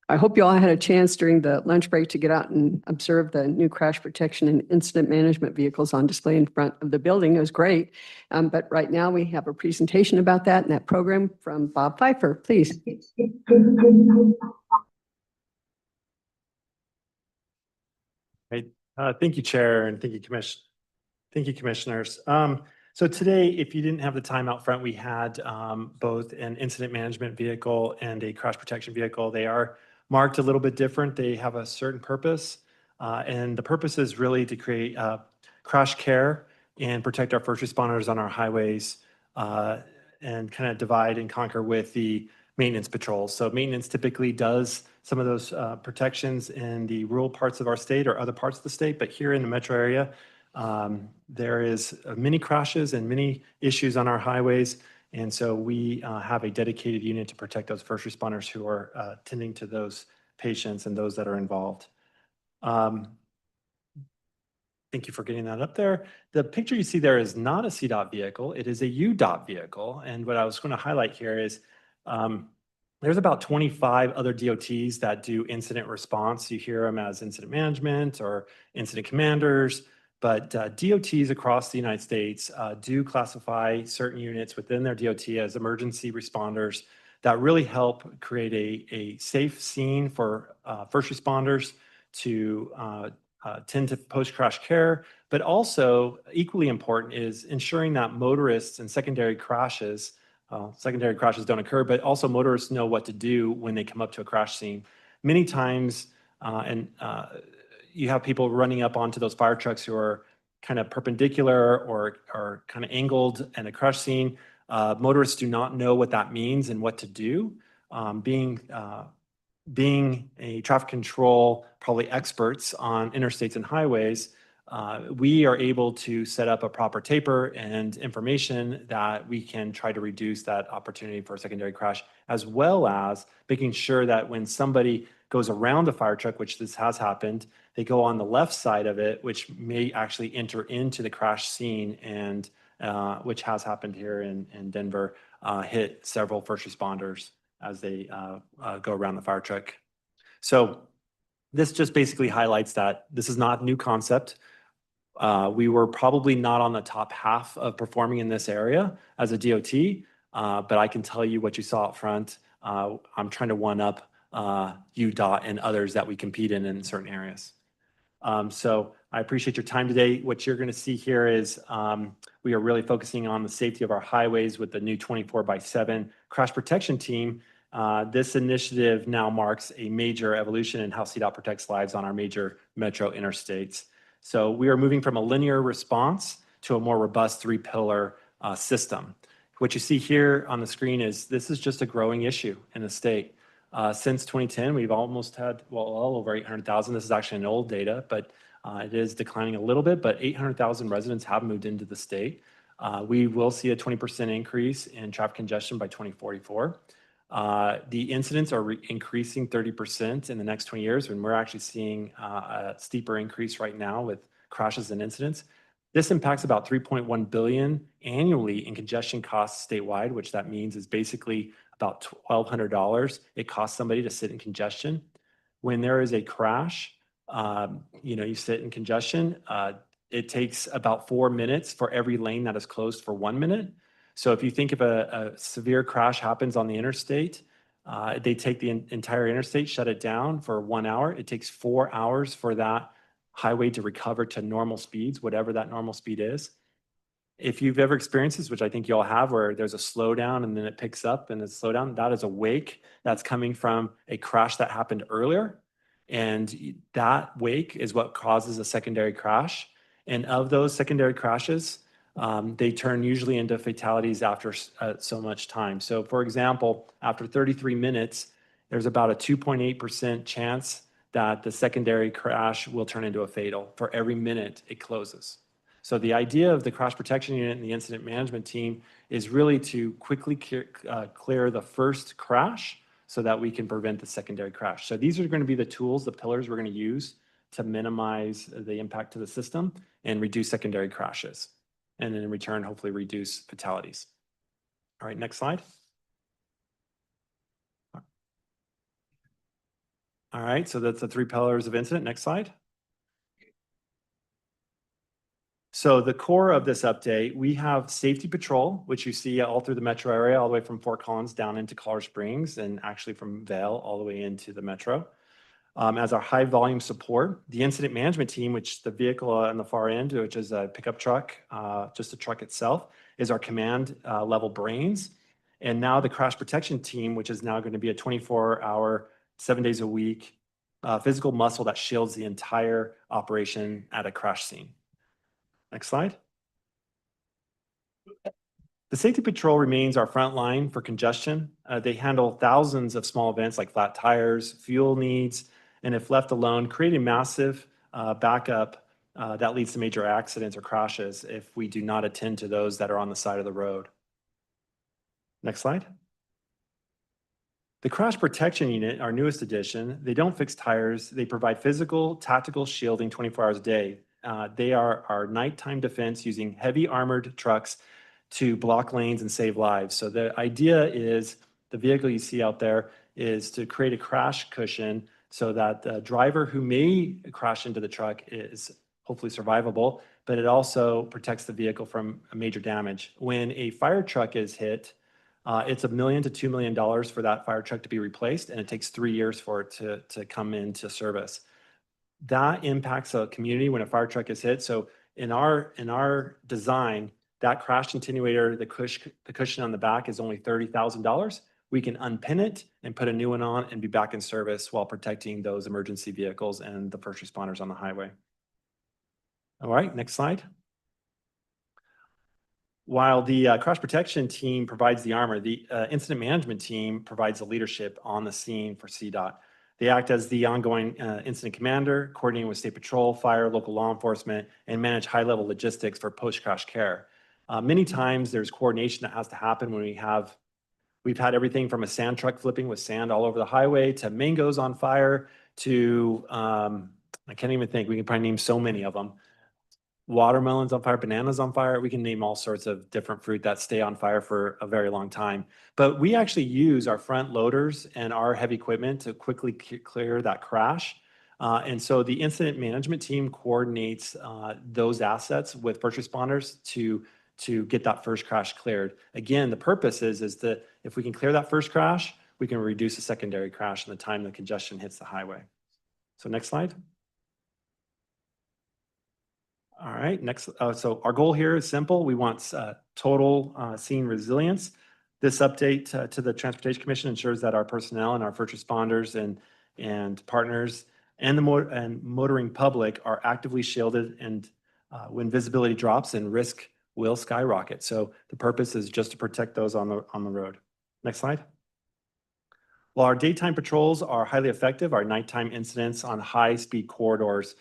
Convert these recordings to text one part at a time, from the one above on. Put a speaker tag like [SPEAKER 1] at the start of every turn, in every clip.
[SPEAKER 1] I hope you all had a chance during the lunch break to get out and observe the new crash protection and incident management vehicles on display in front of the building. It was great. But right now we have a presentation about that and that program from Bob Pfeiffer, please.
[SPEAKER 2] Right. Thank you, Chair, and thank you, Commissioners. So today, if you didn't have the time out front, we had both an incident management vehicle and a crash protection vehicle. They are marked a little bit different. They have a certain purpose, and the purpose is really to create crash care and protect our first responders on our highways, and kind of divide and conquer with the maintenance patrols. So maintenance typically does some of those protections in the rural parts of our state or other parts of the state, but here in the metro area, there is many crashes and many issues on our highways. And so we have a dedicated unit to protect those first responders who are tending to those patients and those that are involved. Thank you for getting that up there. The picture you see there is not a CDOT vehicle. It is a UDOT vehicle. And what I was going to highlight here is there's about 25 other DOTs that do incident response. You hear them as incident management or incident commanders. But DOTs across the United States do classify certain units within their DOT as emergency responders that really help create a safe scene for first responders to tend to post-crash care. But also, equally important is ensuring that motorists and secondary crashes don't occur, but also motorists know what to do when they come up to a crash scene. Many times, you have people running up onto those fire trucks who are kind of perpendicular or kind of angled in a crash scene. Motorists do not know what that means and what to do. Being a traffic control, probably experts on interstates and highways, we are able to set up a proper taper and information that we can try to reduce that opportunity for a secondary crash, as well as making sure that when somebody goes around a fire truck, which this has happened, they go on the left side of it, which may actually enter into the crash scene, and which has happened here in Denver, hit several first responders as they go around the fire truck. So this just basically highlights that this is not a new concept. We were probably not on the top half of performing in this area as a DOT, but I can tell you what you saw up front. I'm trying to one-up UDOT and others that we compete in certain areas. So I appreciate your time today. What you're going to see here is we are really focusing on the safety of our highways with the new 24/7 crash protection team. This initiative now marks a major evolution in how CDOT protects lives on our major metro interstates. So we are moving from a linear response to a more robust three-pillar system. What you see here on the screen is this is just a growing issue in the state. Since 2010, we've almost had, well, over 800,000. This is actually an old data, but it is declining a little bit, but 800,000 residents have moved into the state. We will see a 20% increase in traffic congestion by 2044. The incidents are increasing 30% in the next 20 years, and we're actually seeing a steeper increase right now with crashes and incidents. This impacts about $3.1 billion annually in congestion costs statewide, which that means is basically about $1,200 it costs somebody to sit in congestion. When there is a crash, you sit in congestion, it takes about 4 minutes for every lane that is closed for 1 minute. So if you think of a severe crash happens on the interstate, they take the entire interstate, shut it down for 1 hour. It takes 4 hours for that highway to recover to normal speeds, whatever that normal speed is. If you've ever experienced this, which I think you all have, where there's a slowdown and then it picks up and it's slowdown, that is a wake that's coming from a crash that happened earlier. And that wake is what causes a secondary crash. And of those secondary crashes, they turn usually into fatalities after so much time. So for example, after 33 minutes, there's about a 2.8% chance that the secondary crash will turn into a fatal for every minute it closes. So the idea of the crash protection unit and the incident management team is really to quickly clear the first crash so that we can prevent the secondary crash. So these are going to be the tools, the pillars we're going to use to minimize the impact to the system and reduce secondary crashes. And then in return, hopefully reduce fatalities. All right, next slide. All right, so that's the three pillars of incident. Next slide. So the core of this update, we have safety patrol, which you see all through the metro area, all the way from Fort Collins down into Colorado Springs, and actually from Vail all the way into the metro. As our high volume support, the incident management team, which the vehicle on the far end, which is a pickup truck, just a truck itself, is our command level brains. And now the crash protection team, which is now going to be a 24-hour, 7 days a week physical muscle that shields the entire operation at a crash scene. Next slide. The safety patrol remains our front line for congestion. They handle thousands of small events like flat tires, fuel needs, and if left alone, create a massive backup that leads to major accidents or crashes if we do not attend to those that are on the side of the road. Next slide. The Crash Protection Unit, our newest addition, they don't fix tires. They provide physical, tactical shielding 24 hours a day. They are our nighttime defense using heavy armored trucks to block lanes and save lives. So the idea is the vehicle you see out there is to create a crash cushion so that the driver who may crash into the truck is hopefully survivable, but it also protects the vehicle from major damage. When a fire truck is hit, it's $1 million to $2 million for that fire truck to be replaced, and it takes 3 years for it to come into service. That impacts a community when a fire truck is hit. So in our design, that crash attenuator, the cushion on the back is only $30,000. We can unpin it and put a new one on and be back in service while protecting those emergency vehicles and the first responders on the highway. All right, next slide. While the crash protection team provides the armor, the incident management team provides the leadership on the scene for CDOT. They act as the ongoing incident commander, coordinating with state patrol, fire, local law enforcement, and manage high-level logistics for post-crash care. Many times there's coordination that has to happen when we've had everything from a sand truck flipping with sand all over the highway to mangoes on fire to, I can't even think, we can probably name so many of them. Watermelons on fire, bananas on fire. We can name all sorts of different fruit that stay on fire for a very long time. But we actually use our front loaders and our heavy equipment to quickly clear that crash. And so the incident management team coordinates those assets with first responders to get that first crash cleared. Again, the purpose is that if we can clear that first crash, we can reduce a secondary crash in the time the congestion hits the highway. So next slide. All right, next. So our goal here is simple. We want total scene resilience. This update to the Transportation Commission ensures that our personnel and our first responders and partners and the motoring public are actively shielded, and when visibility drops, and risk will skyrocket. So the purpose is just to protect those on the road. Next slide. While our daytime patrols are highly effective, our nighttime incidents on high-speed corridors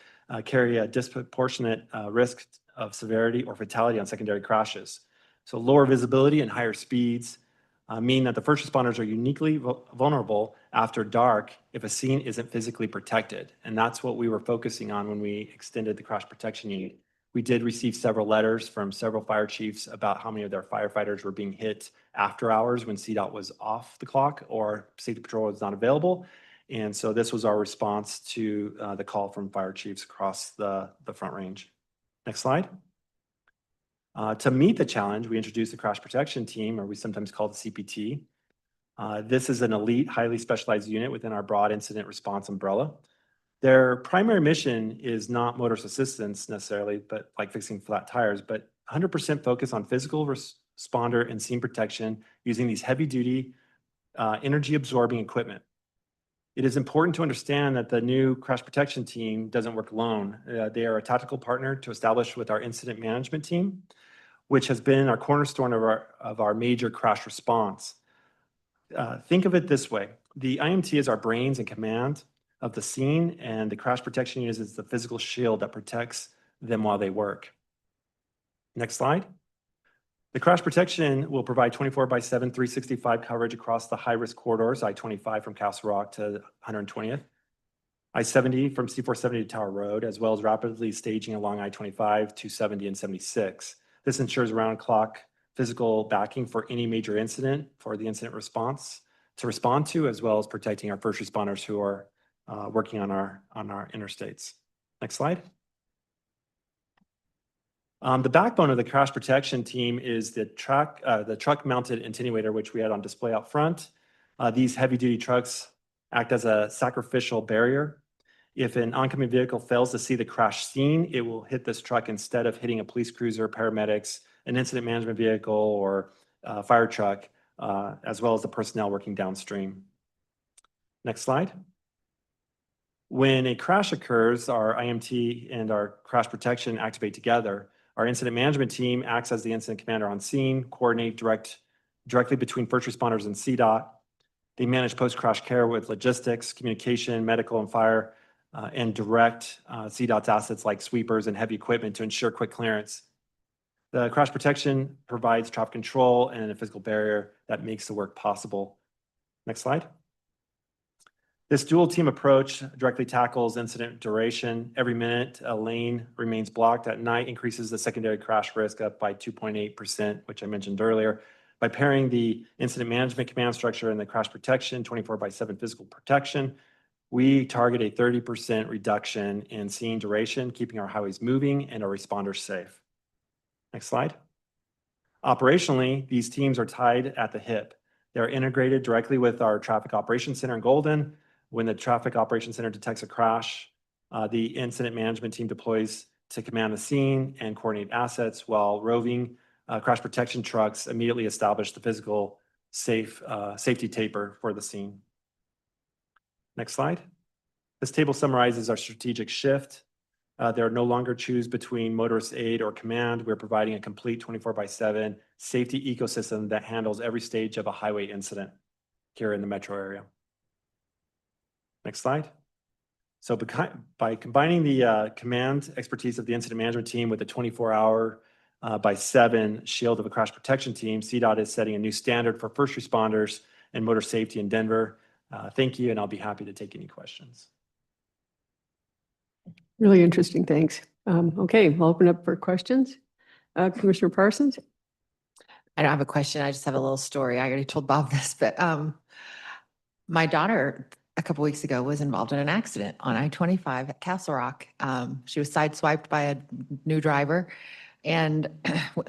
[SPEAKER 2] carry a disproportionate risk of severity or fatality on secondary crashes. So lower visibility and higher speeds mean that the first responders are uniquely vulnerable after dark if a scene isn't physically protected. And that's what we were focusing on when we extended the crash protection unit. We did receive several letters from several fire chiefs about how many of their firefighters were being hit after hours when CDOT was off the clock or safety patrol was not available. And so this was our response to the call from fire chiefs across the Front Range. Next slide. To meet the challenge, we introduced the Crash Protection Team, or we sometimes call it the CPT. This is an elite, highly specialized unit within our broad incident response umbrella. Their primary mission is not motorist assistance necessarily, but like fixing flat tires, but 100% focus on physical responder and scene protection using these heavy-duty, energy-absorbing equipment. It is important to understand that the new crash protection team doesn't work alone. They are a tactical partner to establish with our incident management team, which has been our cornerstone of our major crash response. Think of it this way. The IMT is our brains and command of the scene, and the crash protection unit is the physical shield that protects them while they work. Next slide. The crash protection will provide 24/7, 365 coverage across the high-risk corridors, I-25 from Castle Rock to 120th, I-70 from C-470 to Tower Road, as well as rapidly staging along I-25, 270, and 76. This ensures round-the-clock physical backing for any major incident for the incident response to respond to, as well as protecting our first responders who are working on our interstates. Next slide. The backbone of the crash protection team is the truck mounted attenuator, which we had on display out front. These heavy duty trucks act as a sacrificial barrier. If an oncoming vehicle fails to see the crash scene, it will hit this truck instead of hitting a police cruiser, paramedics, an incident management vehicle, or fire truck, as well as the personnel working downstream. Next slide. When a crash occurs, our IMT and our crash protection activate together. Our incident management team acts as the incident commander on scene, coordinate directly between first responders and CDOT. They manage post-crash care with logistics, communication, medical, and fire, and direct CDOT's assets like sweepers and heavy equipment to ensure quick clearance. The crash protection provides traffic control and a physical barrier that makes the work possible. Next slide. This dual team approach directly tackles incident duration. Every minute a lane remains blocked at night increases the secondary crash risk up by 2.8%, which I mentioned earlier. By pairing the incident management command structure and the crash protection 24/7 physical protection, we target a 30% reduction in scene duration, keeping our highways moving and our responders safe. Next slide. Operationally, these teams are tied at the hip. They're integrated directly with our traffic operations center in Golden. When the traffic operations center detects a crash, the incident management team deploys to command the scene and coordinate assets, while roving crash protection trucks immediately establish the physical safety taper for the scene. Next slide. This table summarizes our strategic shift. There are no longer choose between motorist aid or command. We're providing a complete 24/7 safety ecosystem that handles every stage of a highway incident here in the metro area. Next slide. So by combining the command expertise of the incident management team with the 24/7 shield of a crash protection team, CDOT is setting a new standard for first responders and motor safety in Denver. Thank you, and I'll be happy to take any questions.
[SPEAKER 1] Really interesting, thanks. Okay, I'll open up for questions. Commissioner Parsons?
[SPEAKER 3] I don't have a question. I just have a little story. I already told Bob this, but my daughter a couple weeks ago was involved in an accident on I-25 at Castle Rock. She was sideswiped by a new driver and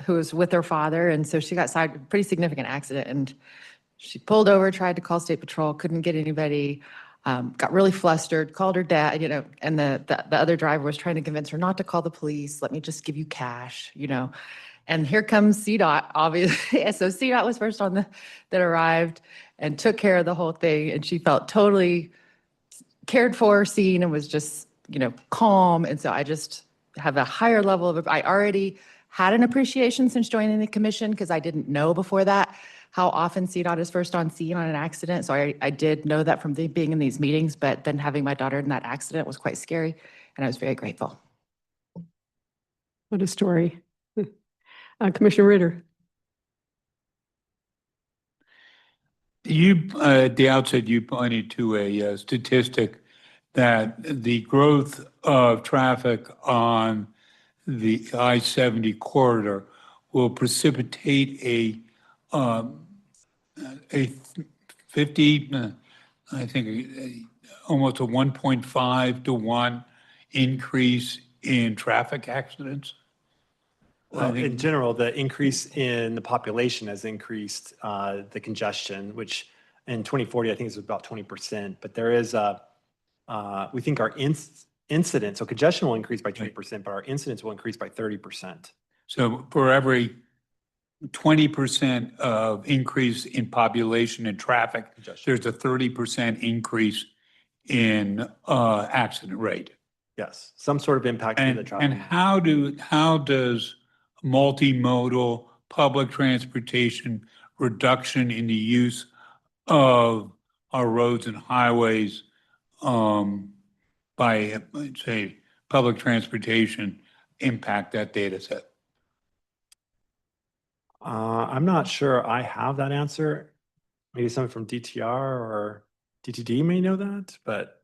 [SPEAKER 3] who was with her father. And so she got pretty significant accident, and she pulled over, tried to call State Patrol, couldn't get anybody, got really flustered, called her dad, and the other driver was trying to convince her not to call the police. Let me just give you cash, And here comes CDOT, obviously. So CDOT was first that arrived and took care of the whole thing. And she felt totally cared for, seen, and was just, calm. And so I just have a higher level I already had an appreciation since joining the commission, because I didn't know before that how often CDOT is first on scene on an accident. So I did know that from being in these meetings, but then having my daughter in that accident was quite scary. And I was very grateful.
[SPEAKER 1] What a story. Commissioner Ritter.
[SPEAKER 4] At the outset, you pointed to a statistic that the growth of traffic on the I-70 corridor will precipitate a 50, I think almost a 1.5 to 1 increase in traffic accidents.
[SPEAKER 2] Well, in general, the increase in the population has increased the congestion, which in 2040, I think is about 20%. But there is we think our incidents, so congestion will increase by 20%, but our incidents will increase by 30%.
[SPEAKER 4] So for every 20% of increase in population and traffic, there's a 30% increase in accident rate.
[SPEAKER 2] Yes, some sort of impact to the traffic.
[SPEAKER 4] And how does multimodal public transportation reduction in the use of our roads and highways by, say, public transportation impact that data set?
[SPEAKER 2] I'm not sure I have that answer. Maybe someone from DTR or DTD may know that, but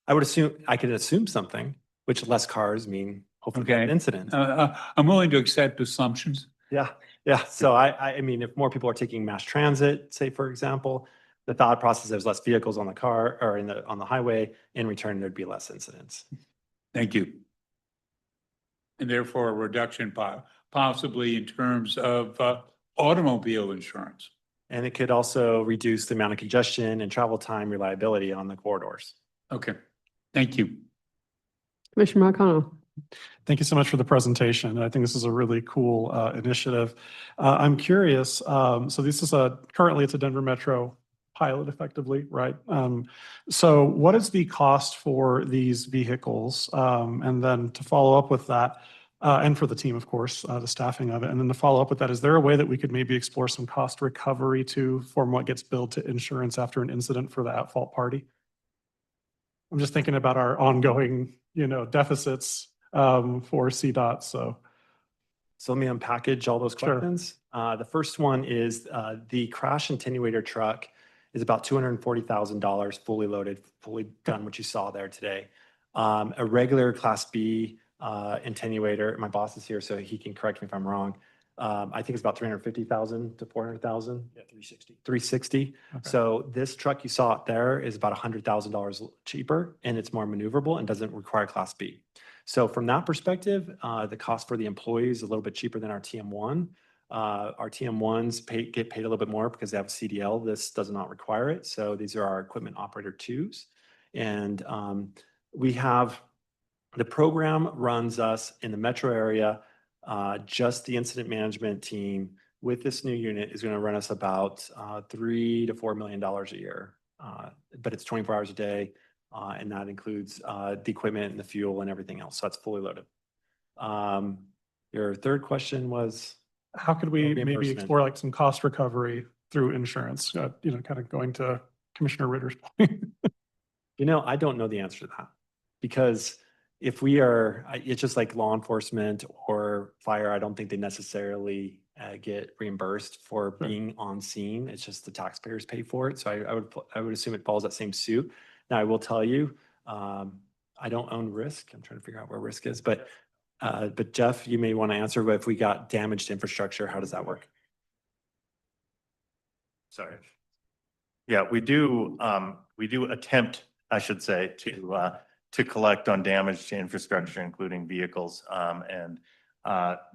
[SPEAKER 2] I could assume something, which less cars mean hopefully less incidents.
[SPEAKER 4] I'm willing to accept assumptions.
[SPEAKER 2] Yeah. So I mean, if more people are taking mass transit, say for example, the thought process, there's less vehicles on the car or on the highway. In return, there'd be less incidents.
[SPEAKER 4] Thank you. And therefore a reduction possibly in terms of automobile insurance.
[SPEAKER 2] And it could also reduce the amount of congestion and travel time reliability on the corridors.
[SPEAKER 4] Okay, thank you.
[SPEAKER 1] Commissioner Marcano.
[SPEAKER 5] Thank you so much for the presentation. I think this is a really cool initiative. I'm curious, so this is currently it's a Denver Metro pilot effectively, right? So what is the cost for these vehicles? And then to follow up with that, and for the team, of course, the staffing of it. And then to follow up with that, is there a way that we could maybe explore some cost recovery too from what gets billed to insurance after an incident for the at-fault party? I'm just thinking about our ongoing, deficits for CDOT. So
[SPEAKER 2] let me unpackage all those
[SPEAKER 5] Sure.
[SPEAKER 2] questions. The first one is the crash attenuator truck is about $240,000 fully loaded, fully done, what you saw there today. A regular Class B attenuator, my boss is here, so he can correct me if I'm wrong. I think it's about 350,000 to 400,000.
[SPEAKER 6] Yeah, 360.
[SPEAKER 2] 360.
[SPEAKER 5] Okay.
[SPEAKER 2] So this truck you saw out there is about $100,000 cheaper, and it's more maneuverable and doesn't require Class B. So from that perspective, the cost for the employee is a little bit cheaper than our TM1. Our TM1s get paid a little bit more because they have a CDL. This does not require it. So these are our equipment operator 2s. And we have the program runs us in the metro area. Just the incident management team with this new unit is going to run us about $3 to $4 million a year. But it's 24 hours a day. And that includes the equipment and the fuel and everything else. So that's fully loaded. Your third question was?
[SPEAKER 5] how could we maybe
[SPEAKER 2] Reimbursement.
[SPEAKER 5] explore like some cost recovery through insurance? Kind of going to Commissioner Ritter's point.
[SPEAKER 2] I don't know the answer to that because if we are, it's just like law enforcement or fire. I don't think they necessarily get reimbursed for
[SPEAKER 5] Sure.
[SPEAKER 2] being on scene. It's just the taxpayers pay for it. So I would assume it follows that same suit. Now I will tell you, I don't own Risk. I'm trying to figure out where Risk is, but Jeff, you may want to answer. But if we got damaged infrastructure, how does that work?
[SPEAKER 6] Sorry. Yeah, we do attempt, I should say, to collect on damaged infrastructure, including vehicles. And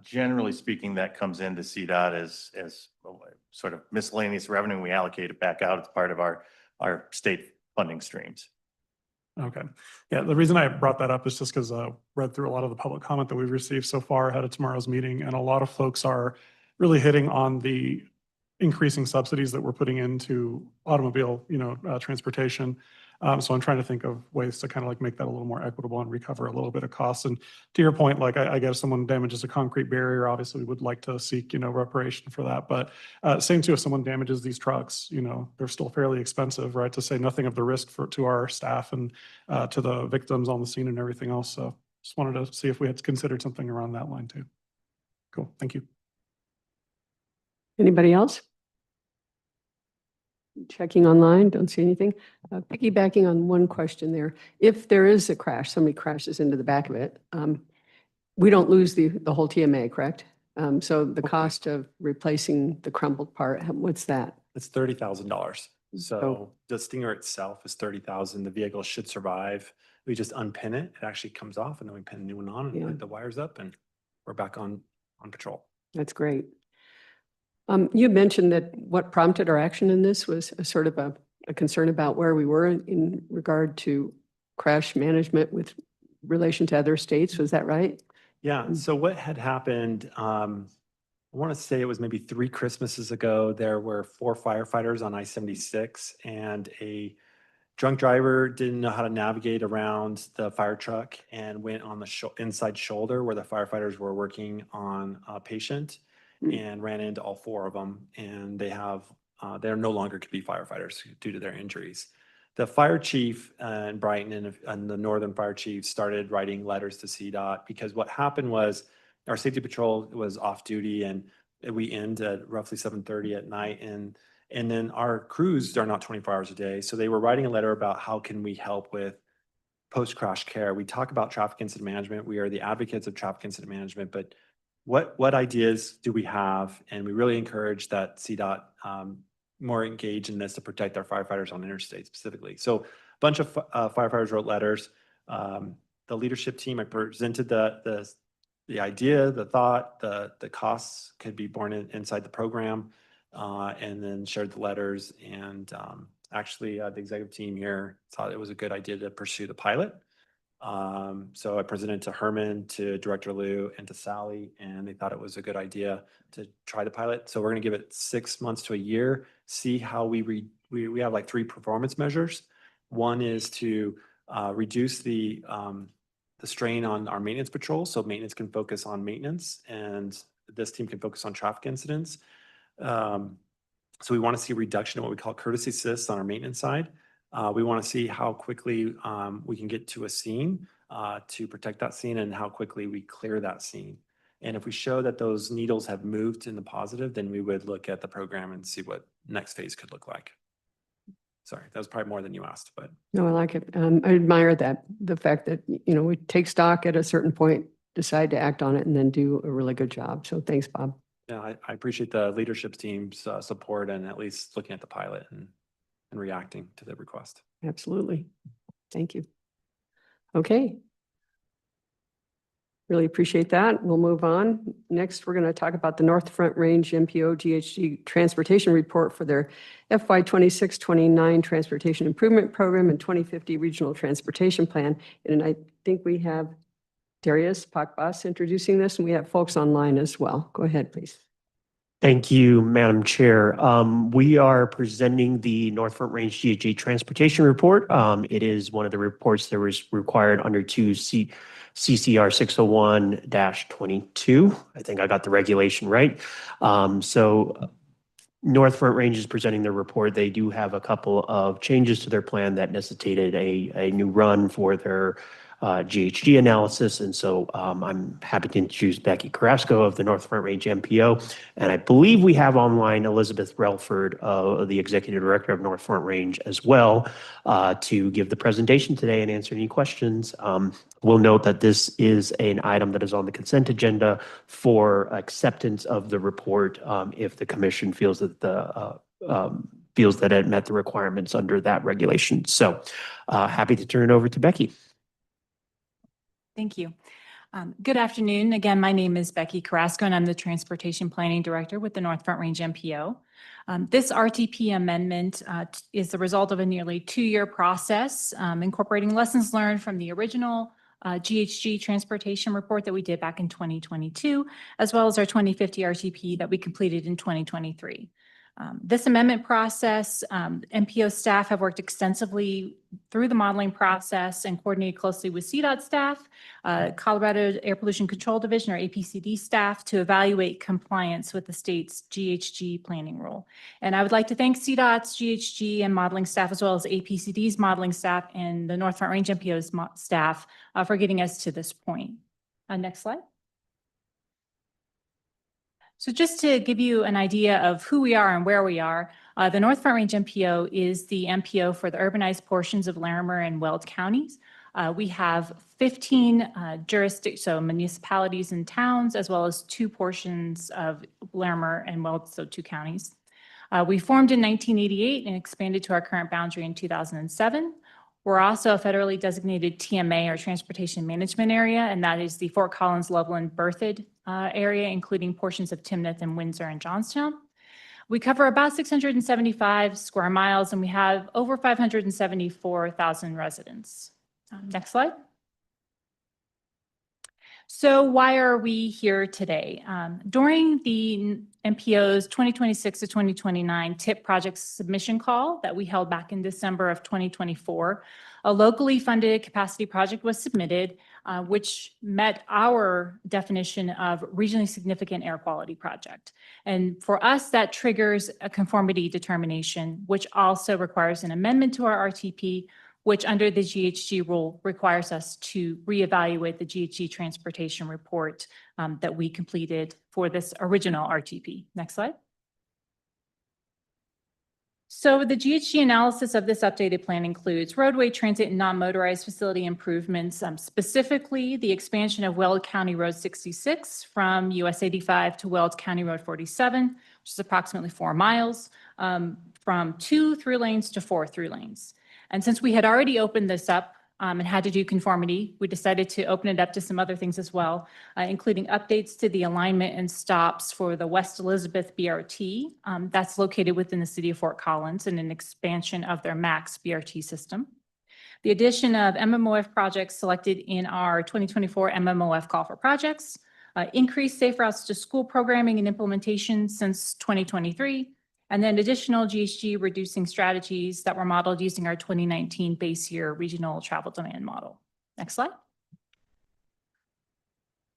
[SPEAKER 6] generally speaking, that comes into CDOT as sort of miscellaneous revenue. We allocate it back out as part of our state funding streams.
[SPEAKER 5] Okay. Yeah, the reason I brought that up is just because I read through a lot of the public comment that we've received so far ahead of tomorrow's meeting, and a lot of folks are really hitting on the increasing subsidies that we're putting into automobile, transportation. So I'm trying to think of ways to kind of like make that a little more equitable and recover a little bit of costs. And to your point, like I guess someone damages a concrete barrier, obviously we would like to seek, reparation for that. But same too, if someone damages these trucks, they're still fairly expensive, right? To say nothing of the risk to our staff and to the victims on the scene and everything else. So just wanted to see if we had considered something around that line too. Cool, thank you.
[SPEAKER 1] Anybody else? Checking online, don't see anything. Piggybacking on one question there, if there is a crash, somebody crashes into the back of it, we don't lose the whole TMA, correct? So the cost of replacing the crumbled part, what's that?
[SPEAKER 2] It's $30,000. So the Stinger itself is $30,000. The vehicle should survive. We just unpin it. It actually comes off, and then we pin a new one on and
[SPEAKER 1] Yeah.
[SPEAKER 2] put the wires up, and we're back on patrol.
[SPEAKER 1] That's great. You mentioned that what prompted our action in this was a sort of a concern about where we were in regard to crash management with relation to other states. Was that right?
[SPEAKER 2] Yeah. So what had happened, I want to say it was maybe 3 Christmases ago, there were 4 firefighters on I-76, and a drunk driver didn't know how to navigate around the fire truck and went on the inside shoulder where the firefighters were working on a patient and ran into all 4 of them. And they're no longer could be firefighters due to their injuries. The fire chief in Brighton and the Northern Fire Chief started writing letters to CDOT because what happened was our safety patrol was off duty and we end at roughly 7:30 at night. And then our crews are not 24 hours a day. So they were writing a letter about how can we help with post-crash care. We talk about traffic incident management. We are the advocates of traffic incident management, but what ideas do we have? And we really encourage that CDOT more engaged in this to protect our firefighters on interstate specifically. So a bunch of firefighters wrote letters. The leadership team, I presented the idea, the thought, the costs could be borne inside the program, and then shared the letters. And actually, the executive team here thought it was a good idea to pursue the pilot. So I presented to Herman, to Director Liu, and to Sally, and they thought it was a good idea to try the pilot. So we're going to give it 6 months to a year, see how we have like 3 performance measures. One is to reduce the strain on our maintenance patrol, so maintenance can focus on maintenance, and this team can focus on traffic incidents. So we want to see a reduction in what we call courtesy assists on our maintenance side. We want to see how quickly we can get to a scene to protect that scene, and how quickly we clear that scene. And if we show that those needles have moved in the positive, then we would look at the program and see what next phase could look like. Sorry, that was probably more than you asked, but.
[SPEAKER 1] No, I like it. I admire that, the fact that, we take stock at a certain point, decide to act on it, and then do a really good job. So thanks, Bob.
[SPEAKER 2] Yeah, I appreciate the leadership team's support and at least looking at the pilot and reacting to the request.
[SPEAKER 1] Absolutely. Thank you. Okay. Really appreciate that. We'll move on. Next, we're going to talk about the North Front Range MPO GHG Transportation Report for their FY 26-29 Transportation Improvement Program and 2050 Regional Transportation Plan. And I think we have Darius Pakbas introducing this, and we have folks online as well. Go ahead, please.
[SPEAKER 7] Thank you, Madam Chair. We are presenting the North Front Range GHG Transportation Report. It is one of the reports that was required under CCR 601-22. I think I got the regulation right. So North Front Range is presenting their report. They do have a couple of changes to their plan that necessitated a new run for their GHG analysis. And so I'm happy to introduce Becky Carrasco of the North Front Range MPO. And I believe we have online Elizabeth Relford, the Executive Director of North Front Range as well, to give the presentation today and answer any questions. We'll note that this is an item that is on the consent agenda for acceptance of the report if the commission feels that it met the requirements under that regulation. So happy to turn it over to Becky.
[SPEAKER 8] Thank you. Good afternoon. Again, my name is Becky Carrasco, and I'm the Transportation Planning Director with the North Front Range MPO. This RTP amendment is the result of a nearly 2-year process, incorporating lessons learned from the original GHG transportation report that we did back in 2022, as well as our 2050 RTP that we completed in 2023. This amendment process, MPO staff have worked extensively through the modeling process and coordinated closely with CDOT staff, Colorado Air Pollution Control Division, or APCD staff, to evaluate compliance with the state's GHG planning rule. And I would like to thank CDOT's GHG and modeling staff, as well as APCD's modeling staff and the North Front Range MPO's staff for getting us to this point. Next slide. So just to give you an idea of who we are and where we are, the North Front Range MPO is the MPO for the urbanized portions of Larimer and Weld counties. We have 15 so municipalities and towns, as well as 2 portions of Larimer and Weld, so 2 counties. We formed in 1988 and expanded to our current boundary in 2007. We're also a federally designated TMA, or Transportation Management Area, and that is the Fort Collins, Loveland, Berthoud area, including portions of Timnath and Windsor and Johnstown. We cover about 675 square miles, and we have over 574,000 residents. Next slide. So why are we here today? During the MPO's 2026 to 2029 TIP project submission call that we held back in December of 2024, a locally funded capacity project was submitted, which met our definition of regionally significant air quality project. And for us, that triggers a conformity determination, which also requires an amendment to our RTP, which under the GHG rule requires us to reevaluate the GHG transportation report that we completed for this original RTP. Next slide. So the GHG analysis of this updated plan includes roadway, transit, and non-motorized facility improvements, specifically the expansion of Weld County Road 66 from US 85 to Weld County Road 47, which is approximately 4 miles. from 2 through lanes to 4 through lanes. And since we had already opened this up and had to do conformity, we decided to open it up to some other things as well, including updates to the alignment and stops for the West Elizabeth BRT. That's located within the city of Fort Collins, and an expansion of their MAX BRT system. The addition of MMOF projects selected in our 2024 MMOF call for projects, increased safe routes to school programming and implementation since 2023, and then additional GHG reducing strategies that were modeled using our 2019 base year regional travel demand model. Next slide.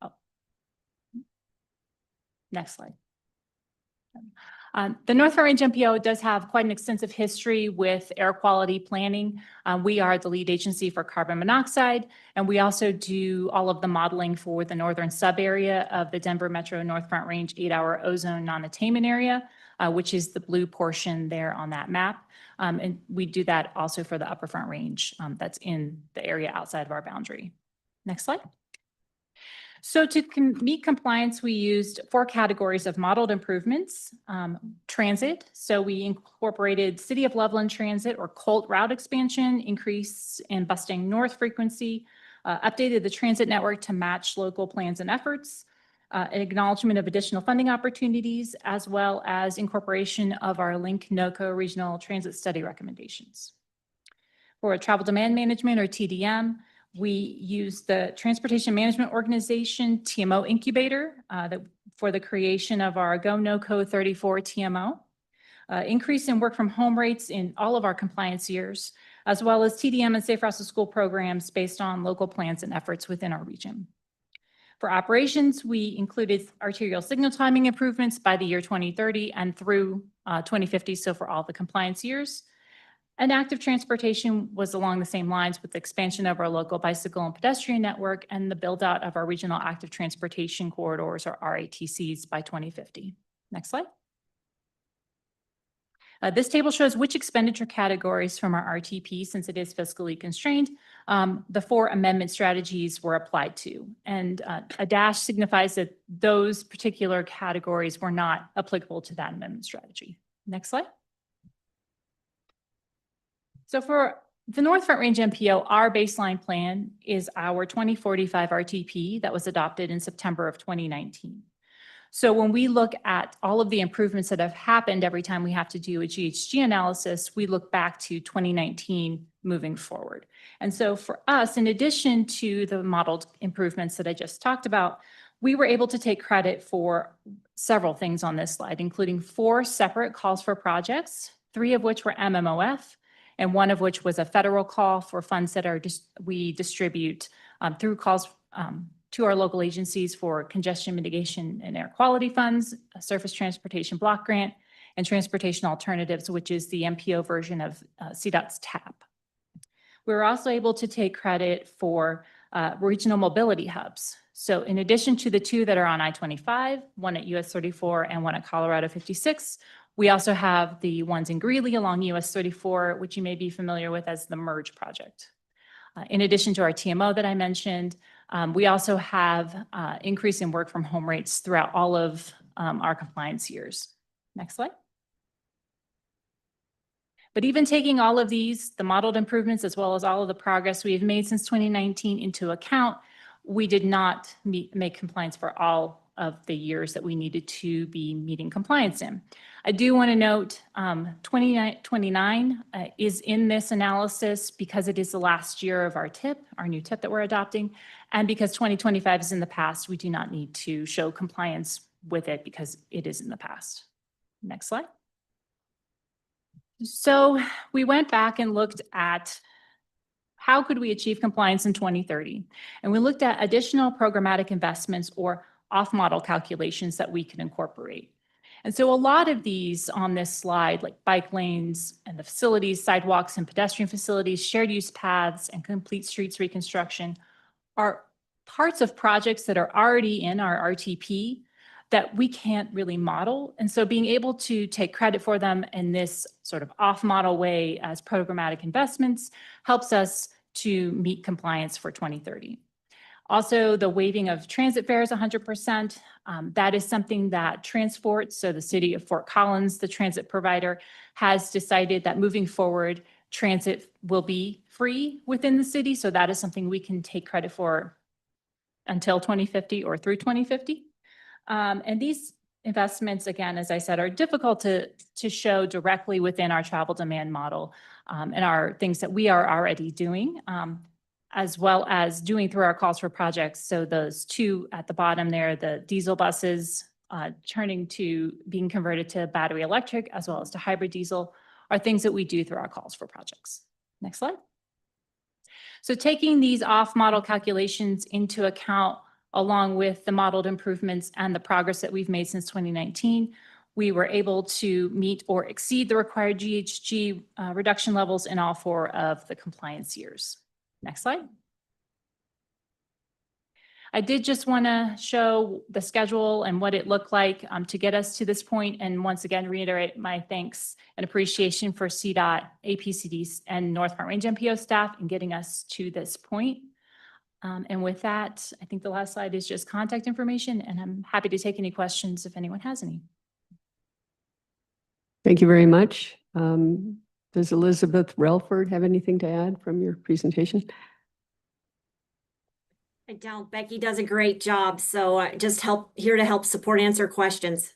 [SPEAKER 8] Oh. Next slide. The North Front Range MPO does have quite an extensive history with air quality planning. We are the lead agency for carbon monoxide, and we also do all of the modeling for the northern sub area of the Denver Metro North Front Range 8-hour ozone non-attainment area, which is the blue portion there on that map. And we do that also for the Upper Front Range that's in the area outside of our boundary. Next slide. So to meet compliance, we used 4 categories of modeled improvements. Transit, so we incorporated City of Loveland Transit or COLT route expansion, increase in busting north frequency, updated the transit network to match local plans and efforts, an acknowledgement of additional funding opportunities, as well as incorporation of our Link NOCO regional transit study recommendations. For travel demand management or TDM, we use the Transportation Management Organization TMO incubator for the creation of our Go NOCO 34 TMO, increase in work from home rates in all of our compliance years, as well as TDM and Safe Routes to School programs based on local plans and efforts within our region. For operations, we included arterial signal timing improvements by the year 2030 and through 2050, so for all the compliance years. And active transportation was along the same lines with the expansion of our local bicycle and pedestrian network and the build out of our regional active transportation corridors or RATCs by 2050. Next slide. This table shows which expenditure categories from our RTP, since it is fiscally constrained, the 4 amendment strategies were applied to. And a dash signifies that those particular categories were not applicable to that amendment strategy. Next slide. So for the North Front Range MPO, our baseline plan is our 2045 RTP that was adopted in September of 2019. So when we look at all of the improvements that have happened every time we have to do a GHG analysis, we look back to 2019 moving forward. And so for us, in addition to the modeled improvements that I just talked about, we were able to take credit for several things on this slide, including 4 separate calls for projects, 3 of which were MMOF, and 1 of which was a federal call for funds that we distribute through calls to our local agencies for congestion mitigation and air quality funds, a surface transportation block grant, and transportation alternatives, which is the MPO version of CDOT's TAP. We were also able to take credit for regional mobility hubs. So in addition to the 2 that are on I-25, 1 at US 34 and 1 at Colorado 56, we also have the ones in Greeley along US 34, which you may be familiar with as the MERGE project. In addition to our TMO that I mentioned, we also have increase in work from home rates throughout all of our compliance years. Next slide. But even taking all of these, the modeled improvements, as well as all of the progress we have made since 2019 into account, we did not make compliance for all of the years that we needed to be meeting compliance in. I do want to note 2029 is in this analysis because it is the last year of our TIP, our new TIP that we're adopting, and because 2025 is in the past, we do not need to show compliance with it because it is in the past. Next slide. So we went back and looked at how could we achieve compliance in 2030? And we looked at additional programmatic investments or off-model calculations that we can incorporate. And so a lot of these on this slide, like bike lanes and the facilities, sidewalks and pedestrian facilities, shared use paths and complete streets reconstruction are parts of projects that are already in our RTP that we can't really model. And so being able to take credit for them in this sort of off-model way as programmatic investments helps us to meet compliance for 2030. Also, the waiving of transit fares 100%. That is something that Transport, so the city of Fort Collins, the transit provider, has decided that moving forward, transit will be free within the city. So that is something we can take credit for until 2050 or through 2050. And these investments, again, as I said, are difficult to show directly within our travel demand model, and are things that we are already doing, as well as doing through our calls for projects. So those two at the bottom there, the diesel buses turning to being converted to battery electric, as well as to hybrid diesel, are things that we do through our calls for projects. Next slide. So taking these off-model calculations into account, along with the modeled improvements and the progress that we've made since 2019, we were able to meet or exceed the required GHG reduction levels in all 4 of the compliance years. Next slide. I did just want to show the schedule and what it looked like to get us to this point. And once again, reiterate my thanks and appreciation for CDOT, APCD, and North Front Range MPO staff in getting us to this point. And with that, I think the last slide is just contact information, and I'm happy to take any questions if anyone has any.
[SPEAKER 1] Thank you very much. Does Elizabeth Relford have anything to add from your presentation?
[SPEAKER 9] I don't. Becky does a great job. So just here to help support, answer questions.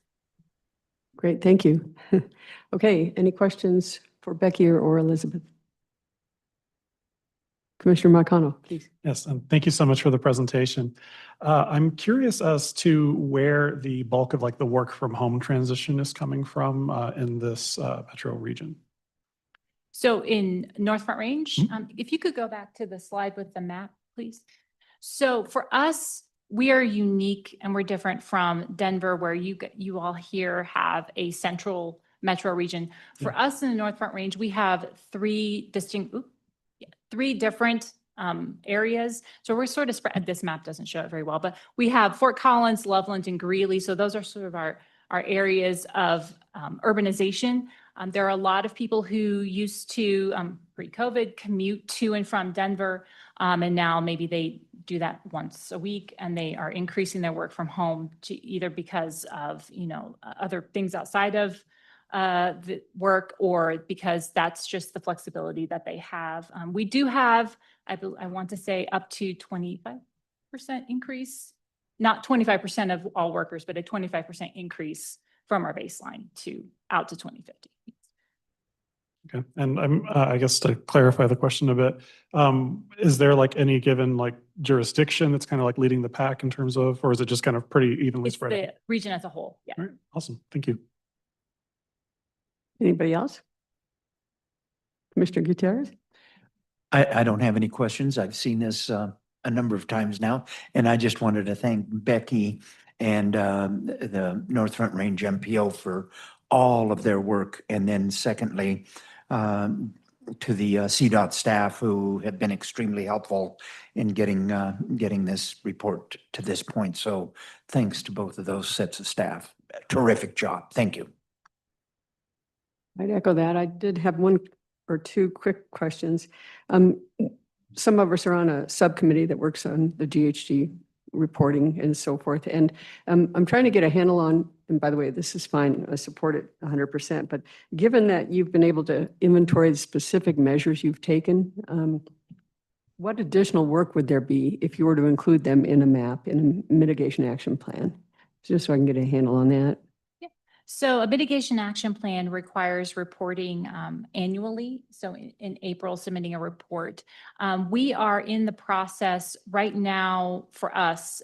[SPEAKER 1] Great, thank you. Okay, any questions for Becky or Elizabeth? Commissioner Marcano, please.
[SPEAKER 5] Yes, and thank you so much for the presentation. I'm curious as to where the bulk of like the work from home transition is coming from in this metro region.
[SPEAKER 8] So in North Front Range, if you could go back to the slide with the map, please. So for us, we are unique and we're different from Denver, where you all here have a central metro region. For us in the North Front Range, we have 3 different areas. So we're sort of spread. This map doesn't show it very well, but we have Fort Collins, Loveland, and Greeley. So those are sort of our areas of urbanization. There are a lot of people who used to, pre-COVID, commute to and from Denver, and now maybe they do that once a week, and they are increasing their work from home to either because of, other things outside of the work, or because that's just the flexibility that they have. We do have, I want to say, up to 25% increase, not 25% of all workers, but a 25% increase from our baseline out to 2050.
[SPEAKER 5] Okay, and I guess to clarify the question a bit, is there like any given like jurisdiction that's kind of like leading the pack in terms of, or is it just kind of pretty evenly
[SPEAKER 8] It's
[SPEAKER 5] spread?
[SPEAKER 8] the region as a whole. Yeah.
[SPEAKER 5] All right, awesome, thank you.
[SPEAKER 1] Anybody else? Commissioner Gutierrez?
[SPEAKER 10] I don't have any questions. I've seen this a number of times now, and I just wanted to thank Becky and the North Front Range MPO for all of their work. And then secondly, to the CDOT staff who have been extremely helpful in getting this report to this point. So thanks to both of those sets of staff. Terrific job. Thank you.
[SPEAKER 1] I'd echo that. I did have 1 or 2 quick questions. Some of us are on a subcommittee that works on the GHG reporting and so forth. And I'm trying to get a handle on, and by the way, this is fine, I support it 100%, but given that you've been able to inventory the specific measures you've taken, what additional work would there be if you were to include them in a map, in a mitigation action plan? Just so I can get a handle on that.
[SPEAKER 8] So a mitigation action plan requires reporting annually. So in April, submitting a report. We are in the process right now for us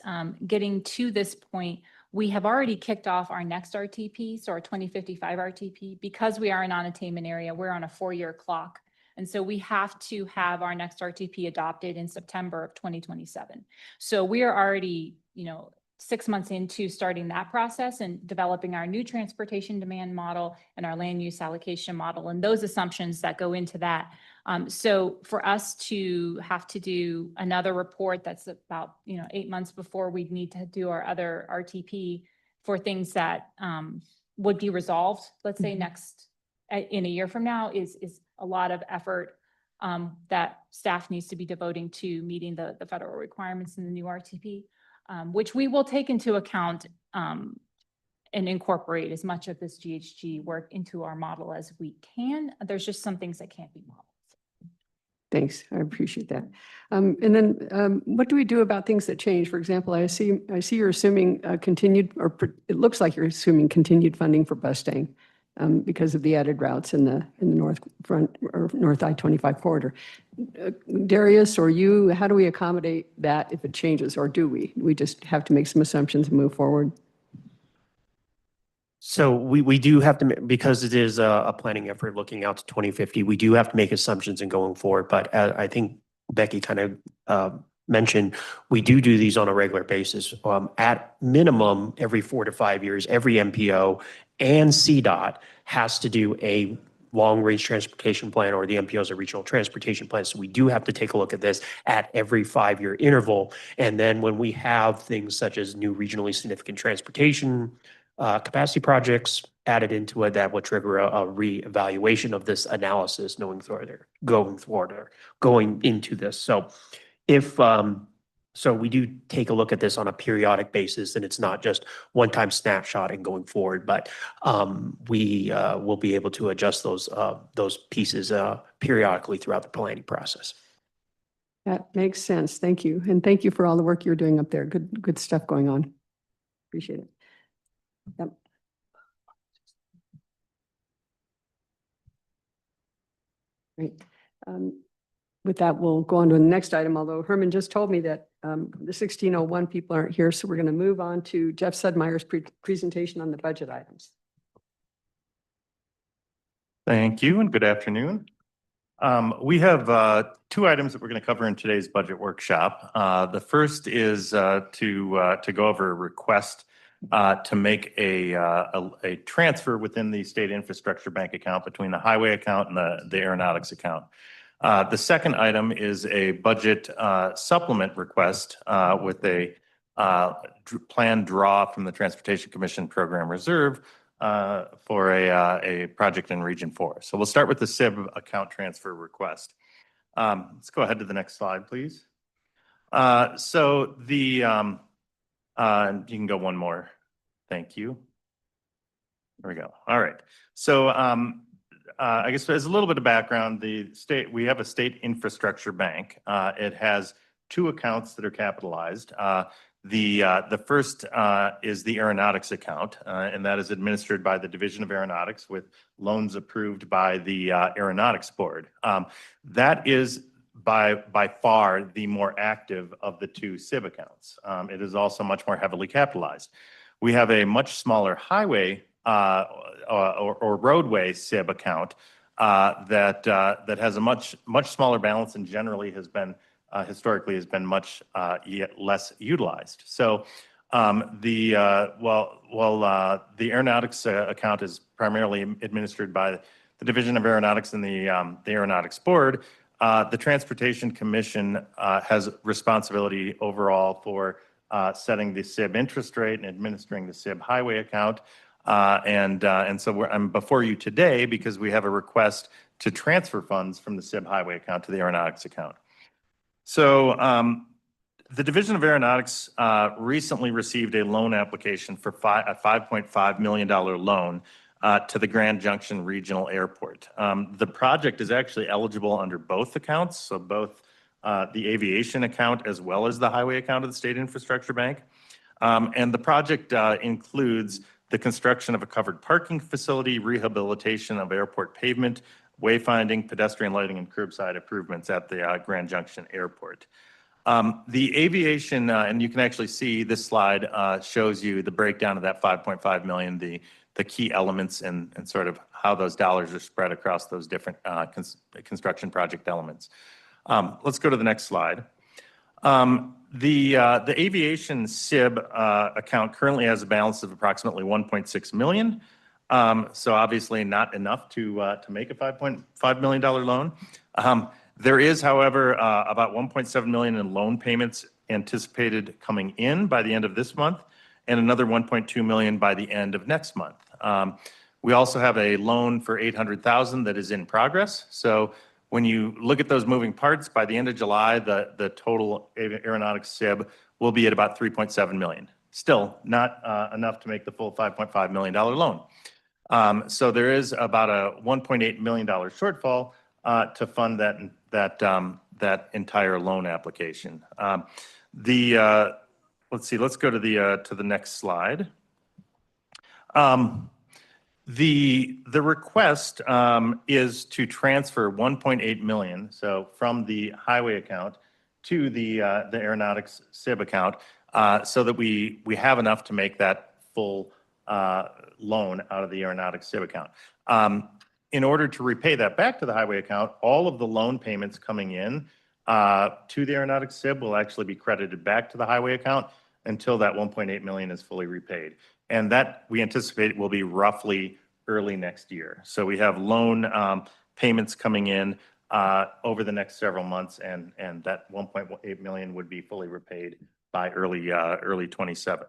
[SPEAKER 8] getting to this point. We have already kicked off our next RTP, so our 2055 RTP. Because we are a non-attainment area, we're on a 4-year clock. And so we have to have our next RTP adopted in September of 2027. So we are already, 6 months into starting that process and developing our new transportation demand model and our land use allocation model and those assumptions that go into that. So for us to have to do another report that's about 8 months before we'd need to do our other RTP for things that would be resolved, let's say in a year from now, is a lot of effort that staff needs to be devoting to meeting the federal requirements in the new RTP, which we will take into account and incorporate as much of this GHG work into our model as we can. There's just some things that can't be modeled.
[SPEAKER 1] Thanks, I appreciate that. And then what do we do about things that change? For example, I see you're assuming it looks like you're assuming continued funding for Bustang because of the added routes in the north front or north I-25 corridor. Darius or you, how do we accommodate that if it changes, or do we? We just have to make some assumptions and move forward?
[SPEAKER 7] So we do have to, because it is a planning effort looking out to 2050, we do have to make assumptions in going forward. But I think Becky kind of mentioned, we do these on a regular basis. At minimum, every 4 to 5 years, every MPO and CDOT has to do a long-range transportation plan, or the MPOs are regional transportation plans. So we do have to take a look at this at every 5-year interval. And then when we have things such as new regionally significant transportation capacity projects added into it, that would trigger a reevaluation of this analysis going into this. So if so we do take a look at this on a periodic basis, and it's not just one-time snapshot and going forward, but we will be able to adjust those pieces periodically throughout the planning process.
[SPEAKER 1] That makes sense. Thank you. And thank you for all the work you're doing up there. Good stuff going on. Appreciate it. Yep. Great. With that, we'll go on to the next item, although Herman just told me that the 1601 people aren't here, so we're going to move on to Jeff Sudmeyer's presentation on the budget items.
[SPEAKER 6] Thank you and good afternoon. We have 2 items that we're going to cover in today's budget workshop. The first is to go over a request to make a transfer within the state infrastructure bank account between the highway account and the aeronautics account. The second item is a budget supplement request with a planned draw from the Transportation Commission Program Reserve for a project in Region 4. So we'll start with the SIB account transfer request. Let's go ahead to the next slide, please. So the you can go one more. Thank you. There we go. All right. So I guess as a little bit of background, we have a state infrastructure bank. It has 2 accounts that are capitalized. The first is the aeronautics account, and that is administered by the Division of Aeronautics with loans approved by the Aeronautics Board. That is by far the more active of the 2 SIB accounts. It is also much more heavily capitalized. We have a much smaller highway or roadway SIB account that has a much smaller balance and generally has been historically has been much less utilized. So the aeronautics account is primarily administered by the Division of Aeronautics and the Aeronautics Board. The Transportation Commission has responsibility overall for setting the SIB interest rate and administering the SIB highway account. And so I'm before you today because we have a request to transfer funds from the SIB highway account to the aeronautics account. So the Division of Aeronautics recently received a loan application for a $5.5 million loan to the Grand Junction Regional Airport. The project is actually eligible under both accounts, so both the aviation account as well as the highway account of the State Infrastructure Bank. And the project includes the construction of a covered parking facility, rehabilitation of airport pavement, wayfinding, pedestrian lighting, and curbside improvements at the Grand Junction Airport. The aviation, and you can actually see this slide shows you the breakdown of that 5.5 million, the key elements and sort of how those dollars are spread across those different construction project elements. Let's go to the next slide. The aviation SIB account currently has a balance of approximately 1.6 million. So obviously not enough to make a $5.5 million loan. There is, however, about 1.7 million in loan payments anticipated coming in by the end of this month, and another 1.2 million by the end of next month. We also have a loan for 800,000 that is in progress. So when you look at those moving parts, by the end of July, the total aeronautics SIB will be at about 3.7 million. Still not enough to make the full $5.5 million loan. So there is about a $1.8 million shortfall to fund that entire loan application. Let's see, let's go to the next slide. The request is to transfer 1.8 million, so from the highway account to the aeronautics SIB account, so that we have enough to make that full loan out of the aeronautics SIB account. In order to repay that back to the highway account, all of the loan payments coming in to the aeronautics SIB will actually be credited back to the highway account until that 1.8 million is fully repaid. And that we anticipate will be roughly early next year. So we have loan payments coming in over the next several months, and that 1.8 million would be fully repaid by early 27.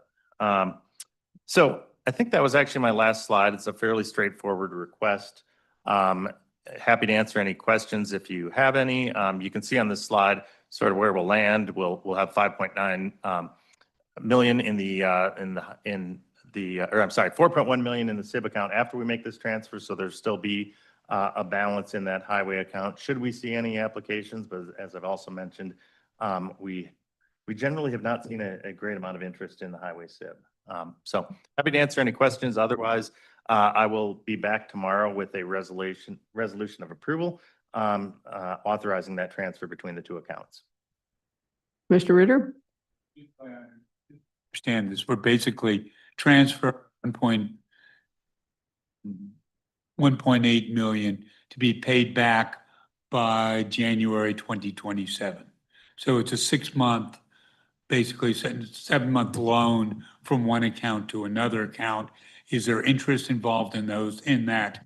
[SPEAKER 6] So I think that was actually my last slide. It's a fairly straightforward request. Happy to answer any questions if you have any. You can see on this slide sort of where we'll land. We'll have 5.9 million in the or I'm sorry, 4.1 million in the SIB account after we make this transfer. So there'll still be a balance in that highway account should we see any applications. But as I've also mentioned, we generally have not seen a great amount of interest in the highway SIB. So happy to answer any questions. Otherwise, I will be back tomorrow with a resolution of approval authorizing that transfer between the two accounts.
[SPEAKER 1] Mr. Ritter?
[SPEAKER 4] Understand this, we're basically transfer 1.8 million to be paid back by January 2027. So it's a 6-month, basically 7-month loan from one account to another account. Is there interest involved in that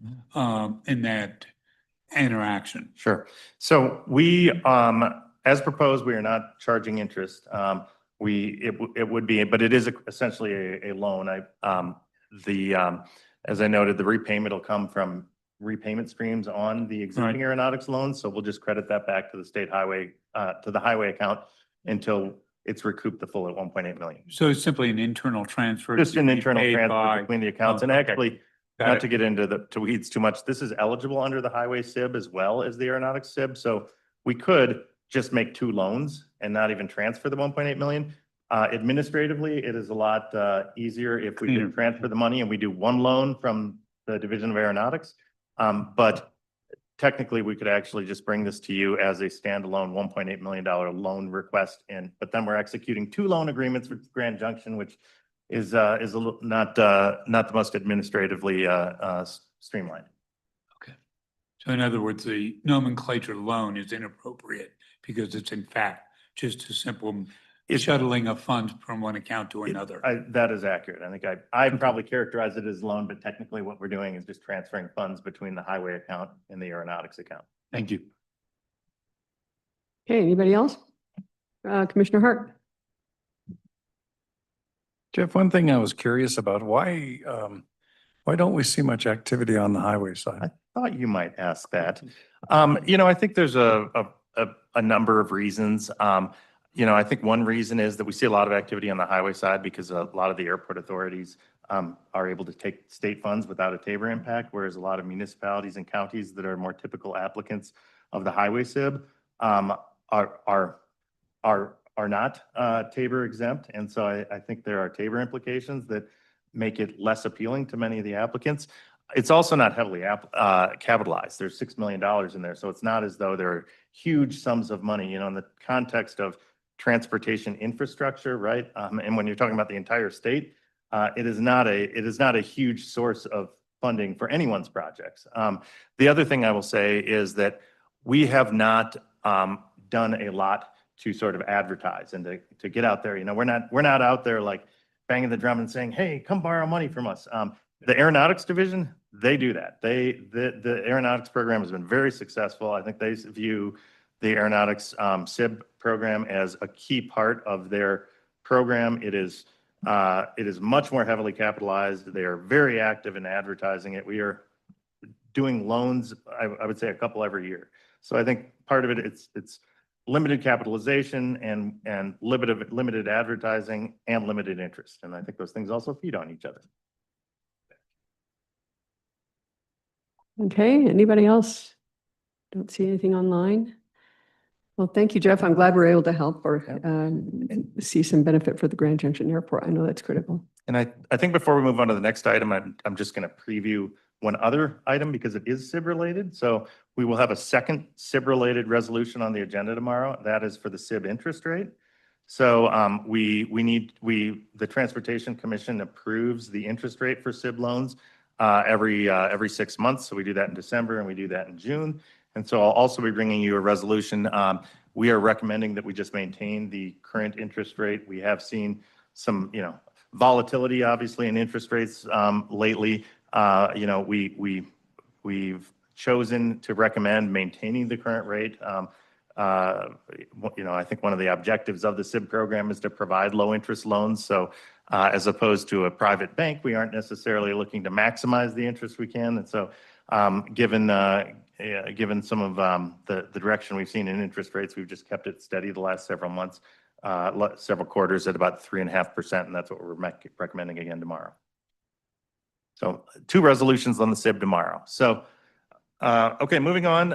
[SPEAKER 4] interaction?
[SPEAKER 6] Sure. So we, as proposed, we are not charging interest. It would be, but it is essentially a loan. As I noted, the repayment will come from repayment streams on the existing aeronautics loans. So we'll just credit that back to the state highway, to the highway account until it's recouped the full at 1.8 million.
[SPEAKER 4] So it's simply an internal transfer?
[SPEAKER 6] Just an internal
[SPEAKER 4] paid
[SPEAKER 6] transfer
[SPEAKER 4] by-
[SPEAKER 6] between the accounts. And
[SPEAKER 4] Okay.
[SPEAKER 6] actually,
[SPEAKER 4] Got
[SPEAKER 6] not
[SPEAKER 4] it.
[SPEAKER 6] to get into the weeds too much, this is eligible under the highway SIB as well as the aeronautics SIB. So we could just make 2 loans and not even transfer the 1.8 million. Administratively, it is a lot easier if we can transfer the money and we do 1 loan from the Division of Aeronautics. But technically, we could actually just bring this to you as a standalone $1.8 million loan request. But then we're executing 2 loan agreements with Grand Junction, which is a little not the most administratively streamlined.
[SPEAKER 4] Okay. So in other words, the nomenclature loan is inappropriate because it's in fact just a simple shuttling of funds from one account to another.
[SPEAKER 6] That is accurate. I think I probably characterize it as loan, but technically what we're doing is just transferring funds between the highway account and the aeronautics account.
[SPEAKER 4] Thank you.
[SPEAKER 1] Okay, anybody else? Commissioner Hart?
[SPEAKER 11] Jeff, one thing I was curious about, why don't we see much activity on the highway side?
[SPEAKER 6] I thought you might ask that. I think there's a number of reasons. I think one reason is that we see a lot of activity on the highway side because a lot of the airport authorities are able to take state funds without a Tabor impact, whereas a lot of municipalities and counties that are more typical applicants of the highway SIB are not Tabor exempt. And so I think there are Tabor implications that make it less appealing to many of the applicants. It's also not heavily capitalized. There's $6 million in there. So it's not as though there are huge sums of money, in the context of transportation infrastructure, right? And when you're talking about the entire state, it is not a huge source of funding for anyone's projects. The other thing I will say is that we have not done a lot to sort of advertise and to get out there. We're not out there like banging the drum and saying, hey, come borrow money from us. The aeronautics division, they do that. The aeronautics program has been very successful. I think they view the aeronautics SIB program as a key part of their program. It is much more heavily capitalized. They are very active in advertising it. We are doing loans, I would say a couple every year. So I think part of it, it's limited capitalization and limited advertising and limited interest. And I think those things also feed on each other.
[SPEAKER 1] Okay, anybody else? Don't see anything online. Well, thank you, Jeff. I'm glad we're able to help or see some benefit for the Grand Junction Airport. I know that's critical.
[SPEAKER 6] And I think before we move on to the next item, I'm just going to preview one other item because it is SIB related. So we will have a second SIB related resolution on the agenda tomorrow. That is for the SIB interest rate. So the Transportation Commission approves the interest rate for SIB loans every 6 months. So we do that in December and we do that in June. And so I'll also be bringing you a resolution. We are recommending that we just maintain the current interest rate. We have seen some, volatility obviously in interest rates lately. We've chosen to recommend maintaining the current rate. I think one of the objectives of the SIB program is to provide low interest loans. So as opposed to a private bank, we aren't necessarily looking to maximize the interest we can. And so given some of the direction we've seen in interest rates, we've just kept it steady the last several months, several quarters at about 3.5%, and that's what we're recommending again tomorrow. So 2 resolutions on the SIB tomorrow. So, okay, moving on.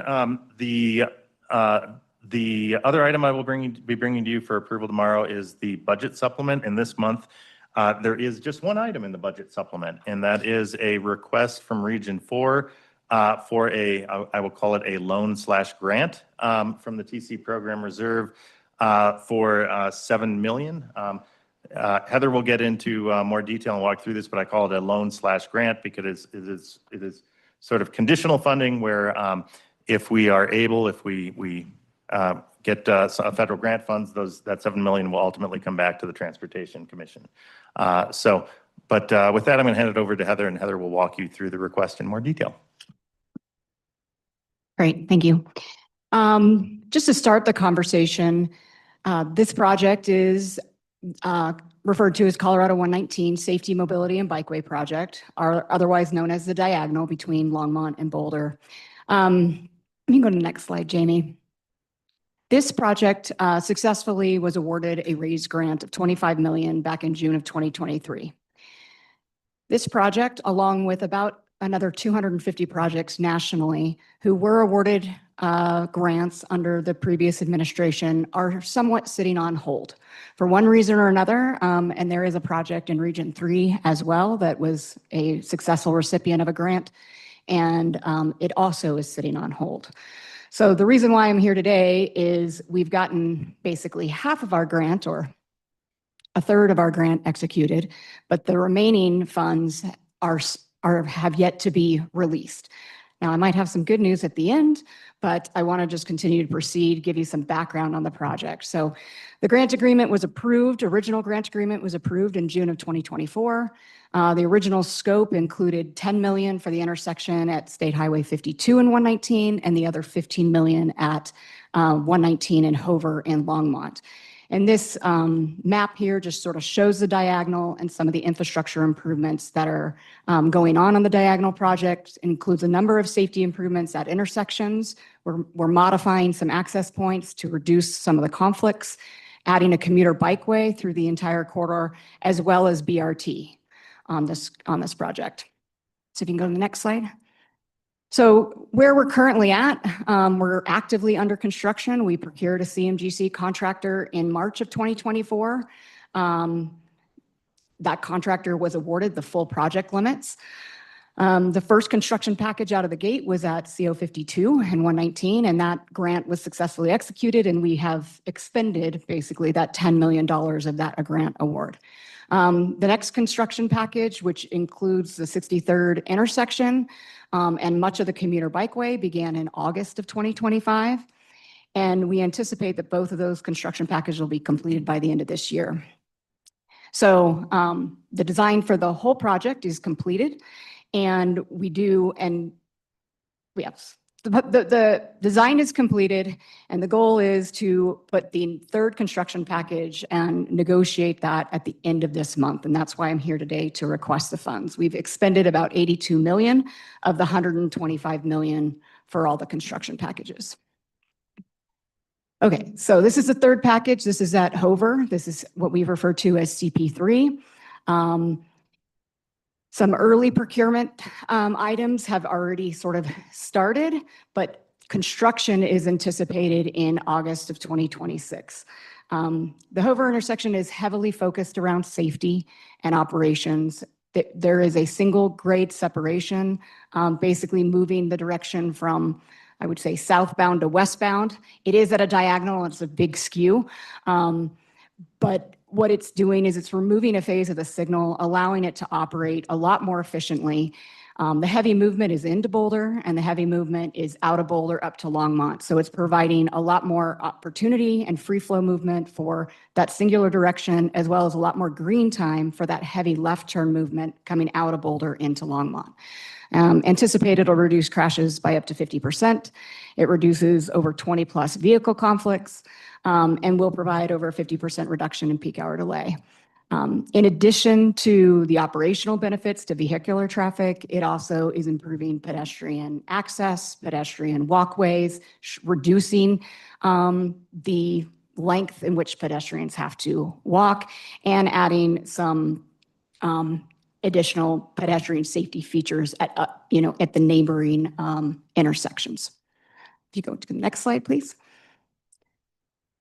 [SPEAKER 6] The other item I will be bringing to you for approval tomorrow is the budget supplement. And this month, there is just one item in the budget supplement, and that is a request from Region 4 for I will call it a loan/grant from the TC program reserve for $7 million. Heather will get into more detail and walk through this, but I call it a loan/grant because it is sort of conditional funding where if we get federal grant funds, that $7 million will ultimately come back to the Transportation Commission. But with that, I'm going to hand it over to Heather, and Heather will walk you through the request in more detail.
[SPEAKER 12] Great, thank you. Just to start the conversation, this project is referred to as Colorado 119 Safety, Mobility, and Bikeway Project, otherwise known as the diagonal between Longmont and Boulder. Let me go to the next slide, Jamie. This project successfully was awarded a raised grant of $25 million back in June of 2023. This project, along with about another 250 projects nationally who were awarded grants under the previous administration, are somewhat sitting on hold for one reason or another. And there is a project in Region 3 as well that was a successful recipient of a grant, and it also is sitting on hold. So the reason why I'm here today is we've gotten basically half of our grant, or a third of our grant, executed, but the remaining funds have yet to be released. Now, I might have some good news at the end, but I want to just continue to proceed, give you some background on the project. So the grant agreement was approved, original grant agreement was approved in June of 2024. The original scope included $10 million for the intersection at State Highway 52 and 119, and the other $15 million at 119 in Hover and Longmont. And this map here just sort of shows the diagonal and some of the infrastructure improvements that are going on the diagonal project. It includes a number of safety improvements at intersections. We're modifying some access points to reduce some of the conflicts, adding a commuter bikeway through the entire corridor, as well as BRT on this project. So if you can go to the next slide. So where we're currently at, we're actively under construction. We procured a CMGC contractor in March of 2024. That contractor was awarded the full project limits. The first construction package out of the gate was at CO 52 and 119, and that grant was successfully executed, and we have expended basically that $10 million of that grant award. The next construction package, which includes the 63rd intersection and much of the commuter bikeway, began in August of 2025. And we anticipate that both of those construction packages will be completed by the end of this year. So the design for the whole project is completed, and the design is completed, and the goal is to put the third construction package and negotiate that at the end of this month. And that's why I'm here today to request the funds. We've expended about $82 million of the $125 million for all the construction packages. Okay, so this is the third package. This is at Hover. This is what we refer to as CP3. Some early procurement items have already sort of started, but construction is anticipated in August of 2026. The Hover intersection is heavily focused around safety and operations. There is a single grade separation, basically moving the direction from, I would say, southbound to westbound. It is at a diagonal, it's a big skew. But what it's doing is it's removing a phase of the signal, allowing it to operate a lot more efficiently. The heavy movement is into Boulder and the heavy movement is out of Boulder up to Longmont. So it's providing a lot more opportunity and free flow movement for that singular direction, as well as a lot more green time for that heavy left turn movement coming out of Boulder into Longmont. Anticipated it'll reduce crashes by up to 50%. It reduces over 20 plus vehicle conflicts and will provide over a 50% reduction in peak hour delay. In addition to the operational benefits to vehicular traffic, it also is improving pedestrian access, pedestrian walkways, reducing the length in which pedestrians have to walk, and adding some additional pedestrian safety features at the neighboring intersections. If you go to the next slide, please.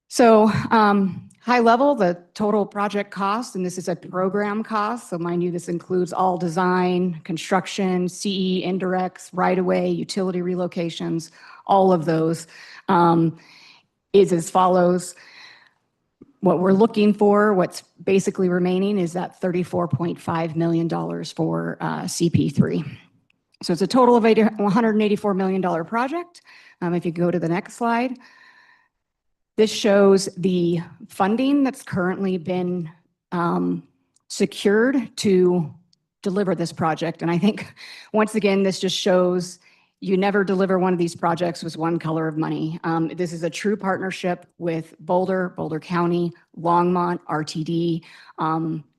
[SPEAKER 12] So high level, the total project cost, and this is a program cost. So mind you, this includes all design, construction, CE, indirects, right-of-way, utility relocations, all of those, is as follows. What we're looking for, what's basically remaining, is that $34.5 million for CP3. So it's a total of $184 million project. If you go to the next slide, this shows the funding that's currently been secured to deliver this project. And I think, once again, this just shows you never deliver one of these projects with one color of money. This is a true partnership with Boulder County, Longmont, RTD,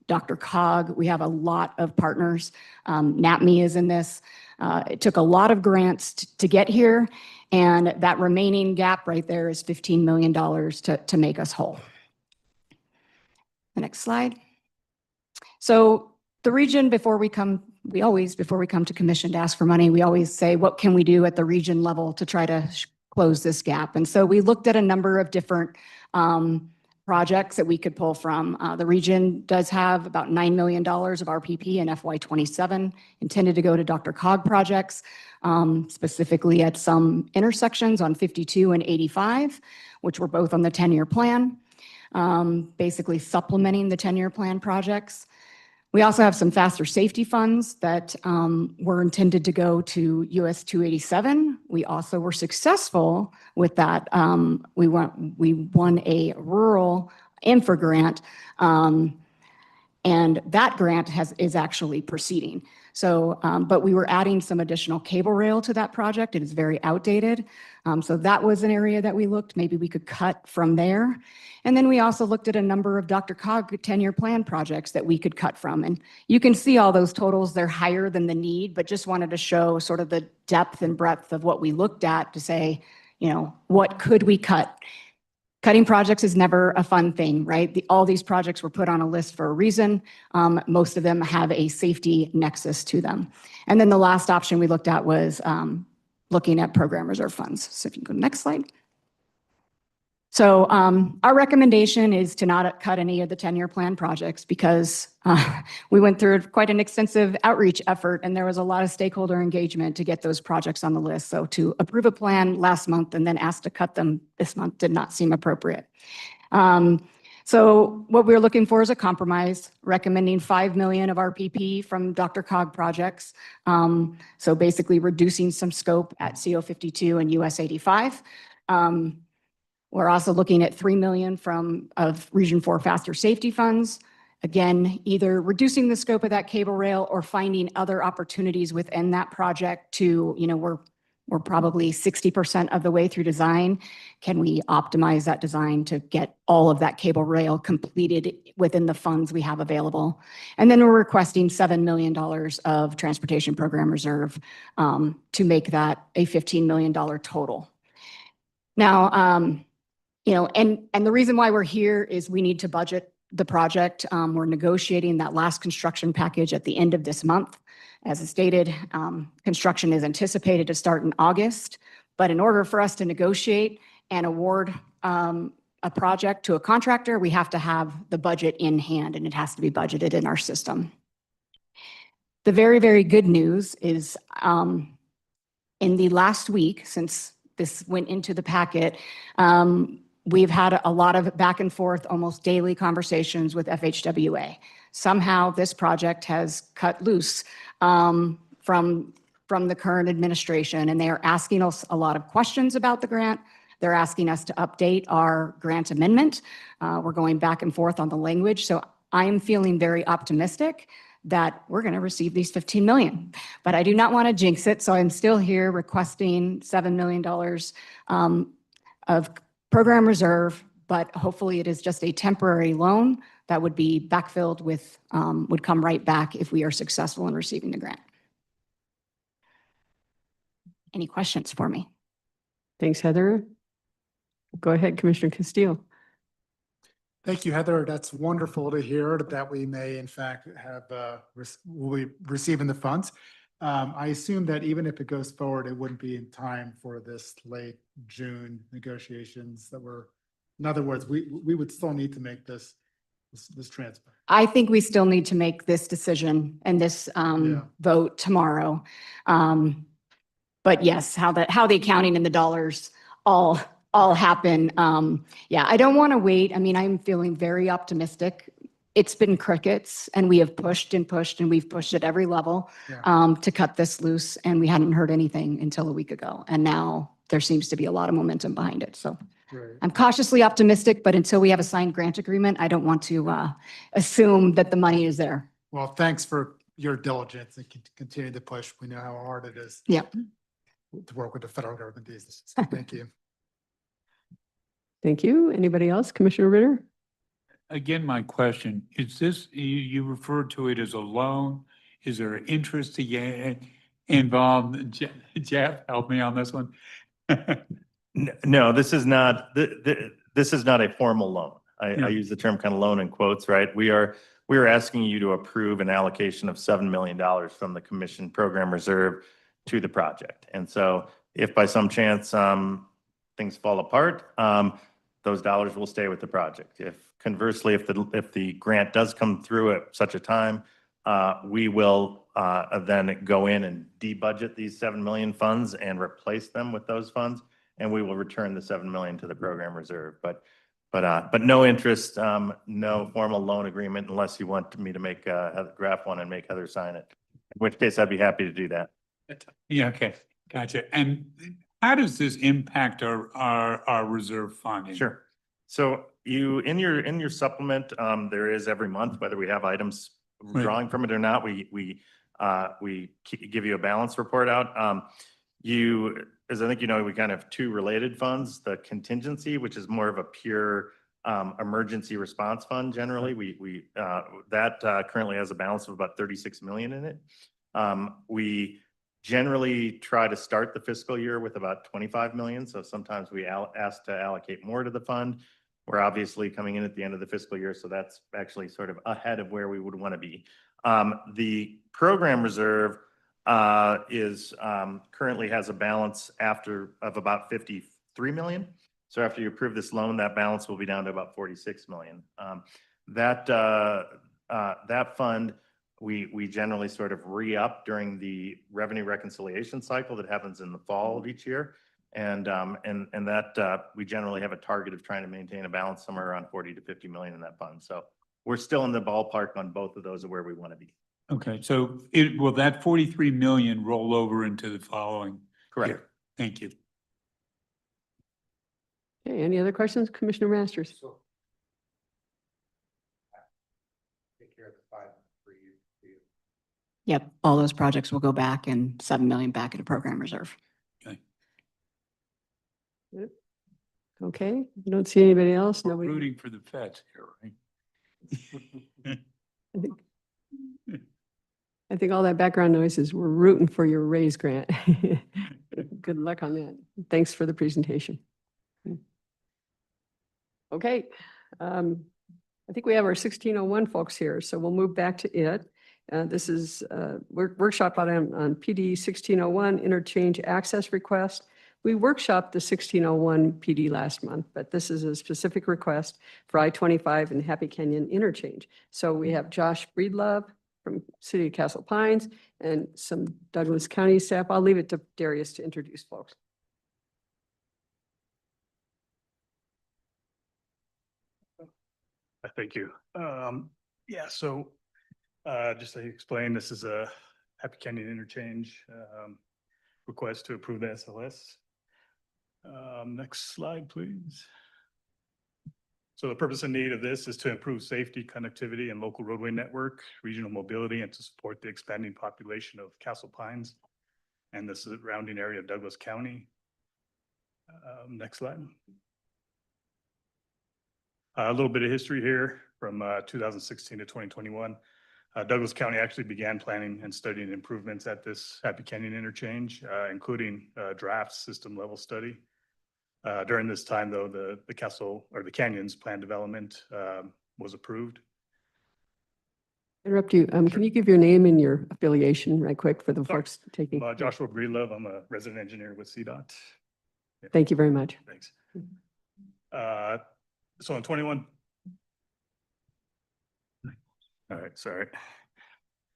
[SPEAKER 12] DRCOG. We have a lot of partners. NAPME is in this. It took a lot of grants to get here, and that remaining gap right there is $15 million to make us whole. The next slide. So the region, before we come to commission to ask for money, we always say, what can we do at the region level to try to close this gap? And so we looked at a number of different projects that we could pull from. The region does have about $9 million of RPP in FY27 intended to go to DRCOG projects, specifically at some intersections on 52 and 85, which were both on the 10-year plan, basically supplementing the 10-year plan projects. We also have some faster safety funds that were intended to go to US 287. We also were successful with that. We won a rural infra grant, and that grant is actually proceeding. So, but we were adding some additional cable rail to that project. It is very outdated. So that was an area that we looked, maybe we could cut from there. And then we also looked at a number of DRCOG 10-year plan projects that we could cut from. And you can see all those totals, they're higher than the need, but just wanted to show sort of the depth and breadth of what we looked at to say, what could we cut? Cutting projects is never a fun thing, right? All these projects were put on a list for a reason. Most of them have a safety nexus to them. And then the last option we looked at was looking at program reserve funds. So if you can go to the next slide. So our recommendation is to not cut any of the 10-year plan projects because we went through quite an extensive outreach effort and there was a lot of stakeholder engagement to get those projects on the list. So to approve a plan last month and then ask to cut them this month did not seem appropriate. So what we're looking for is a compromise, recommending $5 million of RPP from DRCOG projects. So basically reducing some scope at CO52 and US 85. We're also looking at $3 million of Region 4 faster safety funds. Again, either reducing the scope of that cable rail or finding other opportunities within that project to, we're probably 60% of the way through design. Can we optimize that design to get all of that cable rail completed within the funds we have available? And then we're requesting $7 million of transportation program reserve to make that a $15 million total. Now, And the reason why we're here is we need to budget the project. We're negotiating that last construction package at the end of this month. As I stated, construction is anticipated to start in August, but in order for us to negotiate and award a project to a contractor, we have to have the budget in hand, and it has to be budgeted in our system. The very, very good news is in the last week, since this went into the packet, we've had a lot of back and forth, almost daily conversations with FHWA. Somehow this project has cut loose from the current administration, and they are asking us a lot of questions about the grant. They're asking us to update our grant amendment. We're going back and forth on the language. So I am feeling very optimistic that we're going to receive these 15 million. But I do not want to jinx it. So I'm still here requesting $7 million of program reserve, but hopefully it is just a temporary loan that would be backfilled with, would come right back if we are successful in receiving the grant. Any questions for me?
[SPEAKER 1] Thanks, Heather. Go ahead, Commissioner Castillo.
[SPEAKER 13] Thank you, Heather. That's wonderful to hear that we may in fact have, will be receiving the funds. I assume that even if it goes forward, it wouldn't be in time for this late June negotiations that were, in other words, we would still need to make this transfer.
[SPEAKER 12] I think we still need to make this decision and this vote tomorrow. But yes, how the accounting and the dollars all happen. Yeah, I don't want to wait. I mean, I'm feeling very optimistic. It's been crickets, and we have pushed and pushed, and we've pushed at every level to cut this loose, and we hadn't heard anything until a week ago. And now there seems to be a lot of momentum behind it. So I'm cautiously optimistic, but until we have a signed grant agreement, I don't want to assume that the money is there.
[SPEAKER 13] Well, thanks for your diligence and continue to push. We know how hard it is.
[SPEAKER 12] Yep.
[SPEAKER 13] To work with the federal government these days. Thank you.
[SPEAKER 1] Thank you. Anybody else? Commissioner Ritter?
[SPEAKER 4] Again, my question, is this, you referred to it as a loan? Is there interest to get involved? Jeff, help me on this one.
[SPEAKER 6] No, this is not, this is not a formal loan. I use the term kind of loan in quotes, right? We are asking you to approve an allocation of $7 million from the commission program reserve to the project. And so if by some chance things fall apart, those dollars will stay with the project. If conversely, if the grant does come through at such a time, we will then go in and debudget these 7 million funds and replace them with those funds, and we will return the 7 million to the program reserve. But no interest, no formal loan agreement unless you want me to make a draft one and make Heather sign it. In which case, I'd be happy to do that.
[SPEAKER 4] Yeah, okay, gotcha. And how does this impact our reserve funding?
[SPEAKER 6] Sure. So in your supplement, there is every month, whether we have items drawing from it or not, we give you a balance report out. As I think you know, we kind of have two related funds, the contingency, which is more of a pure emergency response fund. Generally, that currently has a balance of about 36 million in it. We generally try to start the fiscal year with about 25 million. So sometimes we ask to allocate more to the fund. We're obviously coming in at the end of the fiscal year, so that's actually sort of ahead of where we would want to be. The program reserve currently has a balance of about 53 million. So after you approve this loan, that balance will be down to about 46 million. That fund, we generally sort of re-up during the revenue reconciliation cycle that happens in the fall of each year. And that we generally have a target of trying to maintain a balance somewhere around 40 to 50 million in that fund. So we're still in the ballpark on both of those of where we want to be.
[SPEAKER 4] Okay, so will that 43 million roll over into the following?
[SPEAKER 6] Correct.
[SPEAKER 4] year? Thank you.
[SPEAKER 1] Okay, any other questions, Commissioner Masters?
[SPEAKER 13] Take care of the 5 for you.
[SPEAKER 12] Yep, all those projects will go back and 7 million back into program reserve.
[SPEAKER 1] Okay, don't see anybody else.
[SPEAKER 4] We're
[SPEAKER 1] Nobody.
[SPEAKER 4] rooting for the feds here, right?
[SPEAKER 1] I think all that background noise is we're rooting for your raise grant. Good luck on that. Thanks for the presentation. Okay. I think we have our 1601 folks here, so we'll move back to it. This is workshop on PD 1601 interchange access request. We workshopped the 1601 PD last month, but this is a specific request for I-25 and Happy Canyon interchange. So we have Josh Breedlove from City of Castle Pines and some Douglas County staff. I'll leave it to Darius to introduce folks.
[SPEAKER 5] Thank you. Yeah, so just to explain, this is a Happy Canyon interchange request to approve the SLS. Next slide, please. So the purpose and need of this is to improve safety, connectivity, and local roadway network, regional mobility, and to support the expanding population of Castle Pines and the surrounding area of Douglas County. Next slide. A little bit of history here from 2016 to 2021. Douglas County actually began planning and studying improvements at this Happy Canyon interchange, including a draft system level study. During this time, though, the Castle or the Canyons plan development was approved.
[SPEAKER 1] Interrupt you. Can you give your name and your affiliation right quick for the
[SPEAKER 5] Sure.
[SPEAKER 1] folks taking?
[SPEAKER 5] Joshua Breedlove. I'm a resident engineer with CDOT. Yeah.
[SPEAKER 1] Thank you very much.
[SPEAKER 5] Thanks. So in 21. All right, sorry.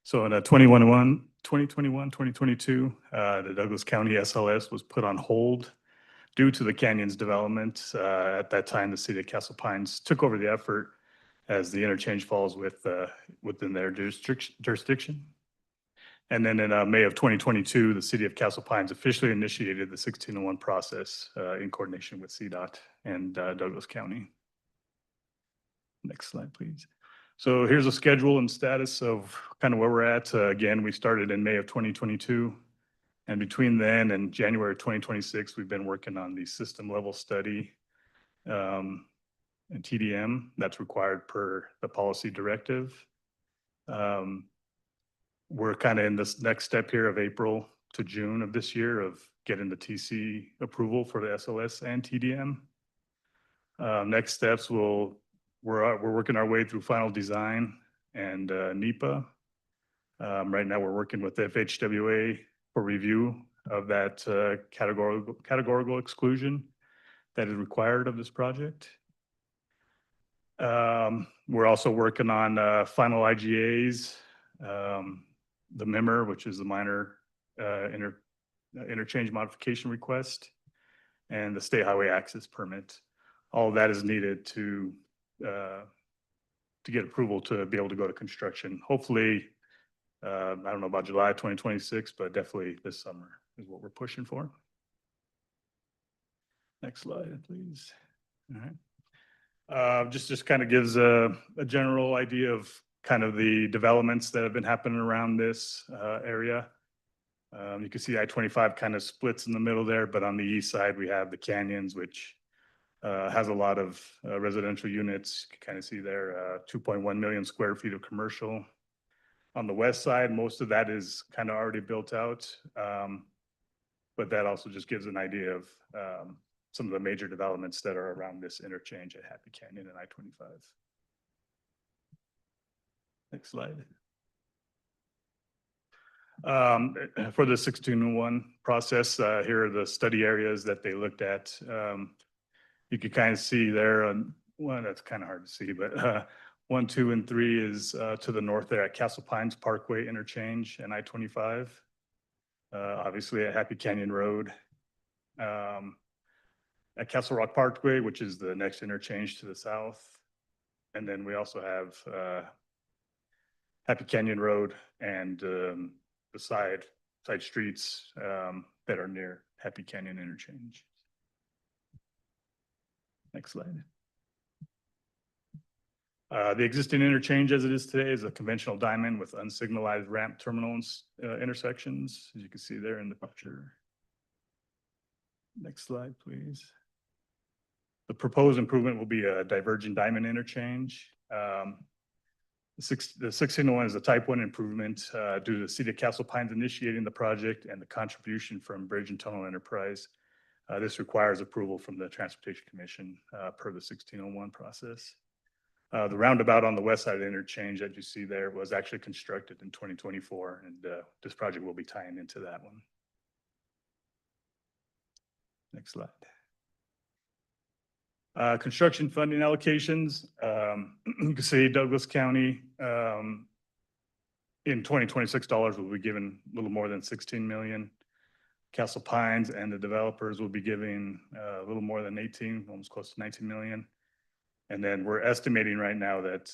[SPEAKER 5] So in 2021, 2022, the Douglas County SLS was put on hold due to the Canyons development. At that time, the city of Castle Pines took over the effort as the interchange falls within their jurisdiction. And then in May of 2022, the city of Castle Pines officially initiated the 1601 process in coordination with CDOT and Douglas County. Next slide, please. So here's a schedule and status of kind of where we're at. Again, we started in May of 2022. And between then and January 2026, we've been working on the system level study and TDM that's required per the policy directive. We're kind of in this next step here of April to June of this year of getting the TC approval for the SLS and TDM. Next steps we're working our way through final design and NEPA. Right now we're working with FHWA for review of that categorical exclusion that is required of this project. We're also working on final IGAs, the MIMR, which is the minor interchange modification request, and the state highway access permit. All of that is needed to get approval to be able to go to construction. Hopefully, I don't know about July 2026, but definitely this summer is what we're pushing for. Next slide, please. All right. Just kind of gives a general idea of kind of the developments that have been happening around this area. You can see I-25 kind of splits in the middle there, but on the east side, we have the Canyons, which has a lot of residential units. You can kind of see there 2.1 million square feet of commercial. On the west side, most of that is kind of already built out. But that also just gives an idea of some of the major developments that are around this interchange at Happy Canyon and I-25. Next slide. For the 1601 process, here are the study areas that they looked at. You can kind of see there, well, that's kind of hard to see, but 1, 2, and 3 is to the north there at Castle Pines Parkway interchange and I-25. Obviously at Happy Canyon Road. At Castle Rock Parkway, which is the next interchange to the south. And then we also have Happy Canyon Road and the side streets that are near Happy Canyon interchange. Next slide. The existing interchange as it is today is a conventional diamond with unsignalized ramp terminals intersections, as you can see there in the picture. Next slide, please. The proposed improvement will be a divergent diamond interchange. The 1601 is a type 1 improvement due to the City of Castle Pines initiating the project and the contribution from Bridge and Tunnel Enterprise.
[SPEAKER 14] This requires approval from the Transportation Commission per the 1601 process. The roundabout on the west side of the interchange that you see there was actually constructed in 2024, and this project will be tying into that one. Next slide. Construction funding allocations. You can see Douglas County in 2026 dollars will be given a little more than 16 million. Castle Pines and the developers will be giving a little more than 18, almost close to 19 million. And then we're estimating right now that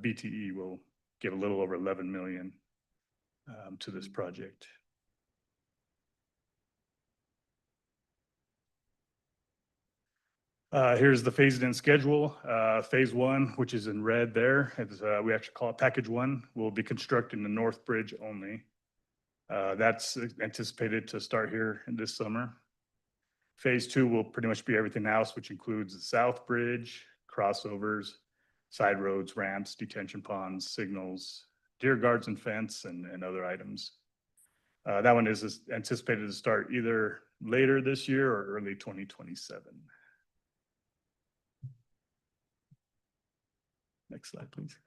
[SPEAKER 14] BTE will give a little over 11 million to this project. Here's the phased in schedule. Phase 1, which is in red there, we actually call it package 1, will be constructing the North Bridge only. That's anticipated to start here in this summer. Phase 2 will pretty much be everything else, which includes the South Bridge, crossovers, side roads, ramps, detention ponds, signals, deer guards and fence, and other items. That one is anticipated to start either later this year or early 2027. Next slide, please.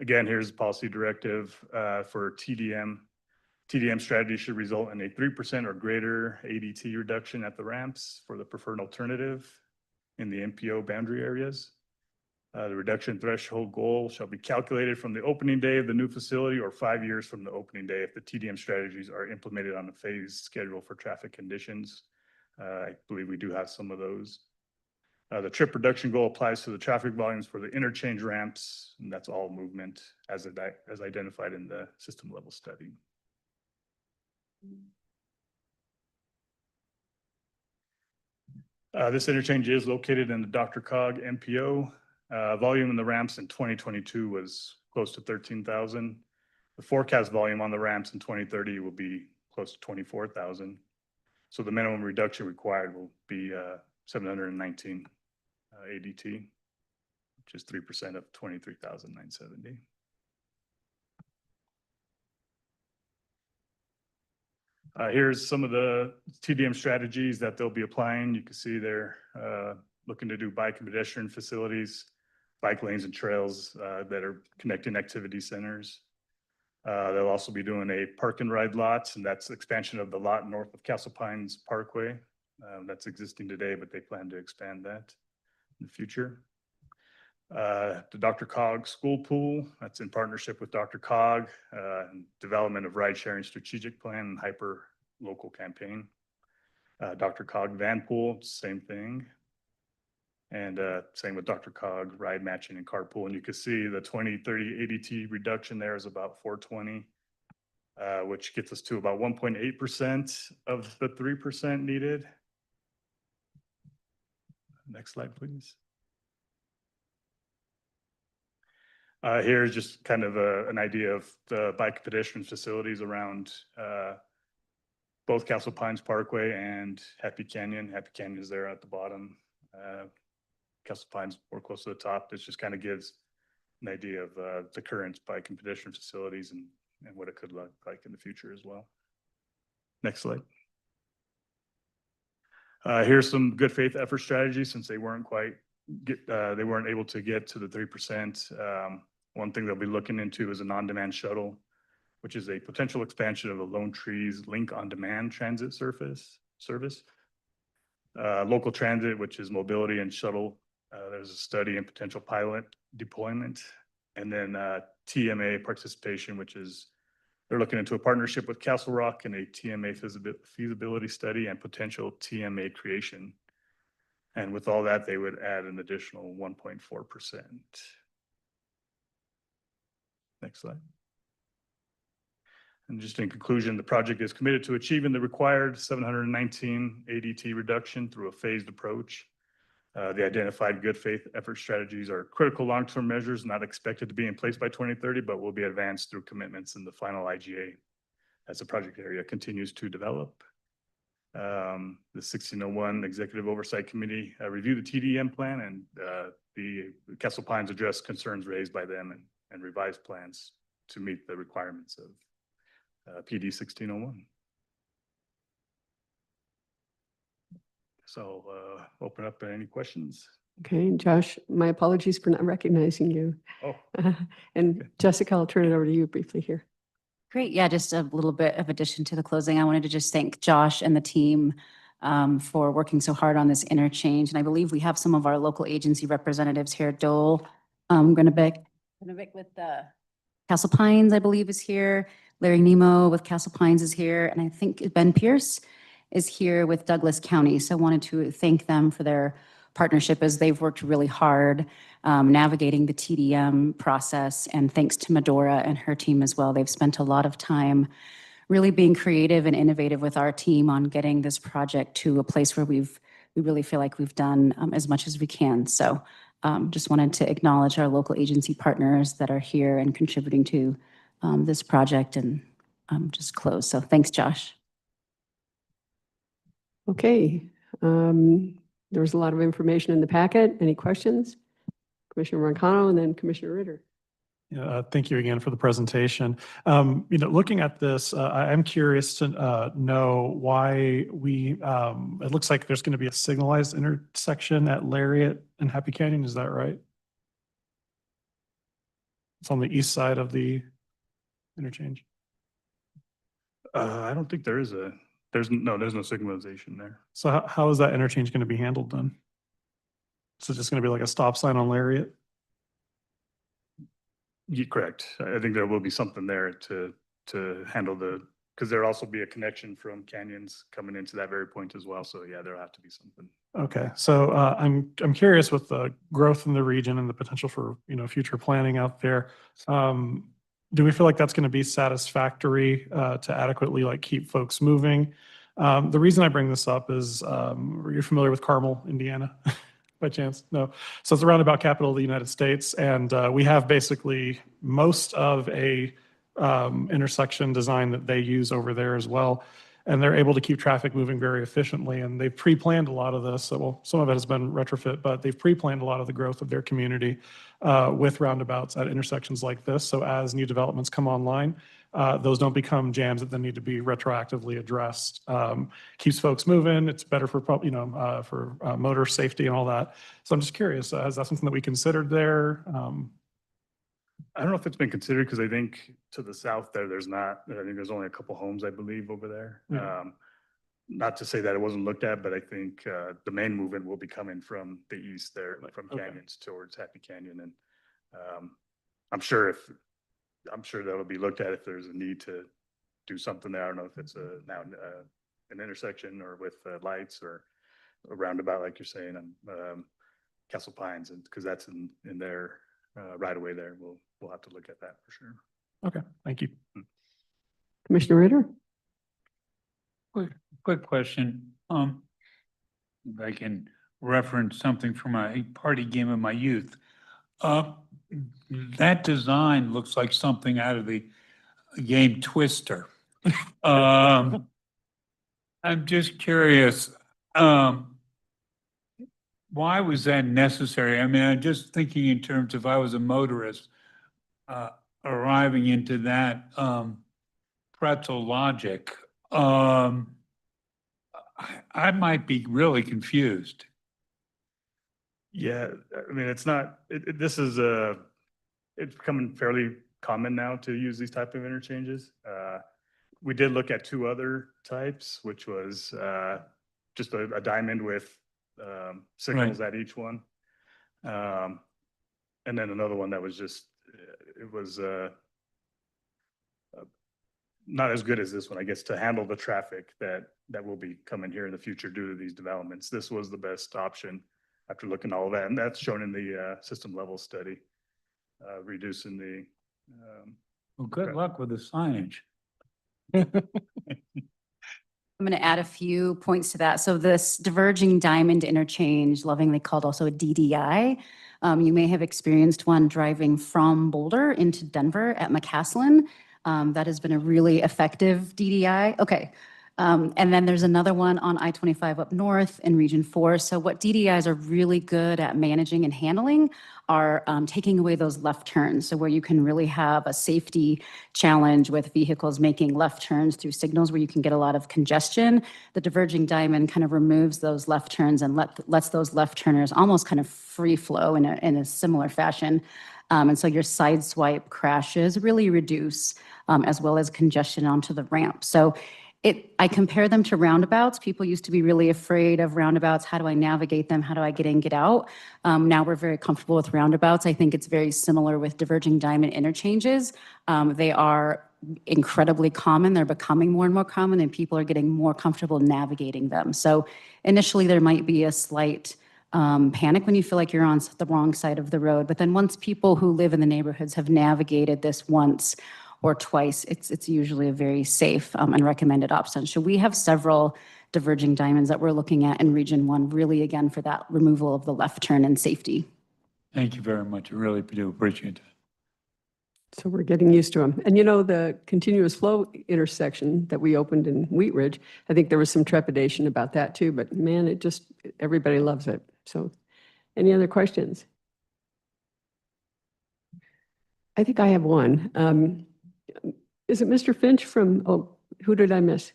[SPEAKER 14] Again, here's the policy directive for TDM. TDM strategy should result in a 3% or greater ADT reduction at the ramps for the preferred alternative in the MPO boundary areas. The reduction threshold goal shall be calculated from the opening day of the new facility or 5 years from the opening day if the TDM strategies are implemented on a phased schedule for traffic conditions. I believe we do have some of those. The trip reduction goal applies to the traffic volumes for the interchange ramps, and that's all movement as identified in the system level study. This interchange is located in the DRCOG MPO. Volume in the ramps in 2022 was close to 13,000. The forecast volume on the ramps in 2030 will be close to 24,000. So the minimum reduction required will be 719 ADT, which is 3% of 23,970. Here's some of the TDM strategies that they'll be applying. You can see they're looking to do bike and pedestrian facilities, bike lanes and trails that are connecting activity centers. They'll also be doing a park and ride lots, and that's expansion of the lot north of Castle Pines Parkway. That's existing today, but they plan to expand that in the future. The DRCOG school pool, that's in partnership with DRCOG, and development of ride sharing strategic plan and hyper local campaign. DRCOG van pool, same thing. And same with DRCOG ride matching and carpool. And you can see the 2030 ADT reduction there is about 420, which gets us to about 1.8% of the 3% needed. Next slide, please. Here's just kind of an idea of the bike pedestrian facilities around both Castle Pines Parkway and Happy Canyon. Happy Canyon is there at the bottom. Castle Pines more close to the top. This just kind of gives an idea of the current bike and pedestrian facilities and what it could look like in the future as well. Next slide. Here's some good faith effort strategies since they weren't able to get to the 3%. One thing they'll be looking into is an on-demand shuttle, which is a potential expansion of the Lone Trees Link on-demand transit service. Local transit, which is mobility and shuttle. There's a study and potential pilot deployment. And then TMA participation, which is they're looking into a partnership with Castle Rock and a TMA feasibility study and potential TMA creation. And with all that, they would add an additional 1.4%. Next slide. And just in conclusion, the project is committed to achieving the required 719 ADT reduction through a phased approach. The identified good faith effort strategies are critical long-term measures not expected to be in place by 2030, but will be advanced through commitments in the final IGA as the project area continues to develop. The 1601 Executive Oversight Committee reviewed the TDM plan, and the Castle Pines addressed concerns raised by them and revised plans to meet the requirements of PD 1601. So open up any questions.
[SPEAKER 1] Okay, Josh, my apologies for not recognizing you.
[SPEAKER 14] Oh,
[SPEAKER 1] And Jessica, I'll turn it over to you briefly here.
[SPEAKER 15] Great. Yeah, just a little bit of addition to the closing. I wanted to just thank Josh and the team for working so hard on this interchange. And I believe we have some of our local agency representatives here. Dole Grunewald with the Castle Pines, I believe, is here. Larry Nemo with Castle Pines is here. And I think Ben Pierce is here with Douglas County. So I wanted to thank them for their partnership as they've worked really hard navigating the TDM process. And thanks to Medora and her team as well. They've spent a lot of time really being creative and innovative with our team on getting this project to a place where we really feel like we've done as much as we can. So just wanted to acknowledge our local agency partners that are here and contributing to this project and just close. So thanks, Josh.
[SPEAKER 1] Okay. There was a lot of information in the packet. Any questions? Commissioner Marcano and then Commissioner Ritter.
[SPEAKER 5] Yeah, thank you again for the presentation. Looking at this, I'm curious to know why it looks like there's going to be a signalized intersection at Lariat and Happy Canyon. Is that right? It's on the east side of the interchange.
[SPEAKER 14] I don't think there's no signalization there.
[SPEAKER 5] So how is that interchange going to be handled then? So just going to be like a stop sign on Lariat?
[SPEAKER 14] You're correct. I think there will be something there to handle because there'll also be a connection from canyons coming into that very point as well. So yeah, there'll have to be something.
[SPEAKER 5] Okay, so I'm curious with the growth in the region and the potential for future planning out there. Do we feel like that's going to be satisfactory to adequately keep folks moving? The reason I bring this up is, are you familiar with Carmel, Indiana? By chance? No. So it's the roundabout capital of the United States, and we have basically most of a intersection design that they use over there as well. And they're able to keep traffic moving very efficiently. And they've pre-planned a lot of this. So, well, some of it has been retrofit, but they've pre-planned a lot of the growth of their community with roundabouts at intersections like this. So as new developments come online, those don't become jams that then need to be retroactively addressed. Keeps folks moving. It's better for motor safety and all that. So I'm just curious, is that something that we considered there?
[SPEAKER 14] I don't know if it's been considered because I think to the south there's not. I think there's only a couple homes, I believe, over there.
[SPEAKER 5] Yeah.
[SPEAKER 14] Not to say that it wasn't looked at, but I think the main movement will be coming from the east there, from canyons towards Happy Canyon, and I'm sure that'll be looked at if there's a need to do something there. I don't know if it's now an intersection or with lights or a roundabout like you're saying, Castle Pines, and because that's in their right away there. We'll have to look at that for sure.
[SPEAKER 5] Okay, thank you.
[SPEAKER 1] Commissioner Ritter?
[SPEAKER 4] Quick question. If I can reference something from a party game of my youth. That design looks like something out of the game Twister. I'm just curious, why was that necessary? I mean, I'm just thinking in terms of I was a motorist arriving into that pretzel logic. I might be really confused.
[SPEAKER 14] Yeah, I mean, it's not. This is it's becoming fairly common now to use these type of interchanges. We did look at two other types, which was just a diamond with signals at each one, and then another one that was just it was not as good as this one, I guess, to handle the traffic that will be coming here in the future due to these developments. This was the best option after looking at all of that, and that's shown in the system level study, reducing the.
[SPEAKER 4] Well, good luck with the signage.
[SPEAKER 15] I'm going to add a few points to that. So this diverging diamond interchange, lovingly called also a DDI, you may have experienced one driving from Boulder into Denver at McCaslin. That has been a really effective DDI. Okay. And then there's another one on I-25 up north in Region 4. So what DDIs are really good at managing and handling are taking away those left turns. So where you can really have a safety challenge with vehicles making left turns through signals where you can get a lot of congestion, the diverging diamond kind of removes those left turns and lets those left turners almost kind of free flow in a similar fashion. And so your side swipe crashes really reduce, as well as congestion onto the ramp. So I compare them to roundabouts. People used to be really afraid of roundabouts. How do I navigate them? How do I get in, get out? Now we're very comfortable with roundabouts. I think it's very similar with diverging diamond interchanges. They are incredibly common. They're becoming more and more common, and people are getting more comfortable navigating them. So initially there might be a slight panic when you feel like you're on the wrong side of the road. But then once people who live in the neighborhoods have navigated this once or twice, it's usually a very safe and recommended option. So we have several diverging diamonds that we're looking at in Region 1, really again for that removal of the left turn and safety.
[SPEAKER 4] Thank you very much. I really do appreciate that.
[SPEAKER 1] So we're getting used to them. And you know, the continuous flow intersection that we opened in Wheat Ridge, I think there was some trepidation about that too, but man, everybody loves it. So any other questions? I think I have one. Is it Mr. Finch who did I miss?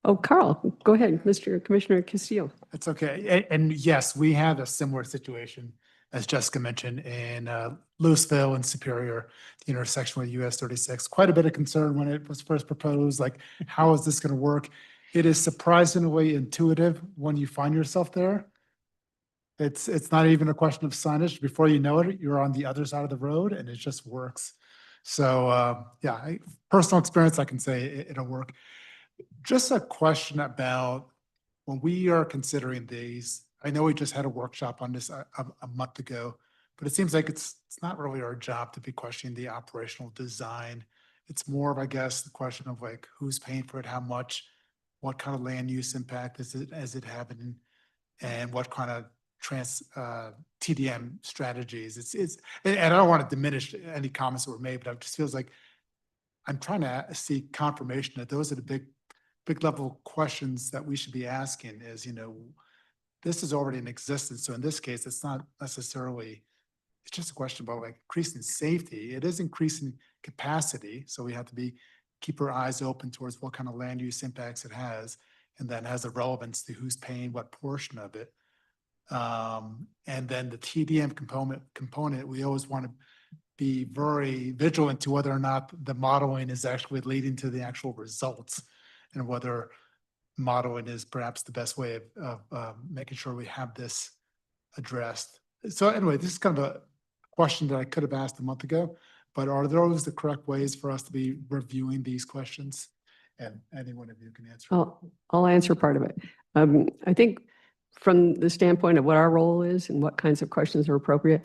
[SPEAKER 1] Oh, Carl, go ahead, Mr. Commissioner Castillo.
[SPEAKER 13] That's okay. And yes, we had a similar situation, as Jessica mentioned, in Louisville and Superior, the intersection with US 36. Quite a bit of concern when it was first proposed, like, how is this going to work? It is surprisingly intuitive when you find yourself there. It's not even a question of signage. Before you know it, you're on the other side of the road and it just works. So yeah, personal experience, I can say it'll work. Just a question about when we are considering these, I know we just had a workshop on this a month ago, but it seems like it's not really our job to be questioning the operational design. It's more of, I guess, the question of like, who's paying for it, how much, what kind of land use impact is it having, and what kind of TDM strategies. And I don't want to diminish any comments that were made, but it just feels like I'm trying to see confirmation that those are the big level questions that we should be asking is, this is already in existence. So in this case, it's not necessarily, it's just a question about like increasing safety. It is increasing capacity. So we have to keep our eyes open towards what kind of land use impacts it has, and then has a relevance to who's paying what portion of it. And then the TDM component, we always want to be very vigilant to whether or not the modeling is actually leading to the actual results, and whether modeling is perhaps the best way of making sure we have this addressed. So anyway, this is kind of a question that I could have asked a month ago, but are those the correct ways for us to be reviewing these questions? And any one of you can answer.
[SPEAKER 1] I'll answer part of it. I think from the standpoint of what our role is and what kinds of questions are appropriate,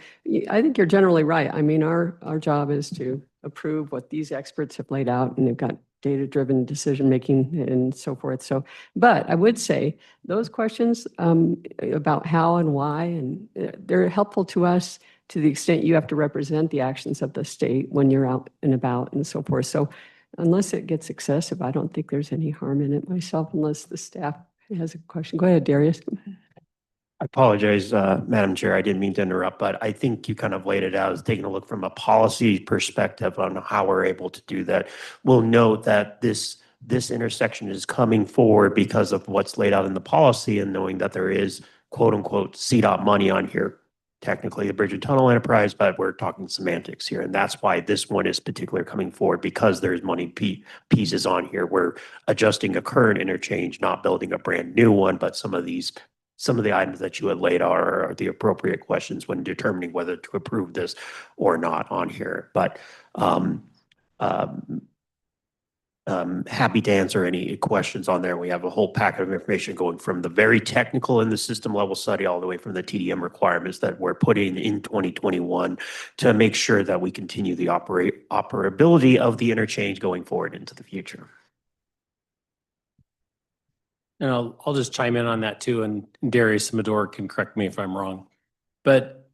[SPEAKER 1] I think you're generally right. I mean, our job is to approve what these experts have laid out, and they've got data-driven decision-making and so forth. So, but I would say those questions about how and why, and they're helpful to us to the extent you have to represent the actions of the state when you're out and about and so forth. So unless it gets excessive, I don't think there's any harm in it myself, unless the staff has a question. Go ahead, Darius.
[SPEAKER 7] I apologize, Madam Chair. I didn't mean to interrupt, but I think you kind of laid it out as taking a look from a policy perspective on how we're able to do that. We'll note that this intersection is coming forward because of what's laid out in the policy, and knowing that there is quote unquote CDOT money on here, technically the Bridge and Tunnel Enterprise, but we're talking semantics here. And that's why this one is particularly coming forward, because there's money pieces on here. We're adjusting a current interchange, not building a brand new one, but some of the items that you had laid out are the appropriate questions when determining whether to approve this or not on here. But happy to answer any questions on there. We have a whole packet of information going from the very technical in the system level study all the way from the TDM requirements that we're putting in 2021 to make sure that we continue the operability of the interchange going forward into the future.
[SPEAKER 16] And I'll just chime in on that too, and Darius Medor can correct me if I'm wrong. But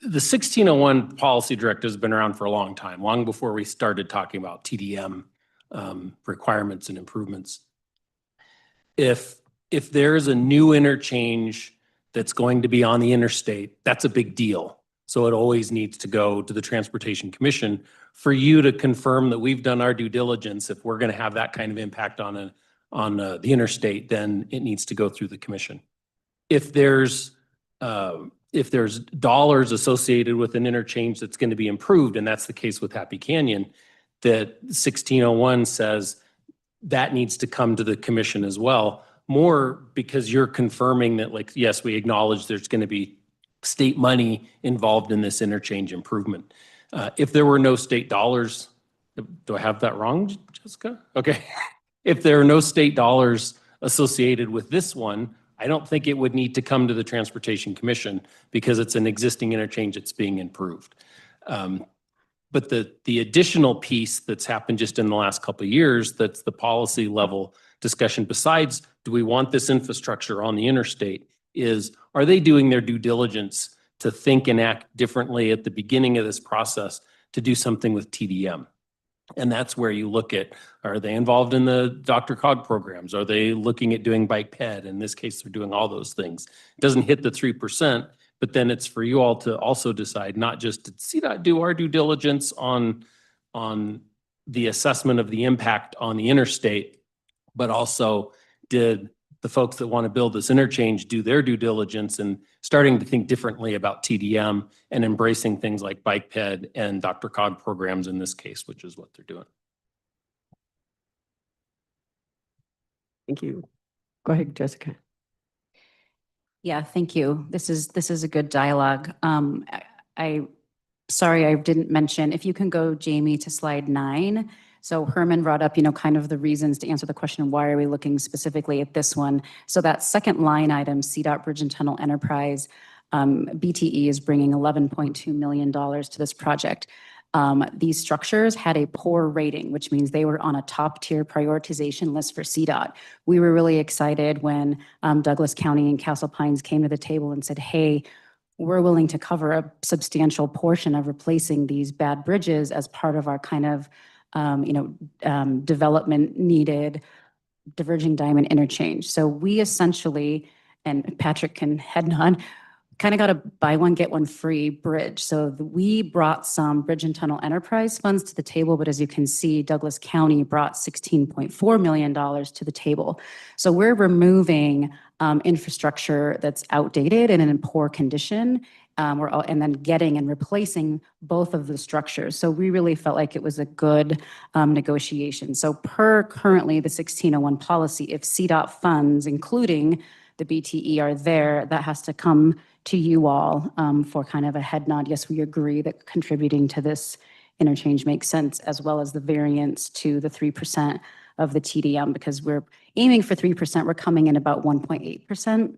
[SPEAKER 16] the 1601 policy directive has been around for a long time, long before we started talking about TDM requirements and improvements. if there's a new interchange that's going to be on the interstate, that's a big deal. So it always needs to go to the Transportation Commission for you to confirm that we've done our due diligence. If we're going to have that kind of impact on the interstate, then it needs to go through the commission. If there's dollars associated with an interchange that's going to be improved, and that's the case with Happy Canyon, that 1601 says that needs to come to the commission as well, more because you're confirming that, like, yes, we acknowledge there's going to be state money involved in this interchange improvement. If there were no state dollars, do I have that wrong, Jessica? Okay. If there are no state dollars associated with this one, I don't think it would need to come to the Transportation Commission because it's an existing interchange that's being improved. But the additional piece that's happened just in the last couple of years, that's the policy level discussion besides, do we want this infrastructure on the interstate, is, are they doing their due diligence to think and act differently at the beginning of this process to do something with TDM? And that's where you look at, are they involved in the DRCOG programs? Are they looking at doing bike ped? In this case, they're doing all those things. It doesn't hit the 3%, but then it's for you all to also decide, not just to CDOT do our due diligence on the assessment of the impact on the interstate, but also did the folks that want to build this interchange do their due diligence and starting to think differently about TDM and embracing things like bike ped and DRCOG programs in this case, which is what they're doing.
[SPEAKER 1] Thank you. Go ahead, Jessica.
[SPEAKER 15] Yeah, thank you. This is a good dialogue. Sorry, I didn't mention, if you can go, Jamie, to slide 9. So Herman brought up, kind of the reasons to answer the question, why are we looking specifically at this one? So that second line item, CDOT Bridge and Tunnel Enterprise, BTE is bringing $11.2 million to this project. These structures had a poor rating, which means they were on a top tier prioritization list for CDOT. We were really excited when Douglas County and Castle Pines came to the table and said, hey, we're willing to cover a substantial portion of replacing these bad bridges as part of our kind of development needed diverging diamond interchange. So we essentially, and Patrick can head nod, kind of got a buy one, get one free bridge. So we brought some Bridge and Tunnel Enterprise funds to the table, but as you can see, Douglas County brought $16.4 million to the table. So we're removing infrastructure that's outdated and in poor condition, and then getting and replacing both of the structures. So we really felt like it was a good negotiation. So per currently the 1601 policy, if CDOT funds, including the BTE, are there, that has to come to you all for kind of a head nod. Yes, we agree that contributing to this interchange makes sense, as well as the variance to the 3% of the TDM, because we're aiming for 3%. We're coming in about 1.8%.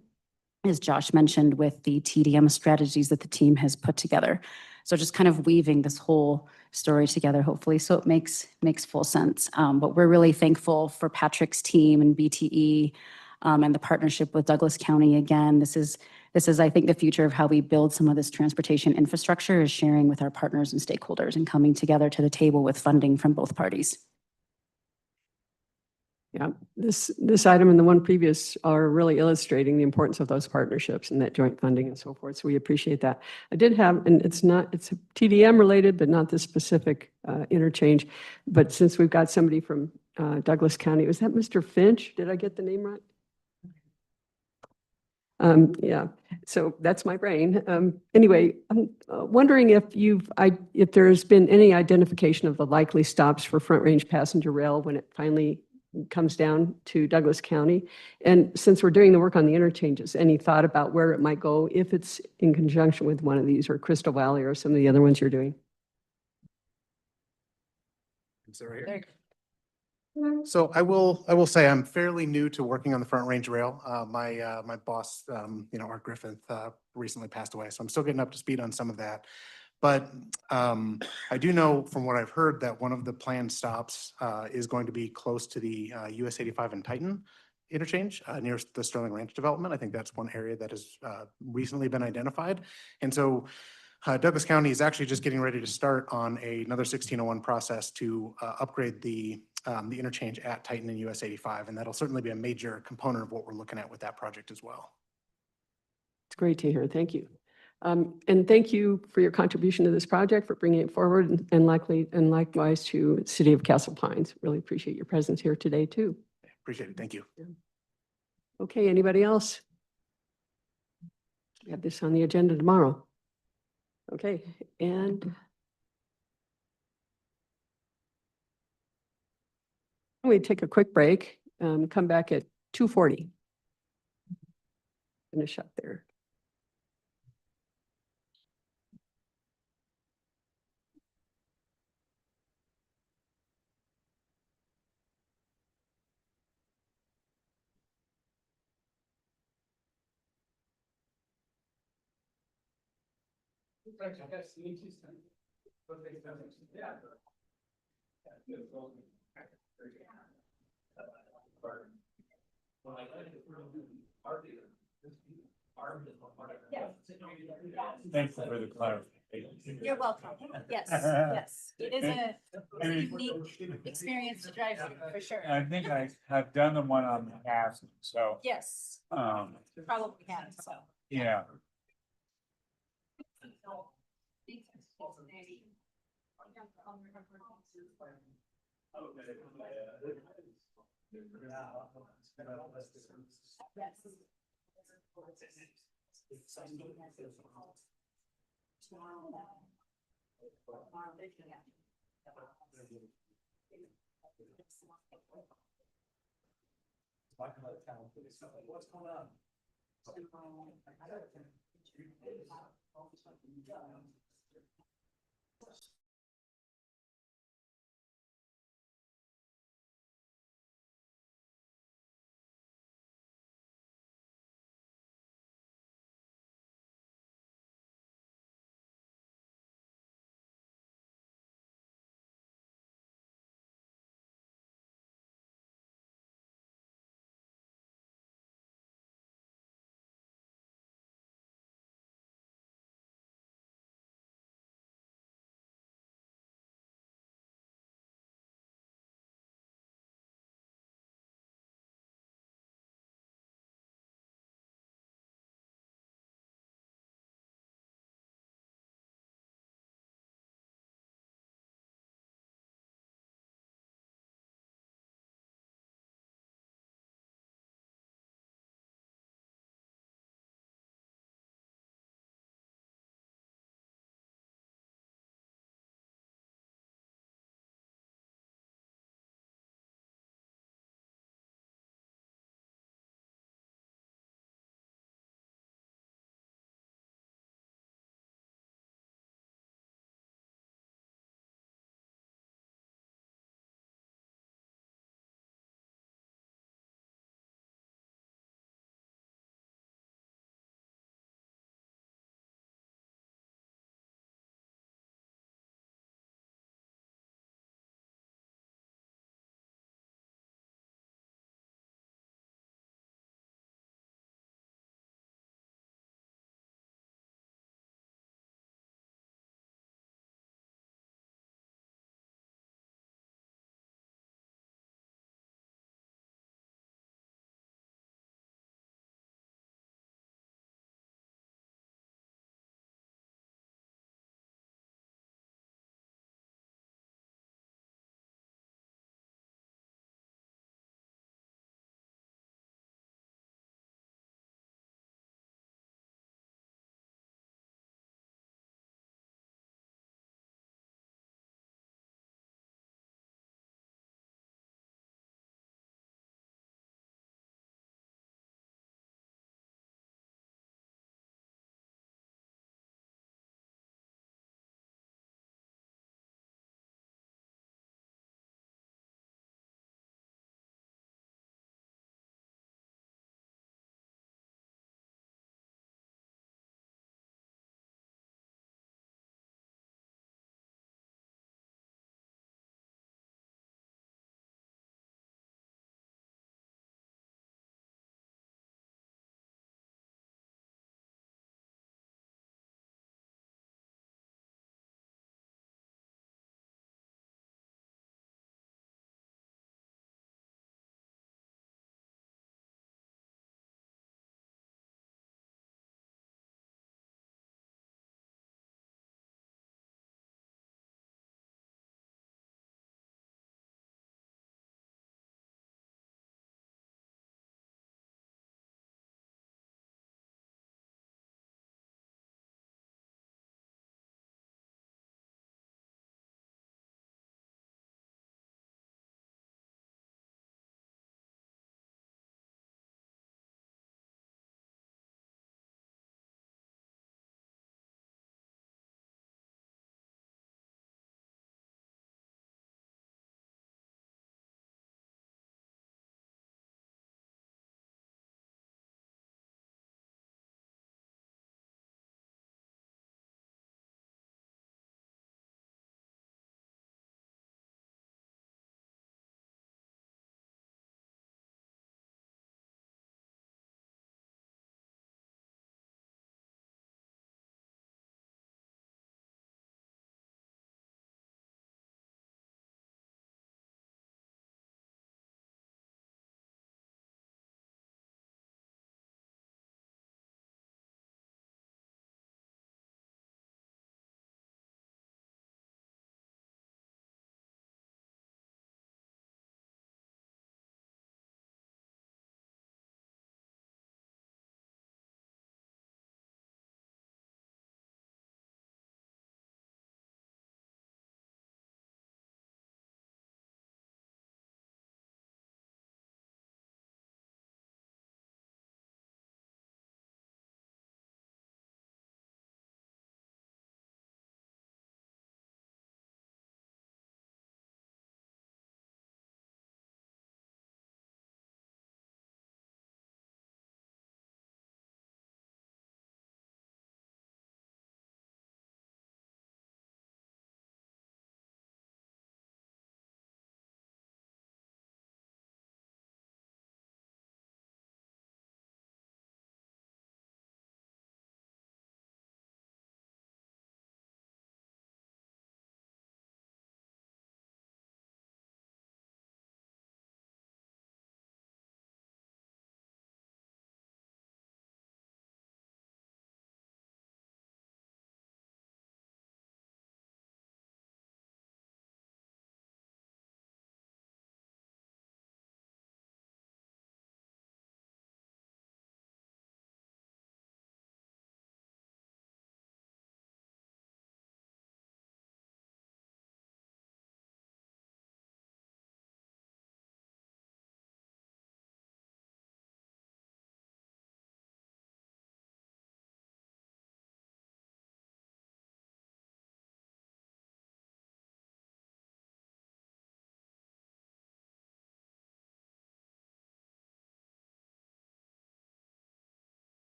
[SPEAKER 15] As Josh mentioned, with the TDM strategies that the team has put together. So just kind of weaving this whole story together, hopefully, so it makes full sense. But we're really thankful for Patrick's team and BTE and the partnership with Douglas County. Again, this is, I think, the future of how we build some of this transportation infrastructure, is sharing with our partners and stakeholders and coming together to the table with funding from both parties.
[SPEAKER 1] Yeah, this item and the one previous are really illustrating the importance of those partnerships and that joint funding and so forth. So we appreciate that. I did have, and it's TDM related, but not this specific interchange. But since we've got somebody from Douglas County, was that Mr. Finch? Did I get the name right? Yeah, so that's my brain. Anyway, I'm wondering if there's been any identification of the likely stops for Front Range Passenger Rail when it finally comes down to Douglas County. And since we're doing the work on the interchanges, any thought about where it might go if it's in conjunction with one of these, or Crystal Valley or some of the other ones you're doing?
[SPEAKER 17] So I will say I'm fairly new to working on the Front Range Rail. My boss, Art Griffith, recently passed away, so I'm still getting up to speed on some of that. But I do know from what I've heard that one of the planned stops is going to be close to the US 85 and Titan interchange near the Sterling Ranch development. I think that's one area that has recently been identified. And so Douglas County is actually just getting ready to start on another 1601 process to upgrade the the interchange at Titan and US 85. And that'll certainly be a major component of what we're looking at with that project as well.
[SPEAKER 1] It's great to hear. Thank you. And thank you for your contribution to this project, for bringing it forward, and likewise to City of Castle Pines. Really appreciate your presence here today too.
[SPEAKER 17] Appreciate it. Thank you.
[SPEAKER 1] Okay, anybody else? We have this on the agenda tomorrow. Okay, and we take a quick break, come back at 2:40. Finish up there.
[SPEAKER 4] Thanks for the clarification.
[SPEAKER 18] You're welcome. Yes, yes. It is a unique experience to drive through, for sure.
[SPEAKER 4] I think I have done the one on the past, so,
[SPEAKER 18] Yes, probably can, so.
[SPEAKER 4] yeah.
[SPEAKER 2] What's going on?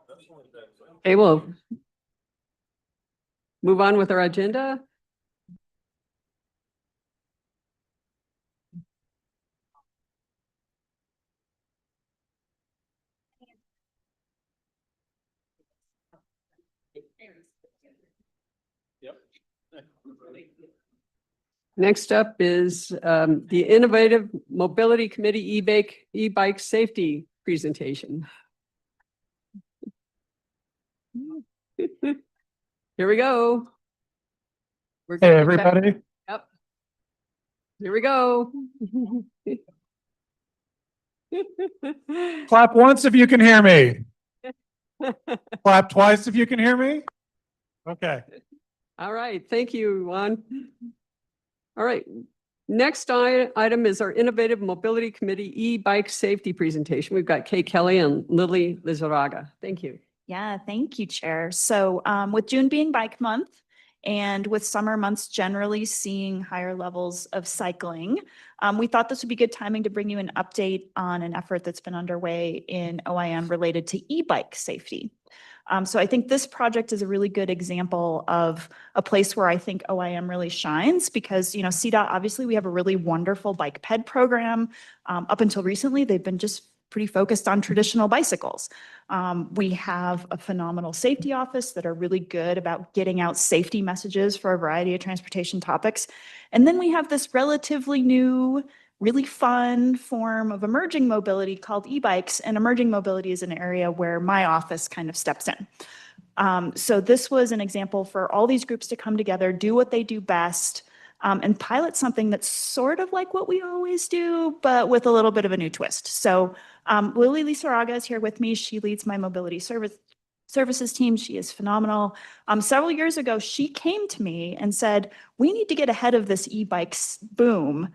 [SPEAKER 1] Okay, we'll move on with our agenda. Next up is the Innovative Mobility Committee e-bike safety presentation. Here we go. We're
[SPEAKER 5] Hey,
[SPEAKER 1] gonna check-
[SPEAKER 5] everybody.
[SPEAKER 1] Yep. Here we go.
[SPEAKER 5] Clap once if you can hear me. Clap twice if you can hear me. Okay.
[SPEAKER 1] All right, thank you, Juan. All right, next item is our Innovative Mobility Committee e-bike safety presentation. We've got Kay Kelly and Lily Lizarraga. Thank you.
[SPEAKER 19] Yeah, thank you, Chair. So with June being Bike Month and with summer months generally seeing higher levels of cycling, we thought this would be good timing to bring you an update on an effort that's been underway in OIM related to e-bike safety. So I think this project is a really good example of a place where I think OIM really shines because, you know, CDOT, obviously we have a really wonderful bike ped program. Up until recently, they've been just pretty focused on traditional bicycles. We have a phenomenal safety office that are really good about getting out safety messages for a variety of transportation topics. And then we have this relatively new, really fun form of emerging mobility called e-bikes. And emerging mobility is an area where my office kind of steps in. So this was an example for all these groups to come together, do what they do best, and pilot something that's sort of like what we always do, but with a little bit of a new twist. So Lily Lizarraga is here with me. She leads my mobility services team. She is phenomenal. Several years ago, she came to me and said, we need to get ahead of this e-bikes boom.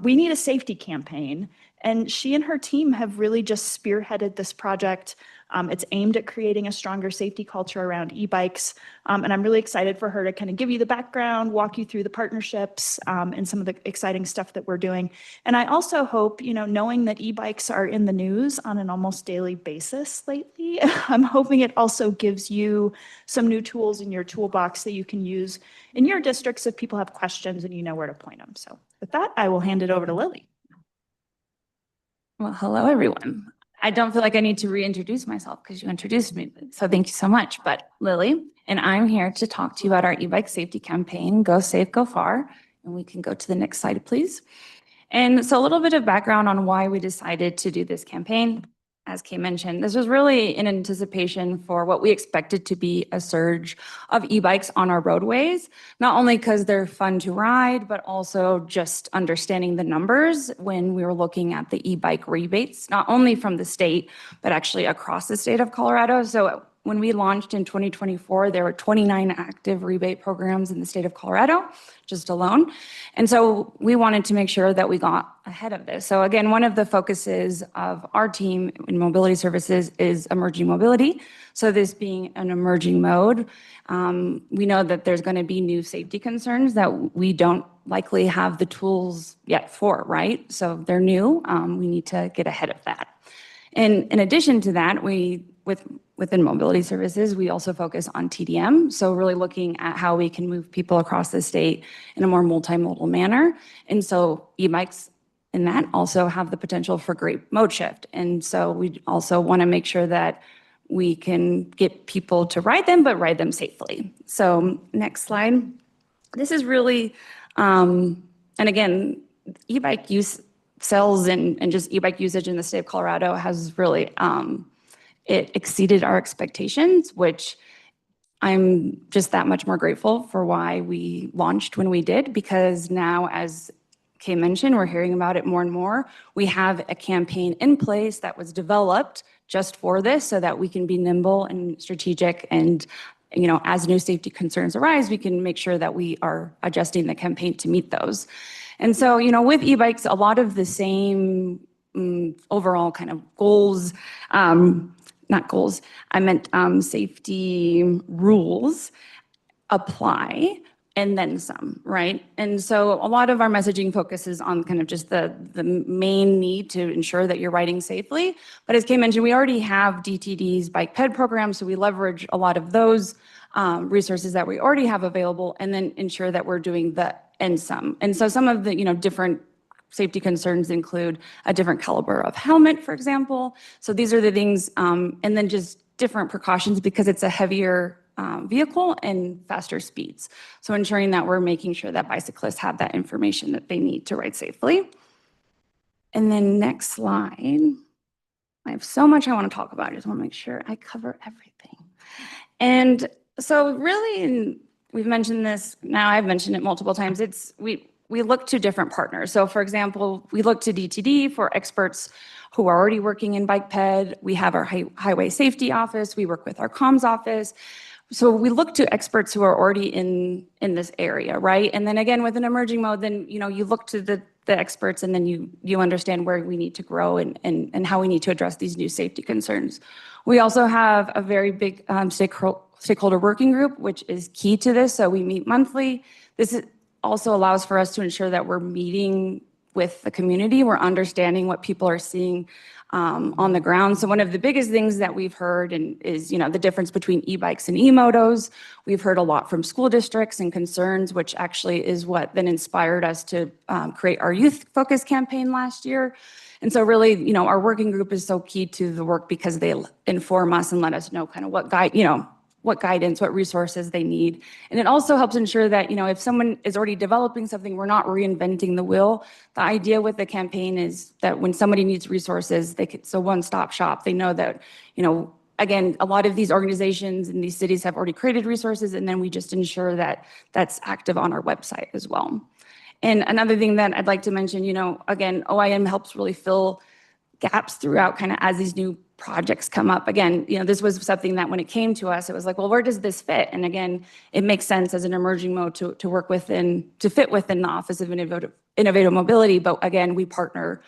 [SPEAKER 19] We need a safety campaign. And she and her team have really just spearheaded this project. It's aimed at creating a stronger safety culture around e-bikes. And I'm really excited for her to kind of give you the background, walk you through the partnerships and some of the exciting stuff that we're doing. And I also hope, you know, knowing that e-bikes are in the news on an almost daily basis lately, I'm hoping it also gives you some new tools in your toolbox that you can use in your districts if people have questions and you know where to point them. So with that, I will hand it over to Lily.
[SPEAKER 15] Well, hello, everyone. I don't feel like I need to reintroduce myself because you introduced me. So thank you so much. But Lily, and I'm here to talk to you about our e-bike safety campaign, Go Safe, Go Far. And we can go to the next slide, please. And so a little bit of background on why we decided to do this campaign. As Kay mentioned, this was really in anticipation for what we expected to be a surge of e-bikes on our roadways, not only because they're fun to ride, but also just understanding the numbers when we were looking at the e-bike rebates, not only from the state, but actually across the state of Colorado. So when we launched in 2024, there were 29 active rebate programs in the state of Colorado, just alone. And so we wanted to make sure that we got ahead of this. So again, one of the focuses of our team in mobility services is emerging mobility. So this being an emerging mode, we know that there's going to be new safety concerns that we don't likely have the tools yet for, right? So they're new. We need to get ahead of that. And in addition to that, within mobility services, we also focus on TDM. So really looking at how we can move people across the state in a more multimodal manner. And so e-bikes in that also have the potential for great mode shift. And so we also want to make sure that we can get people to ride them, but ride them safely. So next slide. This is really, and again, e-bike use sales and just e-bike usage in the state of Colorado has really, it exceeded our expectations, which I'm just that much more grateful for why we launched when we did, because now, as Kay mentioned, we're hearing about it more and more. We have a campaign in place that was developed just for this so that we can be nimble and strategic and, you know, as new safety concerns arise, we can make sure that we are adjusting the campaign to meet those. And so, you know, with e-bikes, a lot of the same overall kind of goals, not goals, I meant safety rules apply,
[SPEAKER 12] and then some, right? And so a lot of our messaging focuses on kind of just the main need to ensure that you're riding safely. But as Kay mentioned, we already have DTD's bike ped program, so we leverage a lot of those resources that we already have available, and then ensure that we're doing the and some. And so some of the, different safety concerns include a different caliber of helmet, for example. So these are the things, and then just different precautions because it's a heavier vehicle and faster speeds. So ensuring that we're making sure that bicyclists have that information that they need to ride safely. And then next slide. I have so much I want to talk about. I just want to make sure I cover everything. And so really, and we've mentioned this now, I've mentioned it multiple times, we look to different partners. So for example, we look to DTD for experts who are already working in bike ped. We have our highway safety office. We work with our comms office. So we look to experts who are already in this area, right? And then again, with an emerging mode, then you look to the experts, and then you understand where we need to grow and how we need to address these new safety concerns. We also have a very big stakeholder working group, which is key to this. So we meet monthly. This also allows for us to ensure that we're meeting with the community. We're understanding what people are seeing on the ground. So one of the biggest things that we've heard is the difference between e-bikes and e-motos. We've heard a lot from school districts and concerns, which actually is what then inspired us to create our youth focus campaign last year. And so really, our working group is so key to the work because they inform us and let us know kind of what guidance, what resources they need. And it also helps ensure that, if someone is already developing something, we're not reinventing the wheel. The idea with the campaign is that when somebody needs resources, it's a one-stop shop. They know that, again, a lot of these organizations in these cities have already created resources, and then we just ensure that that's active on our website as well. And another thing that I'd like to mention, again, OIM helps really fill gaps throughout kind of as these new projects come up. Again, this was something that when it came to us, it was like, well, where does this fit? And again, it makes sense as an emerging mode to fit within the Office of Innovative Mobility. But again, we partner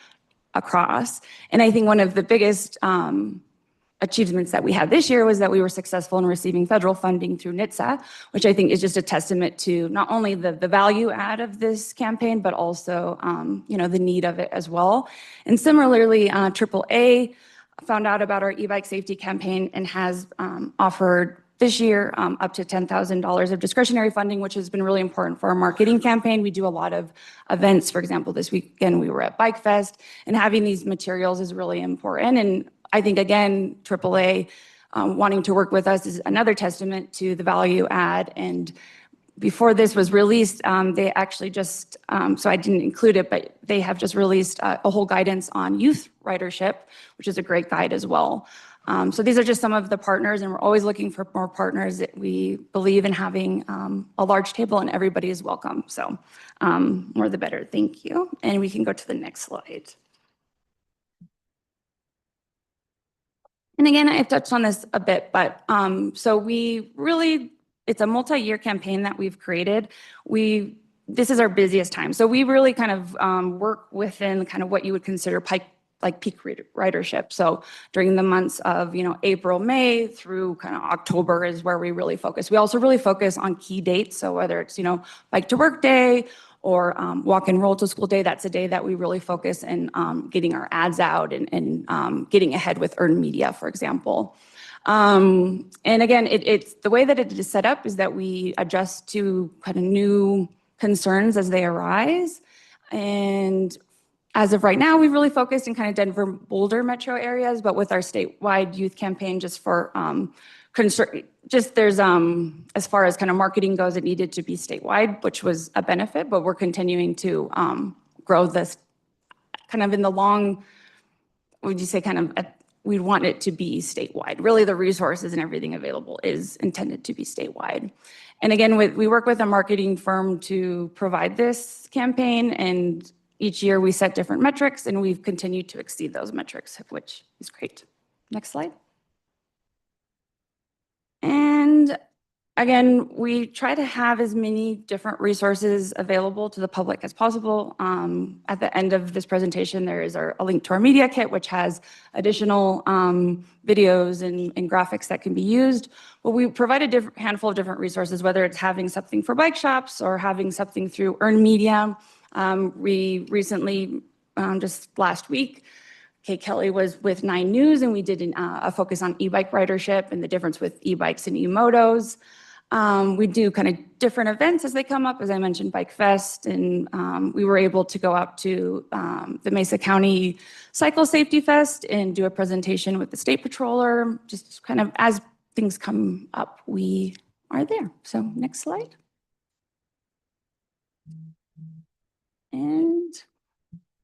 [SPEAKER 12] across. And I think one of the biggest achievements that we had this year was that we were successful in receiving federal funding through NHTSA, which I think is just a testament to not only the value add of this campaign, but also the need of it as well. And similarly, AAA found out about our e-bike safety campaign and has offered this year up to $10,000 of discretionary funding, which has been really important for our marketing campaign. We do a lot of events. For example, this weekend we were at Bike Fest, and having these materials is really important. And I think, again, AAA wanting to work with us is another testament to the value add. And before this was released, they actually just, so I didn't include it, but they have just released a whole guidance on youth ridership, which is a great guide as well. So these are just some of the partners, and we're always looking for more partners. We believe in having a large table and everybody is welcome. So more the better. Thank you. And we can go to the next slide. And again, I've touched on this a bit, but so it's a multi-year campaign that we've created. This is our busiest time. So we really kind of work within kind of what you would consider peak ridership. So during the months of, April, May through kind of October is where we really focus. We also really focus on key dates. So whether it's, bike to work day or walk and roll to school day, that's a day that we really focus in getting our ads out and getting ahead with earned media, for example. And again, it's the way that it is set up is that we adjust to kind of new concerns as they arise. And as of right now, we've really focused in kind of Denver, Boulder metro areas, but with our statewide youth campaign, just for there's as far as kind of marketing goes, it needed to be statewide, which was a benefit, but we're continuing to grow this kind of in the long, would you say kind of, we want it to be statewide. Really the resources and everything available is intended to be statewide. And again, we work with a marketing firm to provide this campaign, and each year we set different metrics, and we've continued to exceed those metrics, which is great. Next slide. And
[SPEAKER 20] Again, we try to have as many different resources available to the public as possible. At the end of this presentation, there is a link to our media kit, which has additional videos and graphics that can be used. But we provide a handful of different resources, whether it's having something for bike shops or having something through Earn Media. We recently, just last week, Kate Kelly was with 9 News, and we did a focus on e-bike ridership and the difference with e-bikes and e-motos. We do kind of different events as they come up. As I mentioned, Bike Fest, and we were able to go out to the Mesa County Cycle Safety Fest and do a presentation with the state patroller. Just kind of as things come up, we are there. So next slide. And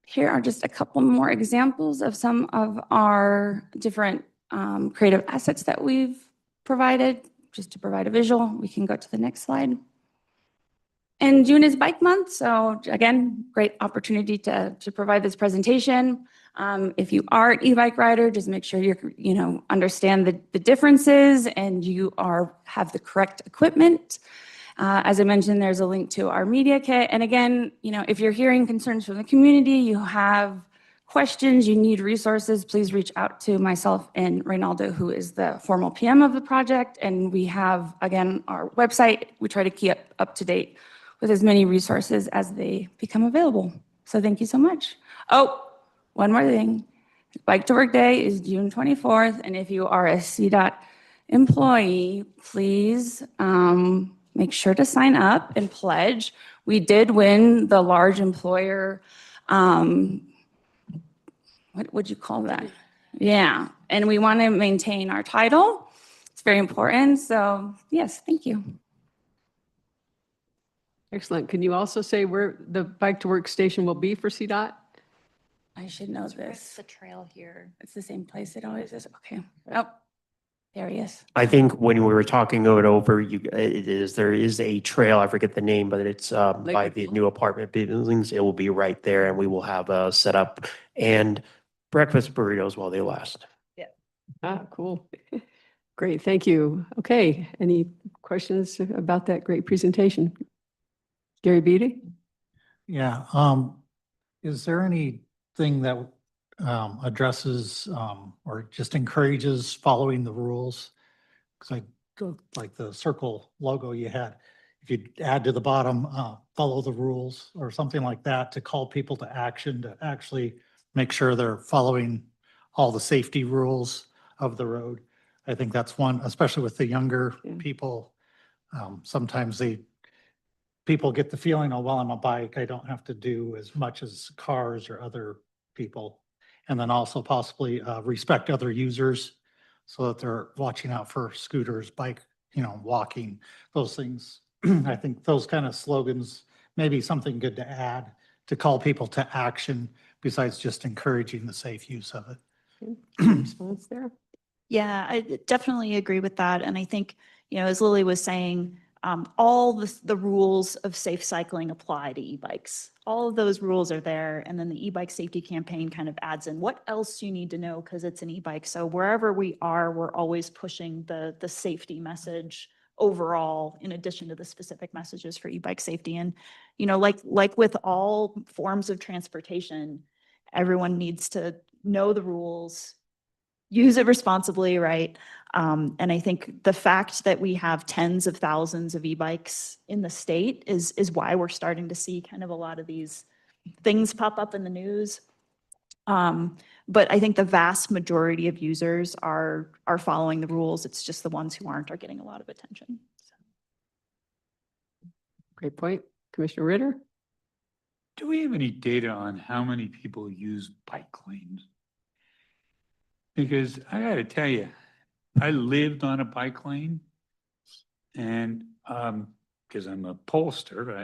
[SPEAKER 20] here are just a couple more examples of some of our different creative assets that we've provided. Just to provide a visual, we can go to the next slide. And June is Bike Month, so again, great opportunity to provide this presentation. If you are an e-bike rider, just make sure you understand the differences and you have the correct equipment. As I mentioned, there's a link to our media kit. And again, if you're hearing concerns from the community, you have questions, you need resources, please reach out to myself and Reynaldo, who is the formal PM of the project. And we have, again, our website. We try to keep up to date with as many resources as they become available. So thank you so much. Oh, one more thing. Bike to Work Day is June 24th. And if you are a CDOT employee, please make sure to sign up and pledge. We did win the large employer what would you call that? Yeah, and we want to maintain our title. It's very important. So yes, thank you.
[SPEAKER 1] Excellent. Can you also say where the Bike to Work station will be for CDOT?
[SPEAKER 20] I should know this.
[SPEAKER 15] The trail here.
[SPEAKER 20] It's the same place it always is. Okay. Oh, there he is.
[SPEAKER 7] I think when we were talking it over, there is a trail, I forget the name, but it's by the new apartment buildings. It will be right there, and we will have a setup and breakfast burritos while they last.
[SPEAKER 1] Yeah. Ah, cool. Great, thank you. Okay, any questions about that great presentation? Gary Beatty?
[SPEAKER 21] Yeah, is there anything that addresses or just encourages following the rules? Because like the circle logo you had, if you add to the bottom, follow the rules or something like that to call people to action to actually make sure they're following all the safety rules of the road. I think that's one, especially with the younger people. Sometimes people get the feeling, oh, well, I'm a bike, I don't have to do as much as cars or other people. And then also possibly respect other users so that they're watching out for scooters, bike, walking, those things. I think those kind of slogans may be something good to add to call people to action besides just encouraging the safe use of it.
[SPEAKER 1] Response there?
[SPEAKER 19] Yeah, I definitely agree with that. And I think, as Lily was saying, all the rules of safe cycling apply to e-bikes. All of those rules are there. And then the e-bike safety campaign kind of adds in what else you need to know because it's an e-bike. So wherever we are, we're always pushing the safety message overall, in addition to the specific messages for e-bike safety. And, like with all forms of transportation, everyone needs to know the rules, use it responsibly, right? And I think the fact that we have tens of thousands of e-bikes in the state is why we're starting to see kind of a lot of these things pop up in the news. But I think the vast majority of users are following the rules. It's just the ones who aren't are getting a lot of attention.
[SPEAKER 1] Great point. Commissioner Ritter?
[SPEAKER 4] Do we have any data on how many people use bike lanes? Because I got to tell you, I lived on a bike lane, and because I'm a pollster,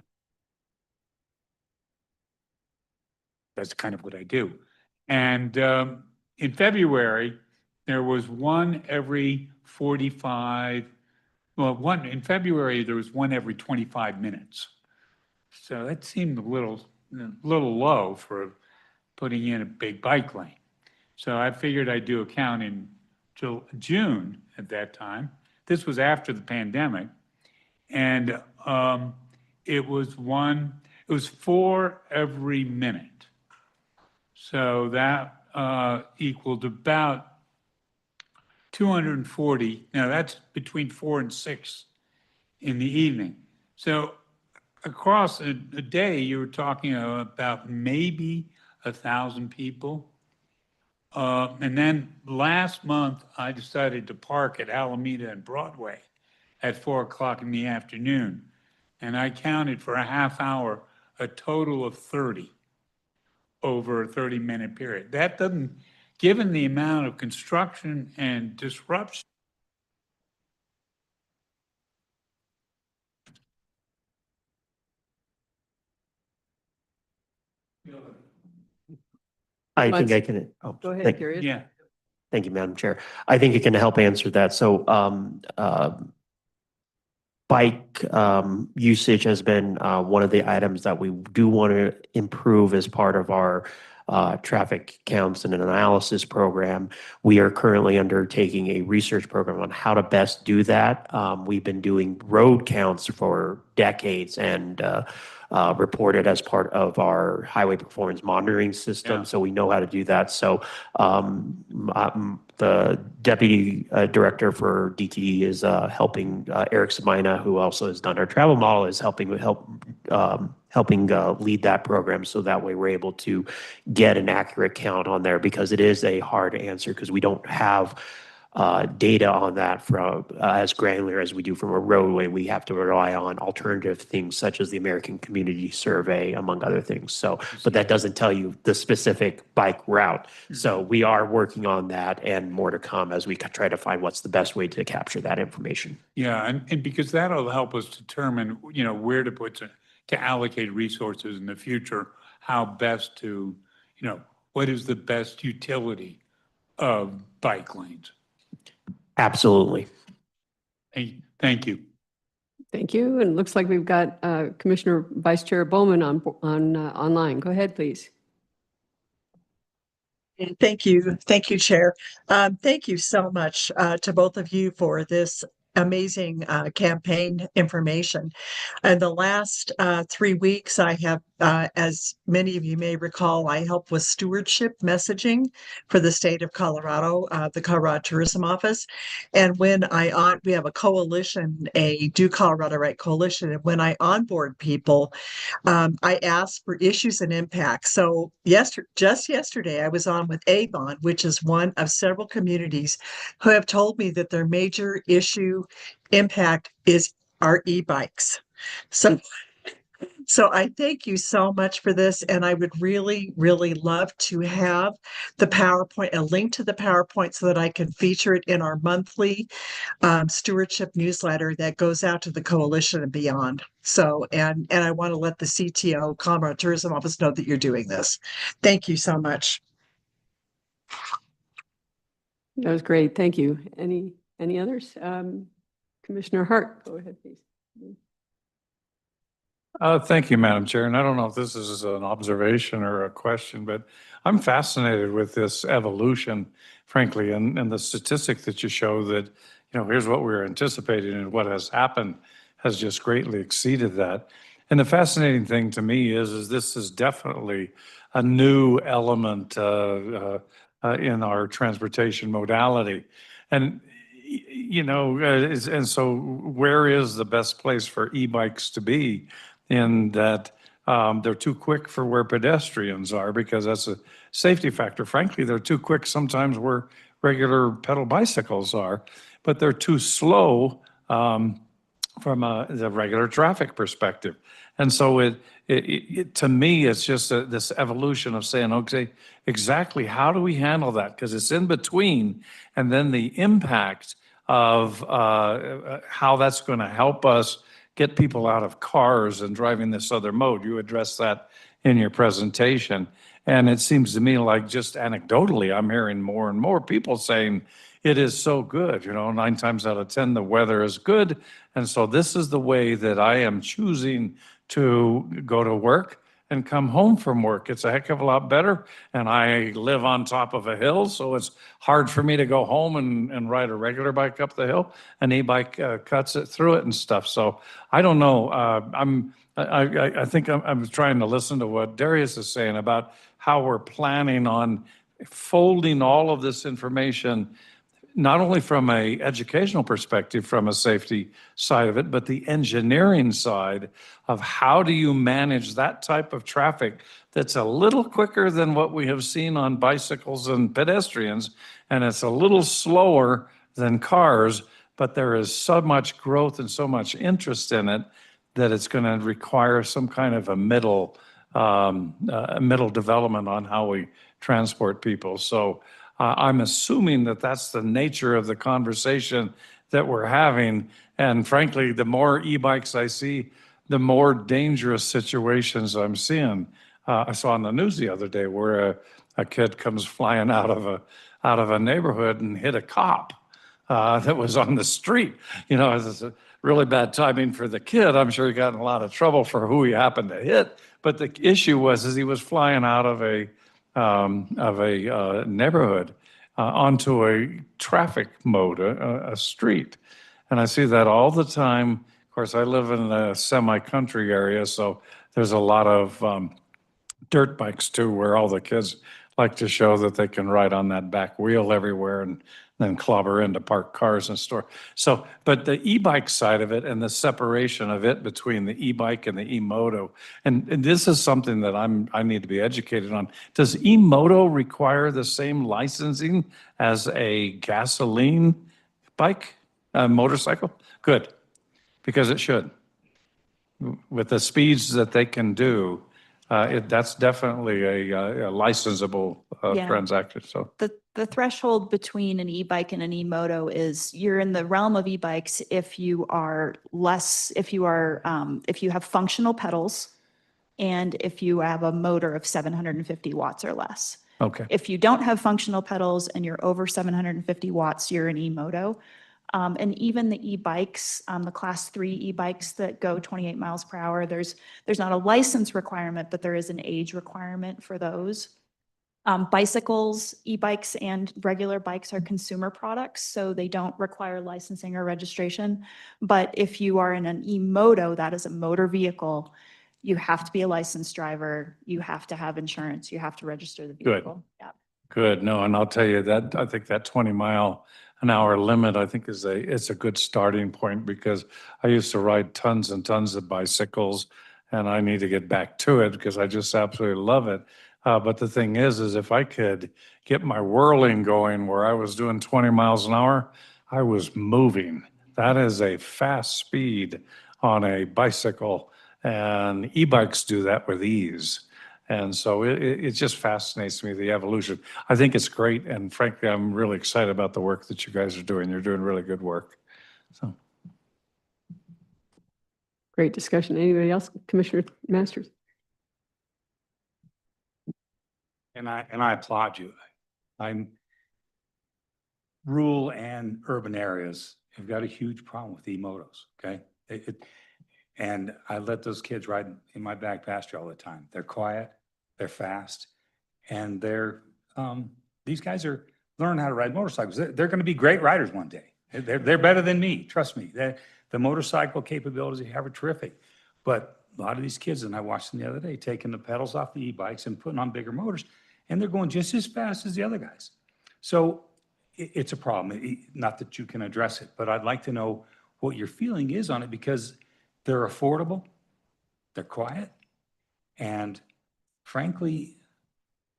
[SPEAKER 4] that's kind of what I do. And in February, there was one every 45. Well, in February, there was one every 25 minutes. So that seemed a little low for putting in a big bike lane. So I figured I'd do a count in June at that time. This was after the pandemic. And it was 4 every minute. So that equaled about 240. Now that's between 4 and 6 in the evening. So across a day, you were talking about maybe 1,000 people. And then last month, I decided to park at Alameda and Broadway at 4 o'clock in the afternoon. And I counted for a half hour, a total of 30 over a 30-minute period. That doesn't, given the amount of construction and disruption.
[SPEAKER 7] I think I can. Oh,
[SPEAKER 1] Go ahead,
[SPEAKER 7] thank-
[SPEAKER 1] Darius.
[SPEAKER 4] Yeah.
[SPEAKER 7] Thank you, Madam Chair. I think it can help answer that. So bike usage has been one of the items that we do want to improve as part of our traffic counts and an analysis program. We are currently undertaking a research program on how to best do that. We've been doing road counts for decades and reported as part of our highway performance monitoring system.
[SPEAKER 4] Yeah.
[SPEAKER 7] So we know how to do that. So the deputy director for DTE is helping Eric Sabina, who also has done our travel model, is helping lead that program. So that way we're able to get an accurate count on there, because it is a hard answer because we don't have data on that from as granular as we do from a roadway. We have to rely on alternative things such as the American Community Survey, among other things. So, but that doesn't tell you the specific bike route. So we are working on that, and more to come as we try to find what's the best way to capture that information.
[SPEAKER 4] Yeah, and because that'll help us determine, where to to allocate resources in the future, how best to, what is the best utility of bike lanes.
[SPEAKER 7] Absolutely.
[SPEAKER 4] Hey, thank you.
[SPEAKER 1] Thank you. And it looks like we've got Commissioner Vice Chair Bowman online. Go ahead, please.
[SPEAKER 3] Thank you. Thank you, Chair. Thank you so much to both of you for this amazing campaign information. In the last 3 weeks, I have, as many of you may recall, I helped with stewardship messaging for the state of Colorado, the Colorado Tourism Office. And when we have a coalition, a Do Colorado Right coalition, and when I onboard people, I ask for issues and impacts. So just yesterday, I was on with Avon, which is one of several communities who have told me that their major issue impact is our e-bikes. So I thank you so much for this, and I would really, really love to have the PowerPoint, a link to the PowerPoint, so that I can feature it in our monthly stewardship newsletter that goes out to the coalition and beyond. So, and I want to let the CTO, Colorado Tourism Office, know that you're doing this. Thank you so much.
[SPEAKER 1] That was great. Thank you. Any others? Commissioner Hart, go ahead, please.
[SPEAKER 11] Thank you, Madam Chair. And I don't know if this is an observation or a question, but I'm fascinated with this evolution, frankly, and the statistic that you show that, here's what we were anticipating, and what has happened has just greatly exceeded that. And the fascinating thing to me is this is definitely a new element in our transportation modality. And and so where is the best place for e-bikes to be? In that they're too quick for where pedestrians are, because that's a safety factor. Frankly, they're too quick sometimes where regular pedal bicycles are, but they're too slow from the regular traffic perspective. And so it to me, it's just this evolution of saying, okay, exactly how do we handle that? Because it's in between, and then the impact of how that's going to help us get people out of cars and driving this other mode. You addressed that in your presentation. And it seems to me like, just anecdotally, I'm hearing more and more people saying it is so good. 9 times out of 10, the weather is good. And so this is the way that I am choosing to go to work. and come home from work. It's a heck of a lot better. And I live on top of a hill, so it's hard for me to go home and ride a regular bike up the hill. An e-bike cuts it through it and stuff. So I don't know. I think I'm trying to listen to what Darius is saying about how we're planning on folding all of this information, not only from a educational perspective, from a safety side of it, but the engineering side of how do you manage that type of traffic that's a little quicker than what we have seen on bicycles and pedestrians, and it's a little slower than cars, but there is so much growth and so much interest in it that it's going to require some kind of a middle development on how we transport people. So I'm assuming that that's the nature of the conversation that we're having. And frankly, the more e-bikes I see, the more dangerous situations I'm seeing. I saw on the news the other day where a kid comes flying out of a neighborhood and hit a cop that was on the street. You know, it's a really bad timing for the kid. I'm sure he got in a lot of trouble for who he happened to hit. But the issue was he was flying out of a neighborhood onto a traffic mode, a street. And I see that all the time. Of course, I live in a semi-country area, so there's a lot of dirt bikes too, where all the kids like to show that they can ride on that back wheel everywhere and then clobber into parked cars and store. So, but the e-bike side of it and the separation of it between the e-bike and the e-moto, and this is something that I need to be educated on. Does e-moto require the same licensing as a gasoline bike, motorcycle? Good, because it should. With the speeds that they can do, that's definitely a licensable
[SPEAKER 19] Yeah.
[SPEAKER 11] transaction. So
[SPEAKER 19] The threshold between an e-bike and an e-moto is you're in the realm of e-bikes if you have functional pedals and if you have a motor of 750 watts or less.
[SPEAKER 11] okay.
[SPEAKER 19] If you don't have functional pedals and you're over 750 watts, you're an e-moto. And even the e-bikes, the class 3 e-bikes that go 28 miles per hour, there's not a license requirement, but there is an age requirement for those. Bicycles, e-bikes, and regular bikes are consumer products, so they don't require licensing or registration. But if you are in an e-moto, that is a motor vehicle, you have to be a licensed driver, you have to have insurance, you have to register the vehicle. Yeah.
[SPEAKER 11] Good. No, and I'll tell you that I think that 20-mile-an-hour limit, I think it's a good starting point, because I used to ride tons and tons of bicycles, and I need to get back to it because I just absolutely love it. But the thing is if I could get my whirling going where I was doing 20 miles an hour, I was moving. That is a fast speed on a bicycle, and e-bikes do that with ease. And so it just fascinates me, the evolution. I think it's great. And frankly, I'm really excited about the work that you guys are doing. You're doing really good work. So.
[SPEAKER 1] Great discussion. Anybody else? Commissioner Masters?
[SPEAKER 9] And I applaud you. I'm rural and urban areas have got a huge problem with e-motos, okay? And I let those kids ride in my back pasture all the time. They're quiet, they're fast, and these guys are learning how to ride motorcycles. They're going to be great riders one day. They're better than me, trust me. The motorcycle capabilities they have are terrific. But a lot of these kids, and I watched them the other day, taking the pedals off the e-bikes and putting on bigger motors, and they're going just as fast as the other guys. So it's a problem. Not that you can address it, but I'd like to know what your feeling is on it, because they're affordable, they're quiet, and frankly,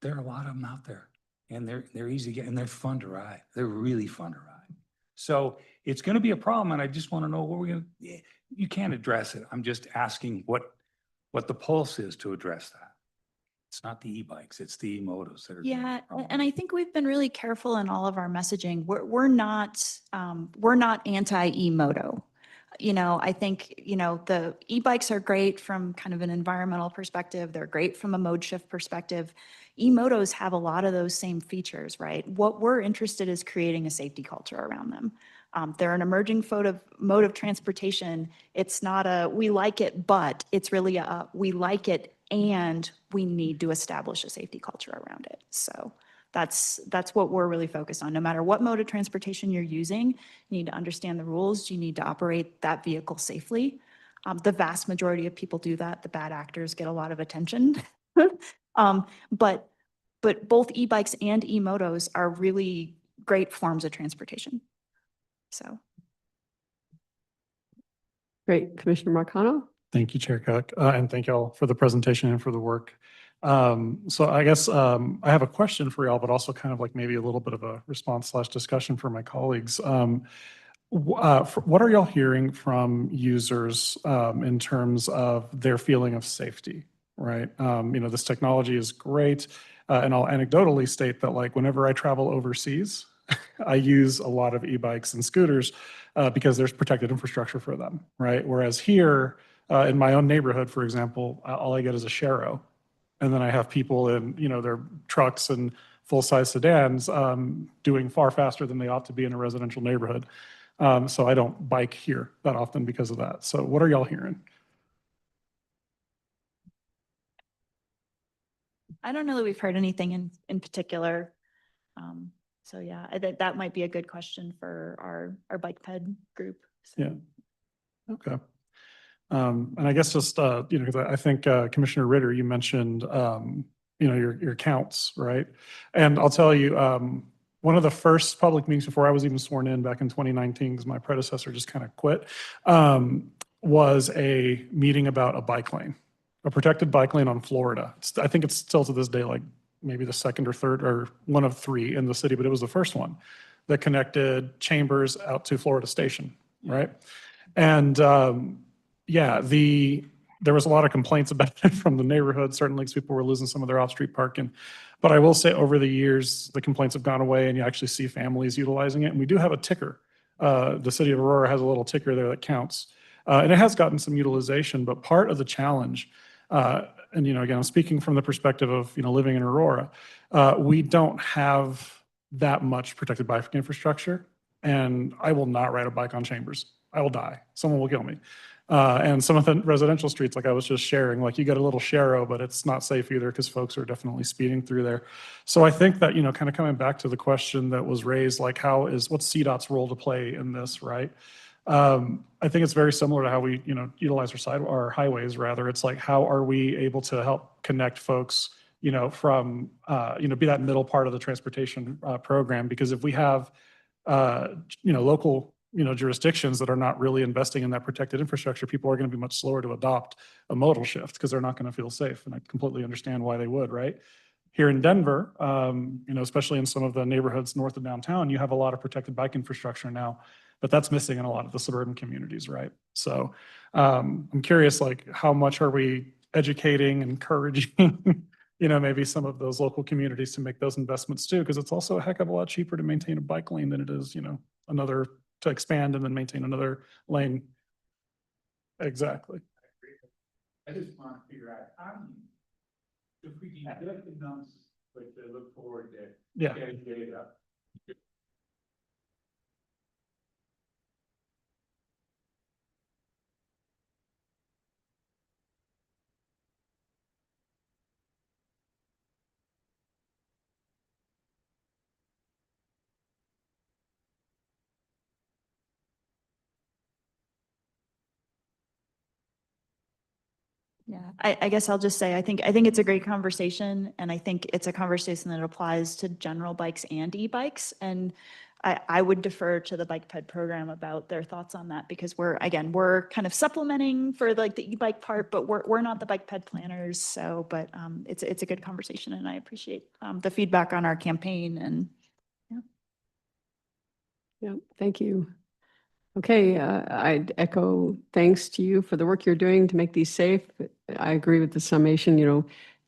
[SPEAKER 9] there are a lot of them out there, and they're easy to get, and they're fun to ride. They're really fun to ride. So it's going to be a problem, and I just want to know what we're going to. You can't address it. I'm just asking what the pulse is to address that. It's not the e-bikes, it's the e-motos that are.
[SPEAKER 19] Yeah, and I think we've been really careful in all of our messaging. We're not anti-e-moto. You know, I think, the e-bikes are great from kind of an environmental perspective. They're great from a mode shift perspective. E-motos have a lot of those same features, right? What we're interested is creating a safety culture around them. They're an emerging mode of transportation. It's not we like it, but it's really we like it and we need to establish a safety culture around it. So that's what we're really focused on. No matter what mode of transportation you're using, you need to understand the rules. You need to operate that vehicle safely. The vast majority of people do that. The bad actors get a lot of attention. But both e-bikes and e-motos are really great forms of transportation. So.
[SPEAKER 1] Great. Commissioner Marcano?
[SPEAKER 5] Thank you, Chair Cook, and thank y'all for the presentation and for the work. So I guess I have a question for y'all, but also kind of like maybe a little bit of a response / discussion for my colleagues. What are y'all hearing from users in terms of their feeling of safety, right? This technology is great, and I'll anecdotally state that like whenever I travel overseas, I use a lot of e-bikes and scooters because there's protected infrastructure for them, right? Whereas here in my own neighborhood, for example, all I get is a Shero. And then I have people in, their trucks and full-size sedans doing far faster than they ought to be in a residential neighborhood. So I don't bike here that often because of that. So what are y'all hearing?
[SPEAKER 19] I don't know that we've heard anything in particular. So yeah, that might be a good question for our bike ped group. So.
[SPEAKER 5] Yeah. Okay. And I guess just, because I think Commissioner Ritter, you mentioned, your counts, right? And I'll tell you, one of the first public meetings before I was even sworn in back in 2019, because my predecessor just kind of quit, was a meeting about a bike lane, a protected bike lane on Florida. I think it's still to this day, like maybe the second or third or one of three in the city, but it was the first one that connected Chambers out to Florida Station, right? And there was a lot of complaints about it from the neighborhood, certainly because people were losing some of their off-street parking. But I will say over the years, the complaints have gone away and you actually see families utilizing it. And we do have a ticker. The city of Aurora has a little ticker there that counts. And it has gotten some utilization, but part of the challenge, and again, I'm speaking from the perspective of living in Aurora, we don't have that much protected bike infrastructure. And I will not ride a bike on Chambers. I will die. Someone will kill me. And some of the residential streets, like I was just sharing, like you get a little Shero, but it's not safe either because folks are definitely speeding through there. So I think that, kind of coming back to the question that was raised, like what's CDOT's role to play in this, right? I think it's very similar to how we, utilize our highways rather. It's like, how are we able to help connect folks, from, be that middle part of the transportation program? Because if we have, local, jurisdictions that are not really investing in that protected infrastructure, people are going to be much slower to adopt a modal shift because they're not going to feel safe. And I completely understand why they would, right? Here in Denver, especially in some of the neighborhoods north of downtown, you have a lot of protected bike infrastructure now, but that's missing in a lot of the suburban communities, right? So I'm curious, like, how much are we educating, encouraging, maybe some of those local communities to make those investments too? Because it's also a heck of a lot cheaper to maintain a bike lane than it is, another to expand and then maintain another lane. Exactly.
[SPEAKER 4] I just want to figure out how if we can get the numbers, but to look forward to
[SPEAKER 5] Yeah.
[SPEAKER 4] getting data.
[SPEAKER 19] Yeah, I guess I'll just say, I think it's a great conversation, and I think it's a conversation that applies to general bikes and e-bikes. And I would defer to the Bike Ped program about their thoughts on that, because we're kind of supplementing for like the e-bike part, but we're not the Bike Ped planners. So, but it's a good conversation, and I appreciate the feedback on our campaign. And
[SPEAKER 1] Yeah, thank you. Okay, I'd echo thanks to you for the work you're doing to make these safe. I agree with the summation.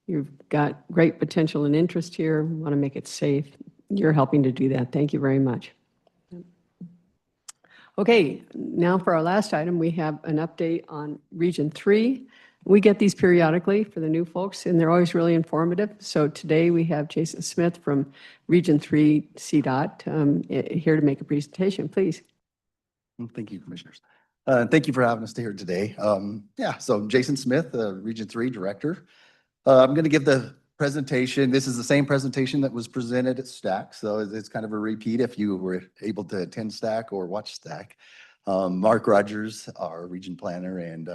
[SPEAKER 1] You've got great potential and interest here. We want to make it safe. You're helping to do that. Thank you very much. Okay, now for our last item, we have an update on Region 3. We get these periodically for the new folks, and they're always really informative. So today we have Jason Smith from Region 3 CDOT here to make a presentation. Please.
[SPEAKER 10] Thank you, Commissioners. Thank you for having us here today. So Jason Smith, Region 3 Director. I'm going to give the presentation. This is the same presentation that was presented at STAC, so it's kind of a repeat if you were able to attend STAC or watch STAC. Mark Rogers, our region planner, and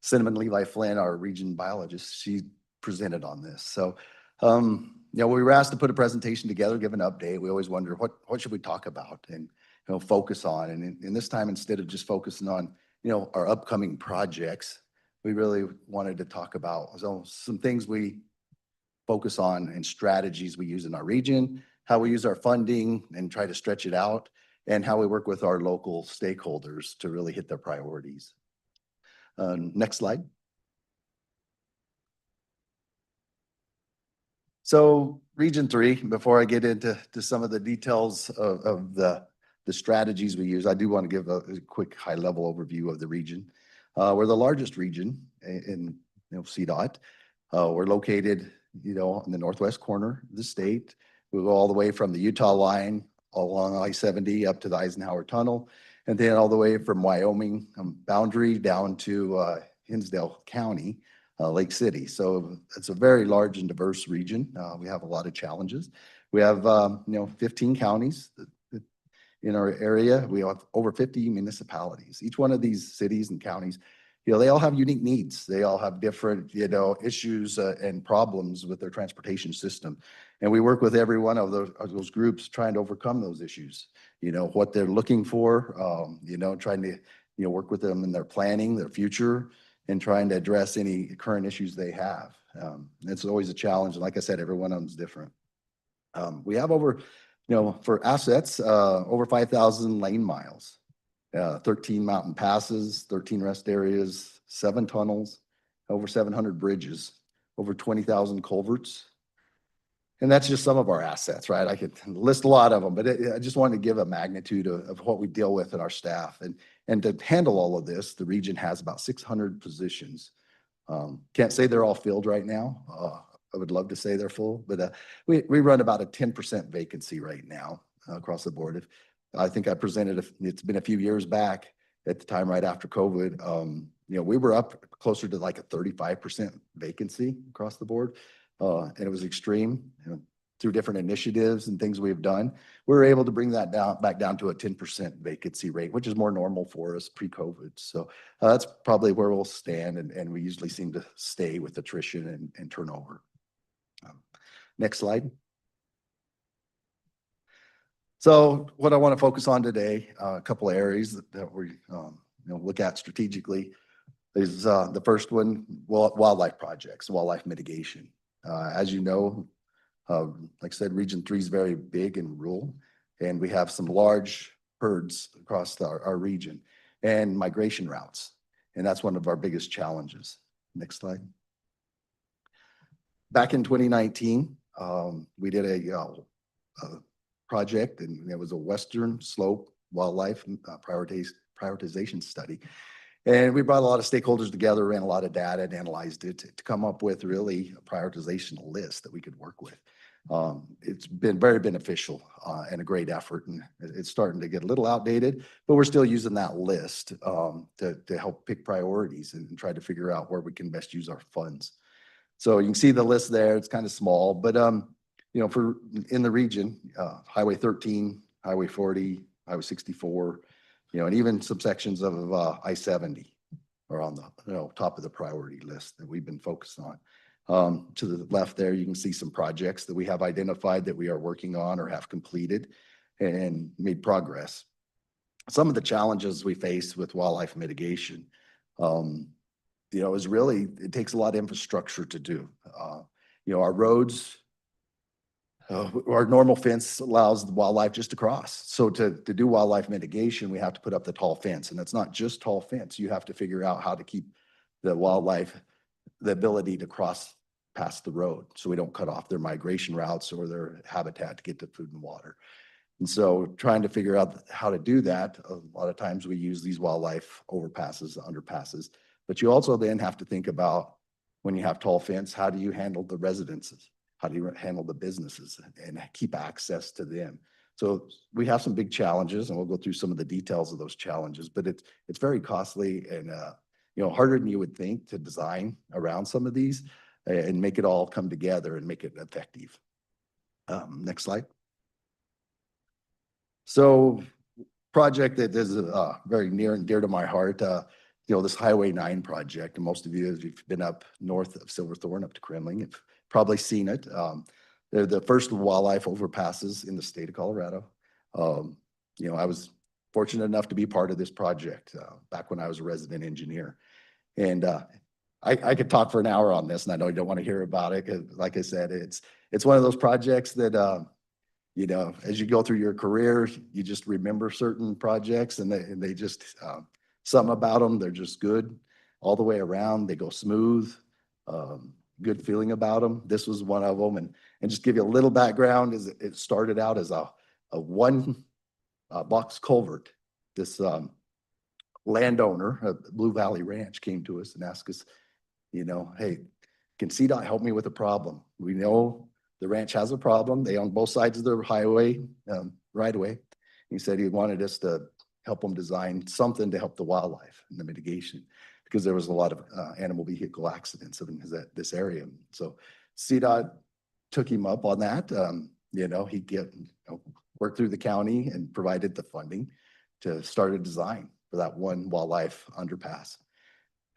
[SPEAKER 10] Cinnamon Levi Flynn, our region biologist, she presented on this. So, we were asked to put a presentation together, give an update. We always wonder what should we talk about and focus on. And in this time, instead of just focusing on our upcoming projects, we really wanted to talk about some things we focus on and strategies we use in our region, how we use our funding and try to stretch it out, and how we work with our local stakeholders to really hit their priorities. Next slide. So Region 3, before I get into some of the details of the strategies we use, I do want to give a quick high-level overview of the region. We're the largest region in CDOT. We're located, in the northwest corner of the state. We go all the way from the Utah line along I-70 up to the Eisenhower Tunnel, and then all the way from Wyoming boundary down to Hinsdale County, Lake City. So it's a very large and diverse region. We have a lot of challenges. We have 15 counties in our area. We have over 50 municipalities. Each one of these cities and counties, they all have unique needs. They all have different, issues and problems with their transportation system. And we work with every one of those groups trying to overcome those issues, what they're looking for, trying to, work with them in their planning, their future, and trying to address any current issues they have. It's always a challenge. And like I said, every one of them is different. We have over, for assets, over 5,000 lane miles, 13 mountain passes, 13 rest areas, 7 tunnels, over 700 bridges, over 20,000 culverts. And that's just some of our assets, right? I could list a lot of them, but I just wanted to give a magnitude of what we deal with in our staff. And to handle all of this, the region has about 600 positions. Can't say they're all filled right now. I would love to say they're full, but we run about a 10% vacancy right now across the board. I think I presented, it's been a few years back at the time right after COVID, we were up closer to like a 35% vacancy across the board. And it was extreme. Through different initiatives and things we've done, we were able to bring that back down to a 10% vacancy rate, which is more normal for us pre-COVID. So that's probably where we'll stand, and we usually seem to stay with attrition and turnover. Next slide. So what I want to focus on today, a couple of areas that we look at strategically, is the first one, wildlife projects, wildlife mitigation. As you know, like I said, Region 3 is very big and rural, and we have some large herds across our region and migration routes. And that's one of our biggest challenges. Next slide. Back in 2019, we did a project, and it was a Western Slope Wildlife Prioritization Study. And we brought a lot of stakeholders together, ran a lot of data, and analyzed it to come up with really a prioritization list that we could work with. It's been very beneficial and a great effort, and it's starting to get a little outdated, but we're still using that list to help pick priorities and try to figure out where we can best use our funds. So you can see the list there. It's kind of small, but for in the region, Highway 13, Highway 40, Highway 64, and even some sections of I-70 are on the top of the priority list that we've been focused on. To the left there, you can see some projects that we have identified that we are working on or have completed and made progress. Some of the challenges we face with wildlife mitigation, is really, it takes a lot of infrastructure to do. Our roads, our normal fence allows the wildlife just to cross. So to do wildlife mitigation, we have to put up the tall fence, and it's not just tall fence. You have to figure out how to keep the wildlife the ability to cross past the road so we don't cut off their migration routes or their habitat to get to food and water. And so trying to figure out how to do that, a lot of times we use these wildlife overpasses, underpasses, but you also then have to think about when you have tall fence, how do you handle the residences? How do you handle the businesses and keep access to them? So we have some big challenges, and we'll go through some of the details of those challenges, but it's very costly and harder than you would think to design around some of these. and make it all come together and make it effective. Next slide. So project that is very near and dear to my heart, this Highway 9 project, and most of you, if you've been up north of Silverthorne up to Kremling, have probably seen it. They're the first wildlife overpasses in the state of Colorado. I was fortunate enough to be part of this project back when I was a resident engineer. And I could talk for an hour on this, and I know you don't want to hear about it, 'cause like I said, it's one of those projects that, as you go through your career, you just remember certain projects, and they just, something about them, they're just good all the way around. They go smooth, good feeling about them. This was one of them. And just give you a little background, is it started out as a one box culvert. This landowner of Blue Valley Ranch came to us and asked us, hey, can CDOT help me with a problem? We know the ranch has a problem. They own both sides of the highway right away. He said he wanted us to help them design something to help the wildlife and the mitigation, because there was a lot of animal vehicle accidents in this area. So CDOT took him up on that. He worked through the county and provided the funding to start a design for that one wildlife underpass.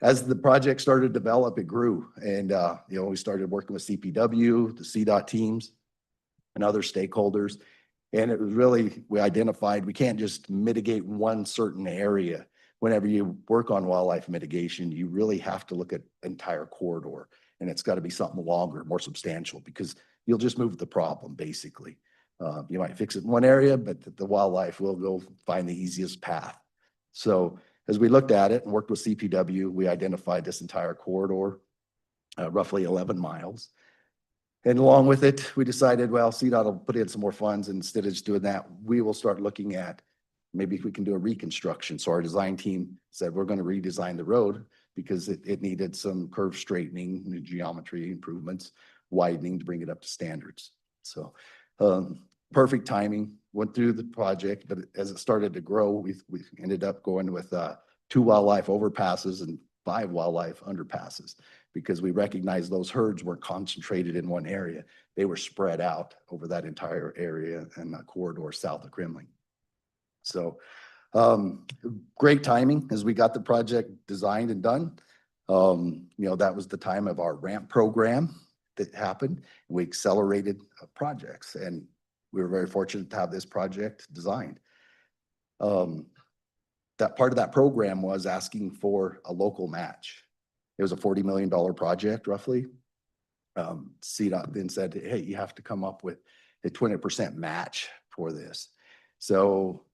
[SPEAKER 10] As the project started to develop, it grew. And, we started working with CPW, the CDOT teams, and other stakeholders. And it was really, we identified, we can't just mitigate one certain area. Whenever you work on wildlife mitigation, you really have to look at entire corridor. And it's got to be something longer, more substantial, because you'll just move the problem, basically. You might fix it in one area, but the wildlife will go find the easiest path. So as we looked at it and worked with CPW, we identified this entire corridor, roughly 11 miles. And along with it, we decided, well, CDOT will put in some more funds. And instead of just doing that, we will start looking at maybe if we can do a reconstruction. So our design team said, we're going to redesign the road because it needed some curve straightening, new geometry improvements, widening to bring it up to standards. So perfect timing, went through the project, but as it started to grow, we ended up going with 2 wildlife overpasses and 5 wildlife underpasses, because we recognized those herds weren't concentrated in one area. They were spread out over that entire area and the corridor south of Kremling. So great timing as we got the project designed and done. That was the time of our ramp program that happened. We accelerated projects, and we were very fortunate to have this project designed. That part of that program was asking for a local match. It was a $40 million project, roughly. CDOT then said, hey, you have to come up with a 20% match for this. So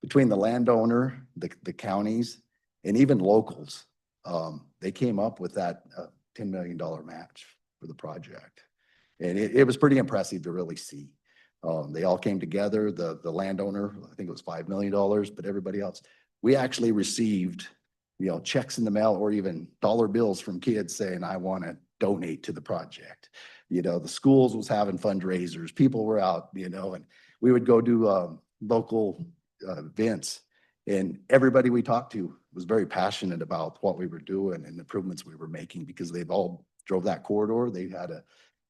[SPEAKER 10] between the landowner, the counties, and even locals, they came up with that $10 million match for the project. And it was pretty impressive to really see. They all came together. The landowner, I think it was $5 million, but everybody else, we actually received, checks in the mail or even dollar bills from kids saying, I want to donate to the project. The schools was having fundraisers. People were out, and we would go do local events, and everybody we talked to was very passionate about what we were doing and the improvements we were making, because they've all drove that corridor. They had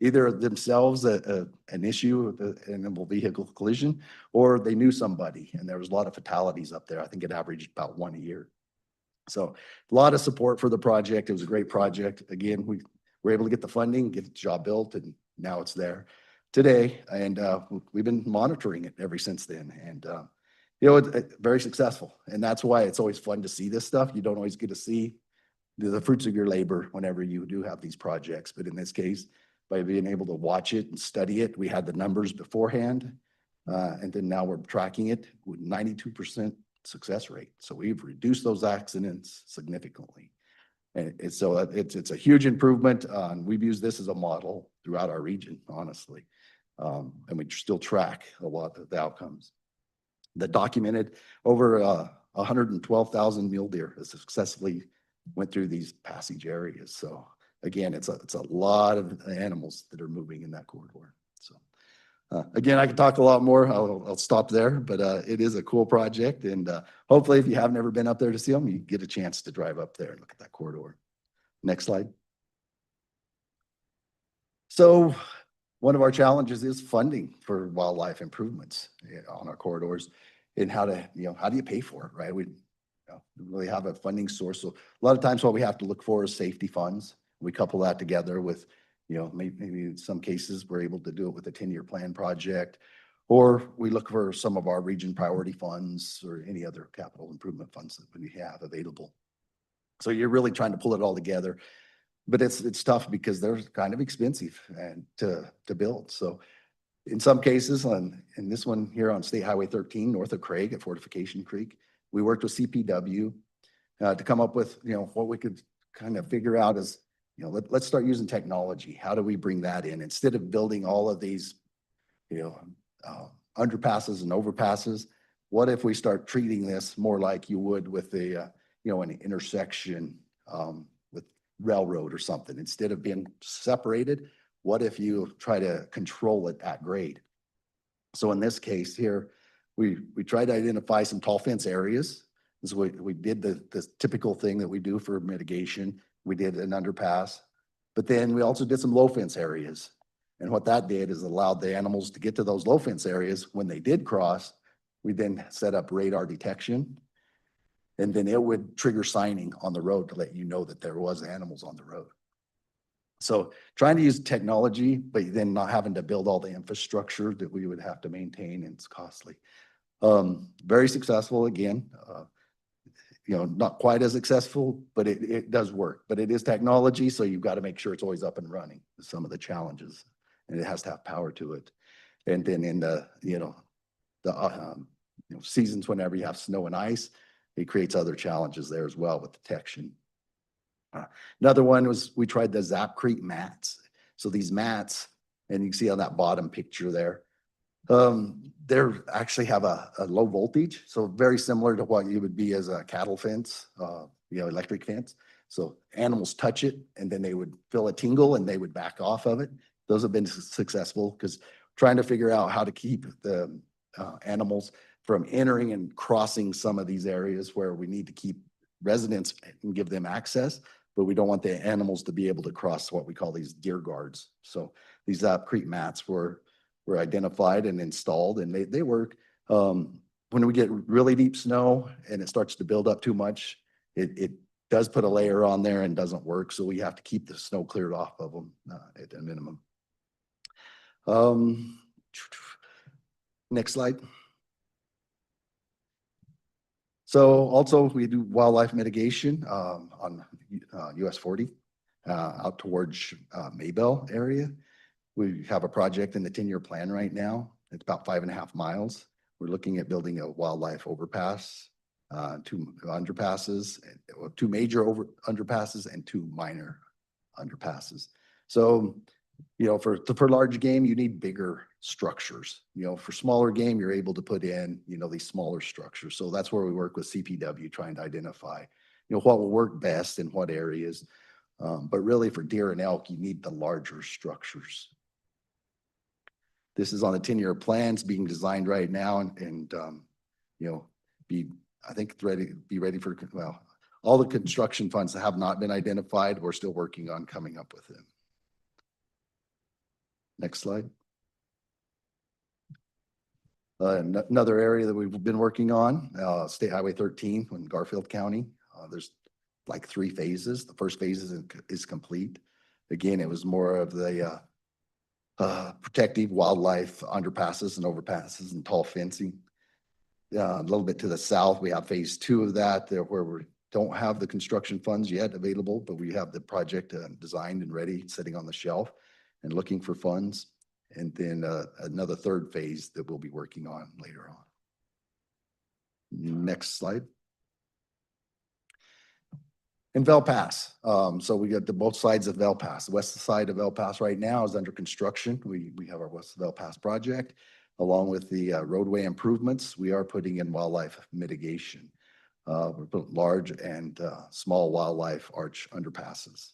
[SPEAKER 10] either themselves an issue with an animal vehicle collision, or they knew somebody, and there was a lot of fatalities up there. I think it averaged about 1 a year. So a lot of support for the project. It was a great project. Again, we were able to get the funding, get the job built, and now it's there today. And we've been monitoring it ever since then. And it's very successful. And that's why it's always fun to see this stuff. You don't always get to see the fruits of your labor whenever you do have these projects. But in this case, by being able to watch it and study it, we had the numbers beforehand. And then now we're tracking it with 92% success rate. So we've reduced those accidents significantly. And so it's a huge improvement. We've used this as a model throughout our region, honestly. And we still track a lot of the outcomes. That documented over 112,000 mule deer has successfully went through these passage areas. So again, it's a lot of animals that are moving in that corridor. So again, I could talk a lot more. I'll stop there, but it is a cool project. And hopefully if you have never been up there to see them, you get a chance to drive up there and look at that corridor. Next slide. So one of our challenges is funding for wildlife improvements on our corridors and how to, how do you pay for it, right? We don't really have a funding source. So a lot of times what we have to look for is safety funds. We couple that together with, maybe in some cases we're able to do it with a 10-year plan project, or we look for some of our region priority funds or any other capital improvement funds that we have available. So you're really trying to pull it all together, but it's tough because they're kind of expensive and to build. So in some cases, in this one here on State Highway 13, north of Craig at Fortification Creek, we worked with CPW to come up with, what we could kind of figure out is, let's start using technology. How do we bring that in? Instead of building all of these, underpasses and overpasses, what if we start treating this more like you would with an intersection with railroad or something? Instead of being separated, what if you try to control it at grade? So in this case here, we tried to identify some tall fence areas. So we did the typical thing that we do for mitigation. We did an underpass, but then we also did some low fence areas. And what that did is allowed the animals to get to those low fence areas. When they did cross, we then set up radar detection, and then it would trigger signing on the road to let you know that there was animals on the road. So trying to use technology, but then not having to build all the infrastructure that we would have to maintain, and it's costly. Very successful again. Not quite as successful, but it does work. But it is technology, so you've got to make sure it's always up and running. Some of the challenges, and it has to have power to it. And then in the seasons whenever you have snow and ice, it creates other challenges there as well with detection. Another one was we tried the Zap Creek mats. So these mats, and you can see on that bottom picture there, they actually have a low voltage, so very similar to what you would be as a cattle fence, electric fence. So animals touch it, and then they would feel a tingle, and they would back off of it. Those have been successful because trying to figure out how to keep the animals from entering and crossing some of these areas where we need to keep residents and give them access, but we don't want the animals to be able to cross what we call these deer guards. So these Creek mats were identified and installed, and they work. When we get really deep snow and it starts to build up too much, it does put a layer on there and doesn't work. So we have to keep the snow cleared off of them at a minimum. Next slide. So also we do wildlife mitigation on US 40 out towards Maybell area. We have a project in the 10-year plan right now. It's about 5.5 miles. We're looking at building a wildlife overpass, 2 underpasses, 2 major underpasses and 2 minor underpasses. So, for large game, you need bigger structures. For smaller game, you're able to put in, these smaller structures. So that's where we work with CPW, trying to identify, what will work best in what areas. But really for deer and elk, you need the larger structures. This is on the 10-year plans being designed right now, and be ready for, all the construction funds that have not been identified. We're still working on coming up with them. Next slide. Another area that we've been working on, State Highway 13 in Garfield County. There's like 3 phases. The first phase is complete. Again, it was more of the protective wildlife underpasses and overpasses and tall fencing. A little bit to the south, we have phase 2 of that, where we don't have the construction funds yet available, but we have the project designed and ready, sitting on the shelf and looking for funds. And then another 3rd phase that we'll be working on later on. Next slide. In Vel Pass, so we got both sides of Vel Pass. The west side of Vel Pass right now is under construction. We have our West Vel Pass project, along with the roadway improvements. We are putting in wildlife mitigation. We're putting large and small wildlife arch underpasses,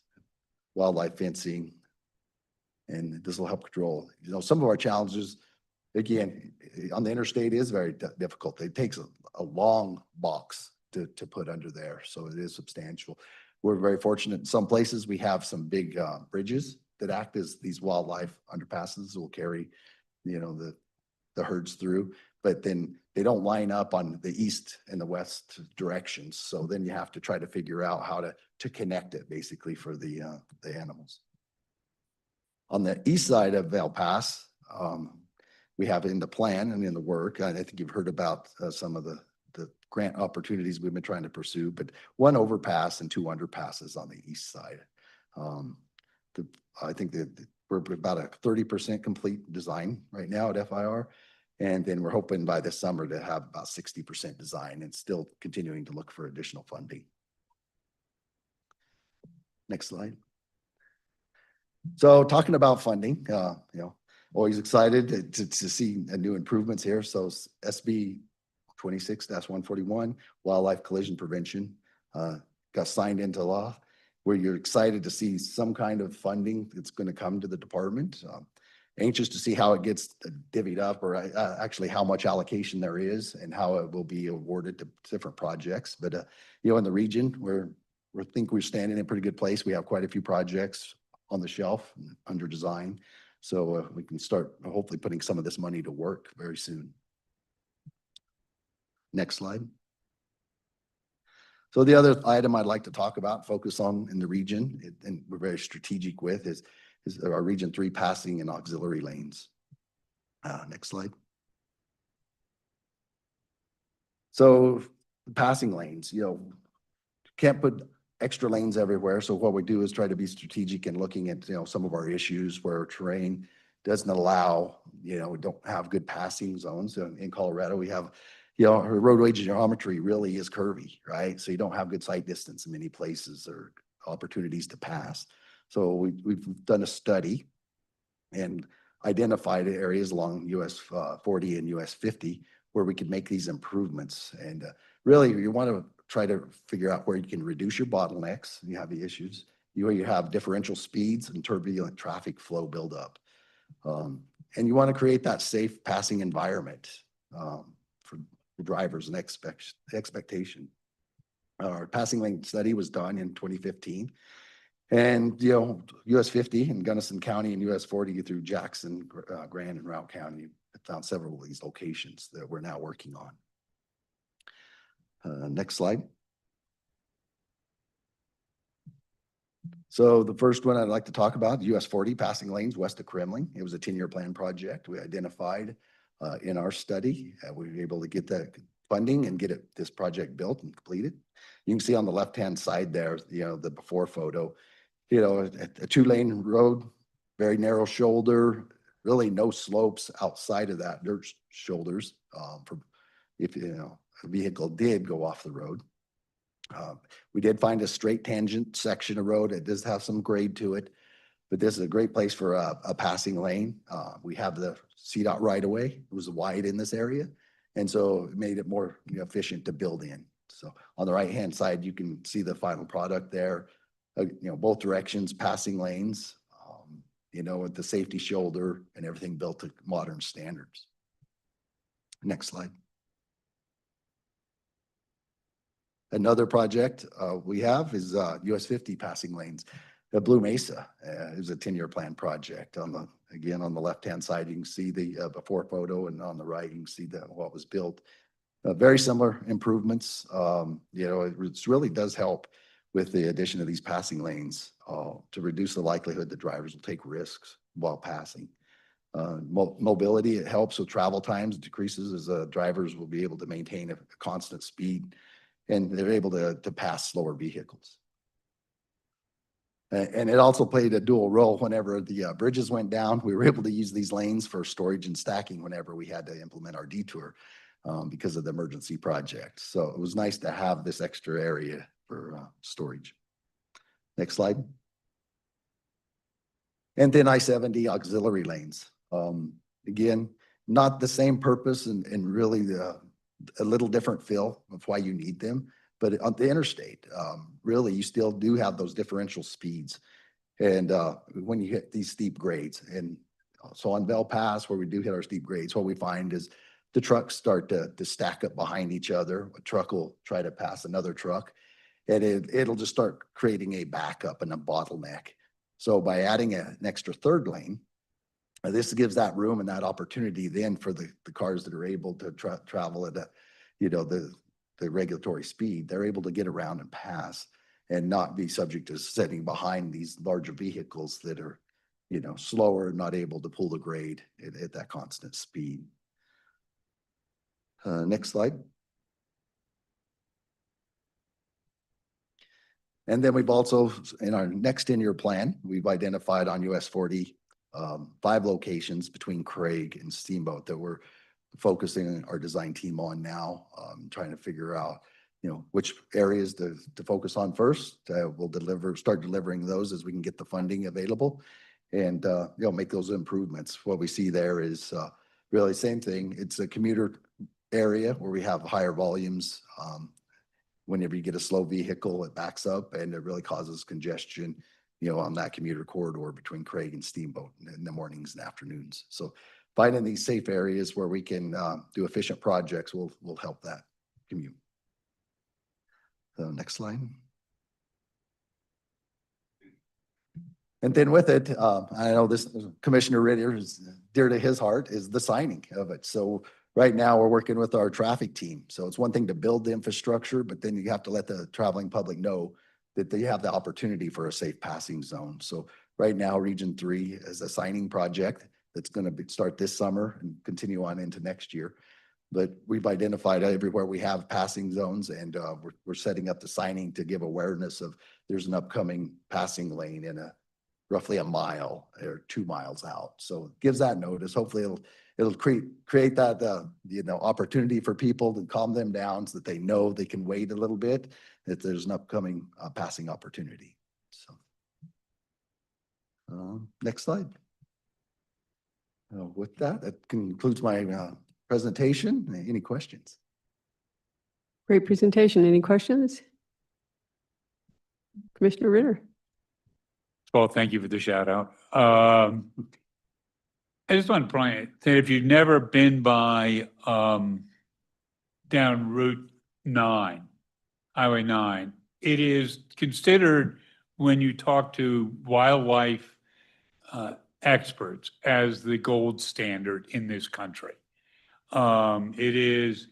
[SPEAKER 10] wildlife fencing, and this will help control. Some of our challenges, again, on the interstate is very difficult. It takes a long box to put under there, so it is substantial. We're very fortunate in some places. We have some big bridges that act as these wildlife underpasses will carry, you know, the herds through, but then they don't line up on the east and the west directions. So then you have to try to figure out how to connect it basically for the animals. On the east side of Val Pass, we have in the plan and in the work, I think you've heard about some of the grant opportunities we've been trying to pursue, but 1 overpass and 2 underpasses on the east side. I think that we're about a 30% complete design right now at FIR. And then we're hoping by this summer to have about 60% design and still continuing to look for additional funding. Next slide. So talking about funding, you know, always excited to see new improvements here. So SB 26-141, wildlife collision prevention, got signed into law, where you're excited to see some kind of funding that's going to come to the department. Anxious to see how it gets divvied up, or actually how much allocation there is and how it will be awarded to different projects. But you know, in the region, we think we're standing in a pretty good place. We have quite a few projects on the shelf under design, so we can start hopefully putting some of this money to work very soon. Next slide. So the other item I'd like to talk about, focus on in the region, and we're very strategic with, is our Region 3 passing and auxiliary lanes. Next slide. So passing lanes, you know, can't put extra lanes everywhere. So what we do is try to be strategic in looking at, you know, some of our issues where terrain doesn't allow, you know, we don't have good passing zones. So in Colorado, we have, you know, our roadway geometry really is curvy, right? So you don't have good sight distance in many places or opportunities to pass. So we've done a study and identified areas along US 40 and US 50 where we could make these improvements. And really, you want to try to figure out where you can reduce your bottlenecks. You have the issues. You have differential speeds and turbulent traffic flow buildup. And you want to create that safe passing environment for drivers and expectation. Our passing lane study was done in 2015. And, you know, US 50 in Gunnison County and US 40 through Jackson, Grand, and Routt County found several of these locations that we're now working on. Next slide. So the first one I'd like to talk about, US 40 passing lanes west of Kremling. It was a 10-year plan project we identified in our study. We were able to get that funding and get this project built and completed. You can see on the left-hand side there, you know, the before photo, you know, a 2-lane road, very narrow shoulder, really no slopes outside of that dirt shoulders for if, you know, a vehicle did go off the road. We did find a straight tangent section of road. It does have some grade to it, but this is a great place for a passing lane. We have the CDOT right away. It was wide in this area, and so it made it more, you know, efficient to build in. So on the right-hand side, you can see the final product there. You know, both directions, passing lanes, you know, with the safety shoulder and everything built to modern standards. Next slide. Another project we have is US 50 passing lanes. Blue Mesa is a 10-year plan project. Again, on the left-hand side, you can see the before photo, and on the right, you can see what was built. Very similar improvements. You know, it really does help with the addition of these passing lanes to reduce the likelihood that drivers will take risks while passing. Mobility, it helps with travel times, decreases as drivers will be able to maintain a constant speed, and they're able to pass slower vehicles. And it also played a dual role whenever the bridges went down. We were able to use these lanes for storage and stacking whenever we had to implement our detour because of the emergency project. So it was nice to have this extra area for storage. Next slide. And then I-70 auxiliary lanes. Again, not the same purpose and really a little different feel of why you need them. But on the interstate, really, you still do have those differential speeds. And when you hit these steep grades, and so on Bell Pass, where we do hit our steep grades, what we find is the trucks start to stack up behind each other. A truck will try to pass another truck, and it'll just start creating a backup and a bottleneck. So by adding an extra third lane, this gives that room and that opportunity then for the cars that are able to travel at a, the regulatory speed, they're able to get around and pass and not be subject to sitting behind these larger vehicles that are, slower, not able to pull the grade at that constant speed. Next slide. And then we've also, in our next 10-year plan, we've identified on US 40, 5 locations between Craig and Steamboat that we're focusing our design team on now, trying to figure out, which areas to focus on first. We'll start delivering those as we can get the funding available and, make those improvements. What we see there is really same thing. It's a commuter area where we have higher volumes. Whenever you get a slow vehicle, it backs up and it really causes congestion, on that commuter corridor between Craig and Steamboat in the mornings and afternoons. So finding these safe areas where we can do efficient projects will help that commute. So next slide. And then with it, I know this Commissioner Ritter is dear to his heart, is the signing of it. So right now we're working with our traffic team. So it's one thing to build the infrastructure, but then you have to let the traveling public know that they have the opportunity for a safe passing zone. So right now, Region 3 is a signing project that's going to start this summer and continue on into next year. But we've identified everywhere we have passing zones, and we're setting up the signing to give awareness of there's an upcoming passing lane in roughly a mile or 2 miles out. So it gives that notice. Hopefully it'll create that opportunity for people to calm them down so that they know they can wait a little bit, that there's an upcoming passing opportunity. So next slide. With that concludes my presentation. Any questions?
[SPEAKER 1] Great presentation. Any questions? Commissioner Ritter.
[SPEAKER 4] Well, thank you for the shout out. I just want to point out that if you've never been by down Route 9, Highway 9, it is considered, when you talk to wildlife experts, as the gold standard in this country. It is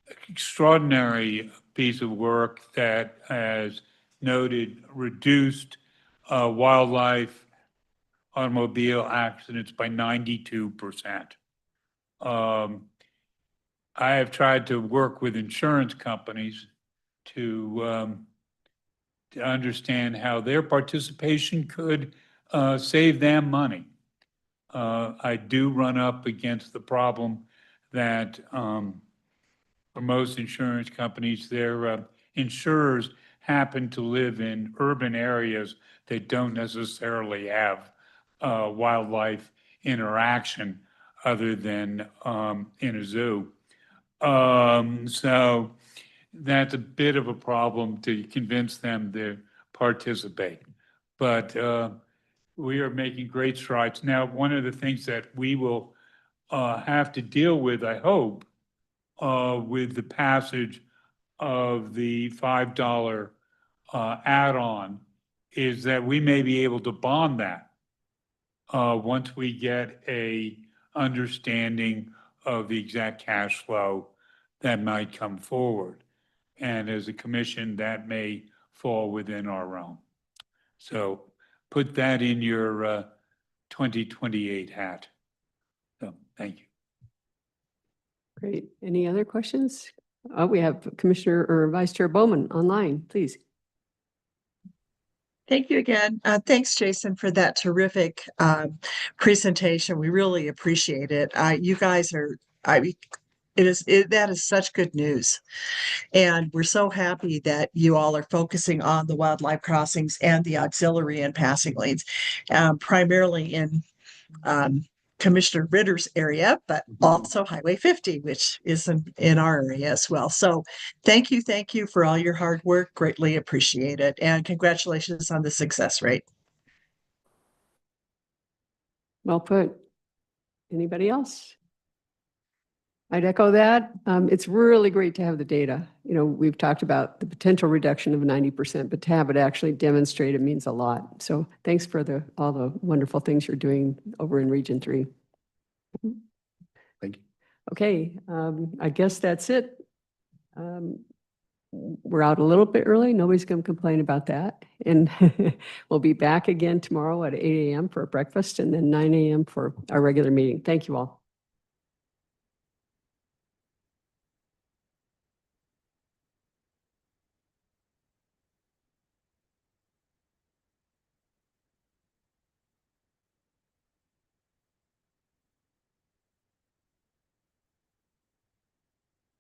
[SPEAKER 4] an extraordinary piece of work that has noted reduced wildlife automobile accidents by 92%. I have tried to work with insurance companies to understand how their participation could save them money. I do run up against the problem that for most insurance companies, their insurers happen to live in urban areas that don't necessarily have wildlife interaction other than in a zoo. So that's a bit of a problem to convince them to participate. But we are making great strides. Now, one of the things that we will have to deal with, I hope, with the passage of the $5 add-on is that we may be able to bond that once we get a understanding of the exact cash flow that might come forward. And as a commission, that may fall within our realm. So put that in your 2028 hat. So thank you.
[SPEAKER 1] Great. Any other questions? We have Commissioner or Vice Chair Bowman online, please.
[SPEAKER 3] Thank you again. Thanks, Jason, for that terrific presentation. We really appreciate it. You guys are, that is such good news. And we're so happy that you all are focusing on the wildlife crossings and the auxiliary and passing lanes, primarily in Commissioner Ritter's area, but also Highway 50, which is in our area as well. So thank you for all your hard work. Greatly appreciate it. And congratulations on the success rate.
[SPEAKER 1] Well put. Anybody else? I'd echo that. It's really great to have the data. you know, we've talked about the potential reduction of 90%, but to have it actually demonstrated means a lot. So thanks for all the wonderful things you're doing over in Region 3.
[SPEAKER 10] Thank you.
[SPEAKER 1] Okay, I guess that's it. We're out a little bit early. Nobody's going to complain about that. And we'll be back again tomorrow at 8 a.m. for breakfast and then 9 a.m. for our regular meeting. Thank you all.